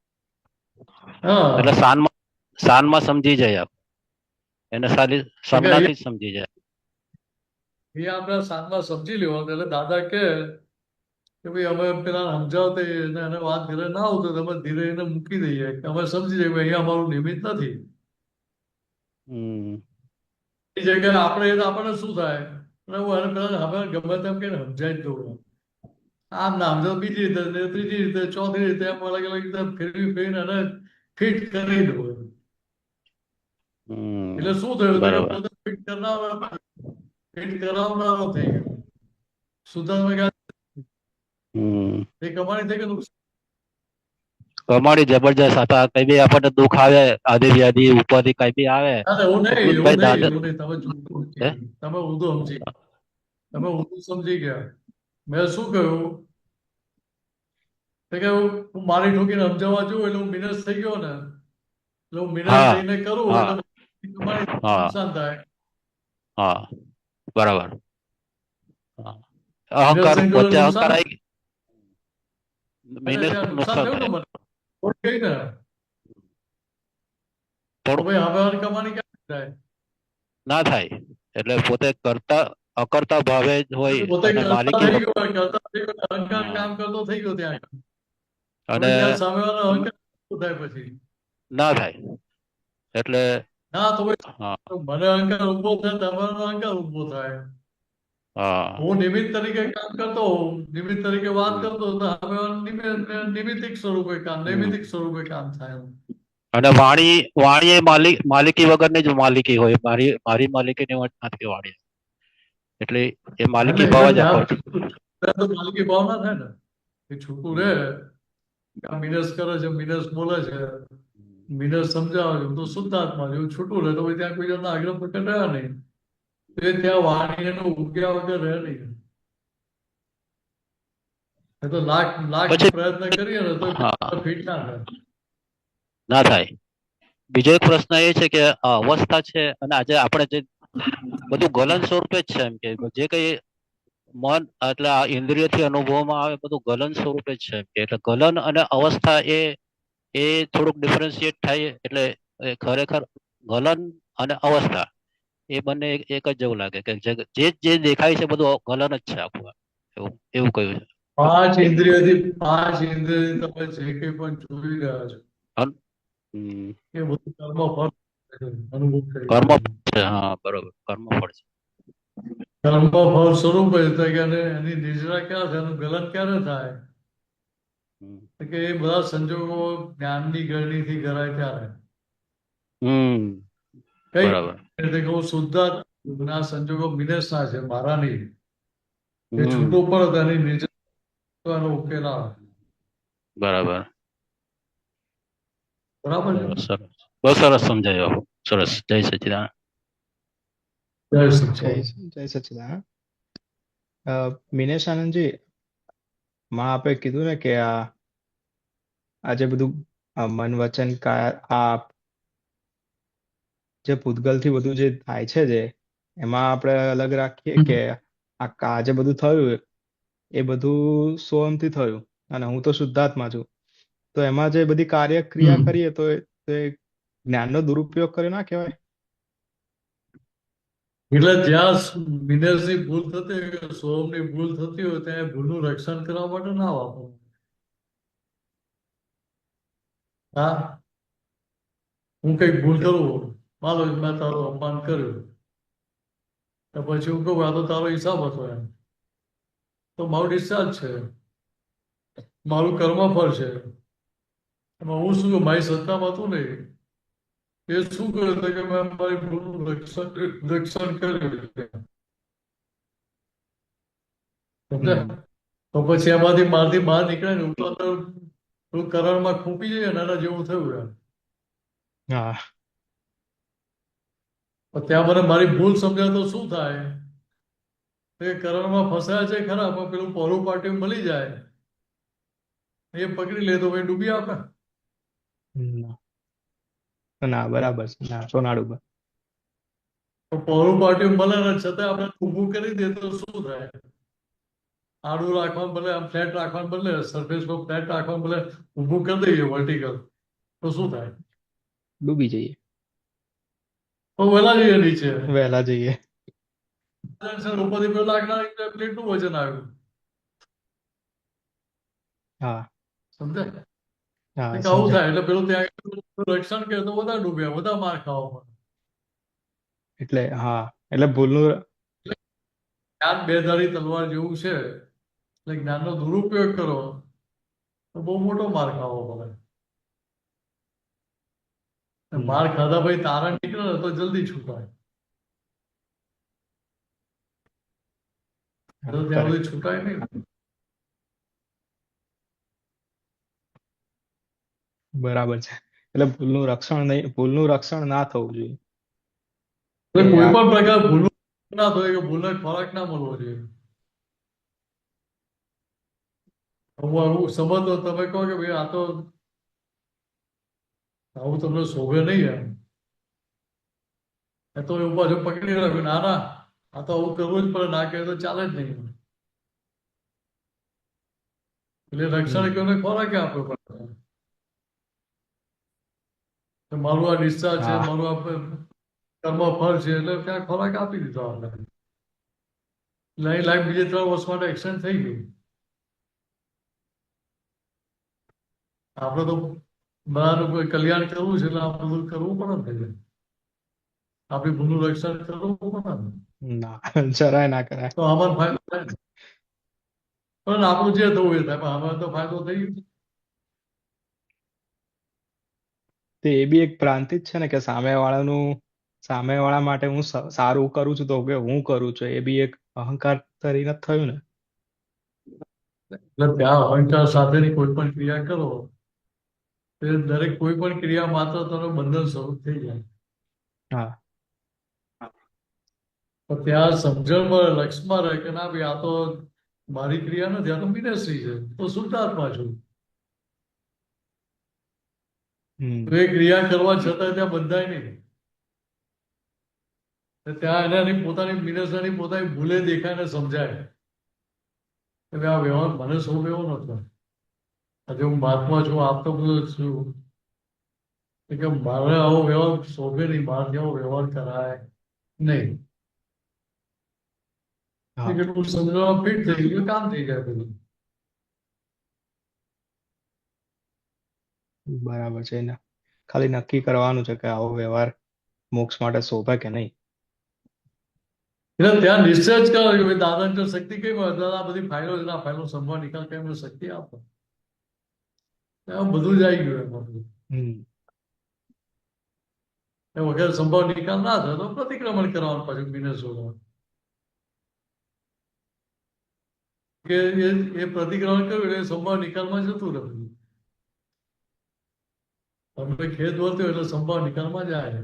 Speaker 6: એટલે શાનમાં સમજી જાય એને સામનાથી જ સમજી જાય.
Speaker 2: એ આપણે સાંજમાં સમજી લેવાનું એટલે દાદા કે ભાઈ અમે પેલા સમજાવતા એને વાત ઘરે ના આવતો તમે ધીરે એને મૂકી દઈએ અમે સમજી જઈએ અહીંયા અમારું નિમિત્ત નથી. એ જગ્યાએ આપણને શું થાય, હું એને પેલા હવે ગમે તેમ કે સમજાય દઉં, આમ ના સમજો બીજી રીતે ને ત્રીજી રીતે ચોથી રીતે એમ અલગ અલગ રીતે ફેરવીને એને ફિટ કરી દઉં. એટલે શું થયું કે
Speaker 6: બરાબર.
Speaker 2: પોતે ફિટ કરાવનારો થઈ ગયો. સુધારવા
Speaker 6: હમ
Speaker 2: એ કમાણી થઈ કે નુકસાન?
Speaker 6: કમાણી જબરજસ્ત હતા. કઈ બી આપણને દુઃખ આવે, આધી વ્યાધિ ઉપરથી કઈ બી આવે
Speaker 2: ના, એવું
Speaker 6: તો
Speaker 2: નહીં,
Speaker 6: ભાઈ દાદા
Speaker 2: એવું નહીં. તમે જુદું
Speaker 6: હે
Speaker 2: તમે ઊંધું સમજી તમે ઊંધું સમજી ગયા. મેં શું કહ્યું કે હું મારી ઠોકીને સમજાવવા જોઉં એટલે હું મિનસ થઈ ગયો ને, એટલે હું મિનસ
Speaker 6: હા
Speaker 2: થઈને કરું
Speaker 6: હા
Speaker 2: એટલે કમાણી
Speaker 6: હા
Speaker 2: નુકસાન થાય.
Speaker 6: હા બરાબર. હા.
Speaker 2: મિનસ
Speaker 6: અહંકાર
Speaker 2: થઈને કરું
Speaker 6: વચ્ચે
Speaker 2: નુકસાન,
Speaker 6: અહંકાર આવી
Speaker 2: એટલે
Speaker 6: મિનિટ
Speaker 2: ત્યાં નુકસાન
Speaker 6: નુકસાન
Speaker 2: થયું ને
Speaker 6: થાય
Speaker 2: મને, ખોટ ગઈ ને, તો
Speaker 6: થોડું
Speaker 2: ભાઈ હવે આની કમાણી ક્યાં થાય?
Speaker 6: ના થાય. એટલે પોતે અકર્તા ભાવે જ હોય
Speaker 2: પોતે
Speaker 6: અને
Speaker 2: કરતા
Speaker 6: માલિકી
Speaker 2: થઈ ગયો હોય, કરતા થઈ ગયો, અહંકાર
Speaker 6: હા
Speaker 2: કામ કરતો થઈ ગયો ત્યાં.
Speaker 6: અને
Speaker 2: હવે ત્યાં સામેવાળો અહંકાર શું થાય પછી?
Speaker 6: ના થાય. એટલે
Speaker 2: ના તો ભાઈ
Speaker 6: હા
Speaker 2: તો મને અહંકાર ઉભો થાય, તમારો અહંકાર ઉભો થાય.
Speaker 6: હા
Speaker 2: હું નિમિત્ત તરીકે કામ કરતો હોઉં, નિમિત્ત તરીકે વાત
Speaker 6: હમ,
Speaker 2: કરતો તો હવે નિમિત્તિક સ્વરૂપે કામ,
Speaker 6: હમ.
Speaker 2: નૈમિતિક સ્વરૂપે કામ થાય.
Speaker 6: અને વાણી એ માલિકી વગરની જ માલિકી હોય. મારી મારી માલિકીની નથી વાણી. એટલે એ
Speaker 2: એટલે
Speaker 6: માલિકી ભાવ
Speaker 2: એટલે
Speaker 6: જ આખો
Speaker 2: ત્યાં
Speaker 6: છે.
Speaker 2: તો માલિકી ભાવ ના થાય ને, એ છૂટું રહે.
Speaker 6: હમ,
Speaker 2: આ મિનસ કરે છે, મિનસ બોલે છે, મિનસ સમજાવે છે, તો શુદ્ધાત્મા જેવું છૂટું રહે તો પછી ત્યાં કોઈ જાતના આગ્રહ પ્રકટ રહ્યા નહીં. એ ત્યાં વાણીનો ઉગ્યા વગર રહે નહીં. એ તો લાખ લાખ
Speaker 6: પછી
Speaker 2: પ્રયત્ન કરીએ ને તો
Speaker 6: હા
Speaker 2: ફિટ ના થાય.
Speaker 6: ના થાય. બીજો એક પ્રશ્ન એ છે કે આ અવસ્થા છે અને આજે આપણે જે બધું ગલન સ્વરૂપે જ છે. એમ કે જે કઈ મન એટલે આ ઇન્દ્રિયથી અનુભવમાં આવે બધું ગલન સ્વરૂપે જ છે. એમ કે એટલે ગલન અને અવસ્થા એ થોડુંક ડિફરન્શિએટ થાય. એટલે એ ખરેખર ગલન અને અવસ્થા એ બંને એક જ જેવું લાગે કે જે દેખાય છે બધું ગલન જ છે આખું. એવું એવું કહ્યું છે.
Speaker 2: પાંચ ઇન્દ્રિયથી તમે જે કંઈ પણ જોઈ રહ્યા છો
Speaker 6: હન? હમ.
Speaker 2: એ બધું કર્મ ફળ છે, અનુભવ કરી
Speaker 6: કર્મ
Speaker 2: રહ્યા છો.
Speaker 6: છે. હા બરોબર. કર્મ ફળ છે.
Speaker 2: કર્મ ફળ સ્વરૂપે એટલે કે એની નિજરા ક્યાં છે, એનું ગલન ક્યારે થાય?
Speaker 6: હમ.
Speaker 2: તો કે એ બધા સંજોગો જ્ઞાનની ગરણીથી કરાય ત્યારે.
Speaker 6: હમ
Speaker 2: કઈ
Speaker 6: બરાબર.
Speaker 2: રીતે કે હું શુદ્ધ ના સંજોગો મિનેસના છે, મારા નહીં. એ
Speaker 6: હમ
Speaker 2: છૂટું પડે એની નિજરા એનો ઉકેલ આવે.
Speaker 6: બરાબર.
Speaker 2: બરાબર છે?
Speaker 6: સરસ સરસ. બહુ સરસ સમજાયું. સરસ. જય સચિદાનંદ.
Speaker 2: જય
Speaker 3: જય
Speaker 2: સચ્ચિદાનંદ.
Speaker 3: જય સચ્ચિદાનંદ. મિનેશ આનંદજી, માં આપે કીધું ને કે આ જે બધું મન વચન કાયા આ જે પૂતગલથી બધું જે થાય છે, જે એમાં આપણે અલગ રાખીએ કે આ જે બધું થયું એ બધું સોહમથી થયું અને હું તો શુદ્ધાત્મા છું. તો એમાં જે બધી કાર્ય ક્રિયા કરીએ તો એ જ્ઞાનનો દુરુપયોગ કર્યો ના કહેવાય?
Speaker 2: એટલે જ્યાં મિનર્સની ભૂલ થતી હોય, સોમની ભૂલ થતી હોય ત્યાં ભૂલનું રક્ષણ કરવા માટે ના વાપરો. હા, હું કઈક ભૂલ કરું, માનો કે મેં તારું અપમાન કર્યું, તો પછી હું કહું આ તો તારો હિસાબ હતો એમ, તો મારું ડિસ્ચાર્જ છે, મારું કર્મફળ છે. એમાં હું શું મારી સત્તામાં હતું નહીં. એ શું કર્યું કે મેં મારી ભૂલનું રક્ષણ કર્યું. સમજ્યા? તો પછી એમાંથી મારથી બહાર નીકળે ને હું તો અંદર થોડું કરણમાં ખૂંપી જઈએ ને એના જેવું થયું એમ.
Speaker 3: હા.
Speaker 2: પણ ત્યાં મને મારી ભૂલ સમજાય તો શું થાય? એ કરણમાં ફસાયા છે ખરા, પણ પેલું પહોળું પાટિયું મળી જાય એ પકડી લે તો ભાઈ ડૂબી આપે.
Speaker 3: ના બરાબર છે. ના સોનાળું.
Speaker 2: તો પહોળું પાટિયું મળે ને છતાં આપણે ઊભું કરી દે તો શું થાય? આડું રાખવાનું બદલે આમ ફ્લેટ રાખવાનું બદલે સરફેસ પર ફ્લેટ રાખવાનું બદલે ઊભું કરી દઈએ વર્ટિકલ તો શું થાય?
Speaker 3: ડૂબી જઈએ.
Speaker 2: તો વહેલા જઈએ નીચે.
Speaker 3: વહેલા જઈએ.
Speaker 2: ઉપરથી પેલું લાકડા પ્લેટનું વજન આવ્યું.
Speaker 3: હા
Speaker 2: સમજાય?
Speaker 3: હા
Speaker 2: આવું
Speaker 3: સમજાય.
Speaker 2: થાય એટલે પેલું ત્યાં રક્ષણ કરે તો વધારે ડૂબ્યા, વધારે માર ખાવા પડે.
Speaker 3: એટલે હા, એટલે ભૂલનું
Speaker 2: જ્ઞાન બે ધારી તલવાર જેવું છે, એટલે જ્ઞાનનો દુરુપયોગ કરો તો બહુ મોટો માર ખાવો પડે. માર ખાધા પછી તારણ નીકળે ને તો જલ્દી છૂટાય, તો ત્યાં
Speaker 3: correct.
Speaker 2: સુધી છૂટાય નહીં.
Speaker 3: બરાબર છે. એટલે ભૂલનું રક્ષણ ના થવું જોઈએ.
Speaker 2: એટલે
Speaker 3: કે
Speaker 2: કોઈ
Speaker 3: આ
Speaker 2: પણ પ્રકાર ભૂલનું ના થાય કે ભૂલને ખોરાક ના મળવો જોઈએ. હું આવું સમજો તમે કહો કે ભાઈ આ તો આવું તમને શોભે નહીં એમ, એ તો એવું પાછું પકડી રાખ્યું, ના ના આ તો આવું કરવું જ પડે, ના કહે તો ચાલે જ નહીં. એટલે રક્ષણ કોને ખોરાક આપવો પડે કે મારું આ ડિસ્ચાર્જ છે,
Speaker 3: હા
Speaker 2: મારું આ કર્મ ફળ છે, એટલે ત્યાં ખોરાક આપી દીધો આપણે. એટલે અહીં લાઈફ બીજે 3 વર્ષ માટે એક્સટેન્ડ થઈ ગયું. આપણે તો બધાનું કોઈ કલ્યાણ કરવું છે એટલે આ બધું કરવું પડે ને. આપણી ભૂલનું રક્ષણ કરવું પડે ને.
Speaker 3: ના જરાય ના કરાય.
Speaker 2: તો આમાં ફાયદો થાય ને. પણ આપણું જે થવું એ થાય, પણ આમાં તો ફાયદો થઈ ગયો.
Speaker 3: તે એ બી એક ભ્રાંતિ જ છે ને કે સામેવાળા માટે હું સારું કરું છું તો કે હું કરું છું, એ બી એક અહંકાર તરીને જ થયું ને.
Speaker 2: એટલે ત્યાં અહંકાર સાથેની કોઈ પણ ક્રિયા કરો તે દરેક કોઈ પણ ક્રિયા માત્ર તરફ બંધન સ્વરૂપ થઈ જાય.
Speaker 3: હા
Speaker 2: તો ત્યાં સમજણમાં લક્ષમાં રહે કે ના ભાઈ આ તો મારી ક્રિયા નથી, આ તો મિનશ્રી છે, તો શુદ્ધાત્મા છું. તો એ ક્રિયા કરવા છતાં ત્યાં બંધાય નહીં. ત્યાં એની પોતાની મિનસની પોતાની ભૂલે દેખાય ને સમજાય કે ભાઈ આ વ્યવહાર મને શોભ એવો નતો. આજે હું મહાત્મા છું, આપતો બધું છું, કે મારે આવો વ્યવહાર શોભે નહીં, મારાથી આવો વ્યવહાર કરાય નહીં.
Speaker 3: હા
Speaker 2: કેટલું સમજવામાં ફિટ થઈ ગયું, કામ થઈ જાય બધું.
Speaker 3: બરાબર છે ને, ખાલી નક્કી કરવાનું છે કે આવો વ્યવહાર મોક્ષ માટે શોભે કે નહીં.
Speaker 2: એટલે ત્યાં નિશ્ચય જ કરો કે ભાઈ દાદાને જો શક્તિ કઈ મળે, દાદા આ બધી ફાઇલો છે, આ ફાઇલો સંભાળ નિકાલ કરી એમને શક્તિ આપો. બધું જ આવી ગયું એમાં. એ વગર સંભાવ નિકાલ ના થાય તો પ્રતિક્રમણ કરવાનું પાછું મિનસોમાં. કે એ પ્રતિક્રમણ કર્યું એટલે સંભાવ નિકાલમાં જતું રહ્યું. તમને ખેદ વર્ત્યો એટલે સંભાવ નિકાલમાં જાય.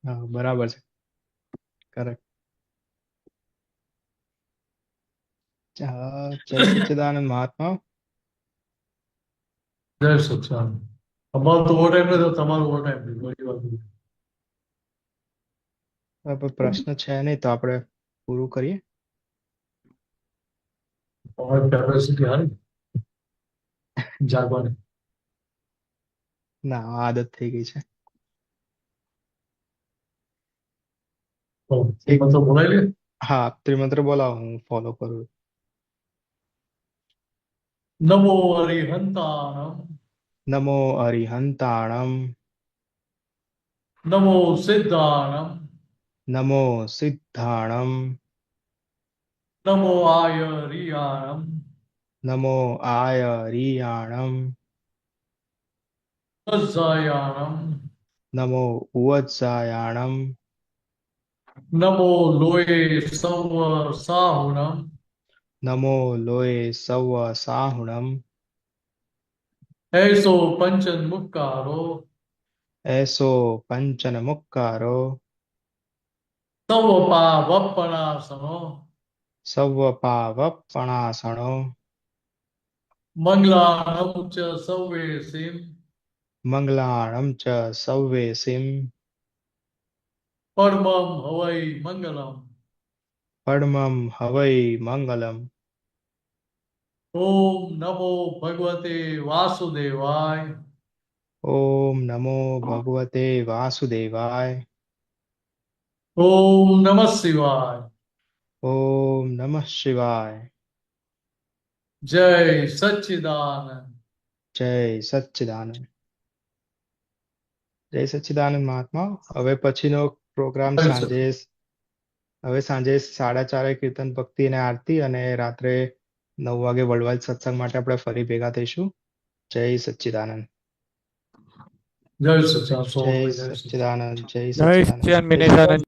Speaker 3: હા બરાબર છે, કરેક્ટ. જય સચ્ચિદાનંદ મહાત્મા.
Speaker 2: જય સચ્ચાન. અમારો તો ઓવર ટાઈમ નથી, તમારો ઓવર ટાઈમ નથી. બધી વાત નથી.
Speaker 3: હવે પ્રશ્ન છે નહીં તો આપણે પૂરું કરીએ.
Speaker 2: તમારી કેપેસિટી હારી જાગવાની.
Speaker 3: ના આદત થઈ ગઈ છે.
Speaker 2: એક મંત્ર બોલાવી લે.
Speaker 3: હા ત્રિમંત્ર બોલાવો, હું ફોલો કરું.
Speaker 2: નમો હરિહંતાણમ,
Speaker 3: નમો અરિહંતાણમ,
Speaker 2: નમો સિદ્ધાણમ,
Speaker 3: નમો સિદ્ધાણમ,
Speaker 2: નમો આય રિયાણમ,
Speaker 3: નમો આય રિયાણમ,
Speaker 2: વજ્જાયાણમ,
Speaker 3: નમો ઉવત્સાયાણમ,
Speaker 2: નમો લોય સવ સાહુણમ,
Speaker 3: નમો લોય સવ સાહુણમ,
Speaker 2: એસો પંચન મુક્કારો,
Speaker 3: એસો પંચન મુક્કારો,
Speaker 2: સવ પાવપણાસનો,
Speaker 3: સવ પાવપણાસણો,
Speaker 2: મંગલાણમ ચ સવેસીમ,
Speaker 3: મંગલાણમ ચ સવ્વેસીમ,
Speaker 2: પરમમ હવૈ મંગલમ.
Speaker 3: પડમમ હવૈ મંગલમ.
Speaker 2: ઓમ નમો ભગવતે વાસુદેવાય.
Speaker 3: ઓમ નમો ભગવતે વાસુદેવાય.
Speaker 2: ઓમ નમઃ શિવાય.
Speaker 3: ઓમ નમઃ શિવાય.
Speaker 2: જય સચ્ચિદાનંદ.
Speaker 3: જય સચ્ચિદાનંદ. જય સચ્ચિદાનંદ મહાત્મા. હવે પછીનો પ્રોગ્રામ
Speaker 2: જય
Speaker 3: સાંજે 4:30 કીર્તન ભક્તિ અને આરતી, અને રાત્રે 9 વાગે વર્લ્ડ સત્સંગ માટે આપણે ફરી ભેગા થઈશું. જય સચ્ચિદાનંદ.
Speaker 2: જય સચ્ચિદાનંદ
Speaker 3: જય
Speaker 2: સ્વામી, જય સચ્ચિદાનંદ.
Speaker 3: સચ્ચિદાનંદ. જય
Speaker 5: જય
Speaker 3: સચ્ચિદાનંદ.
Speaker 5: સચ્ચિદાનંદ, વિનેશાનંદ.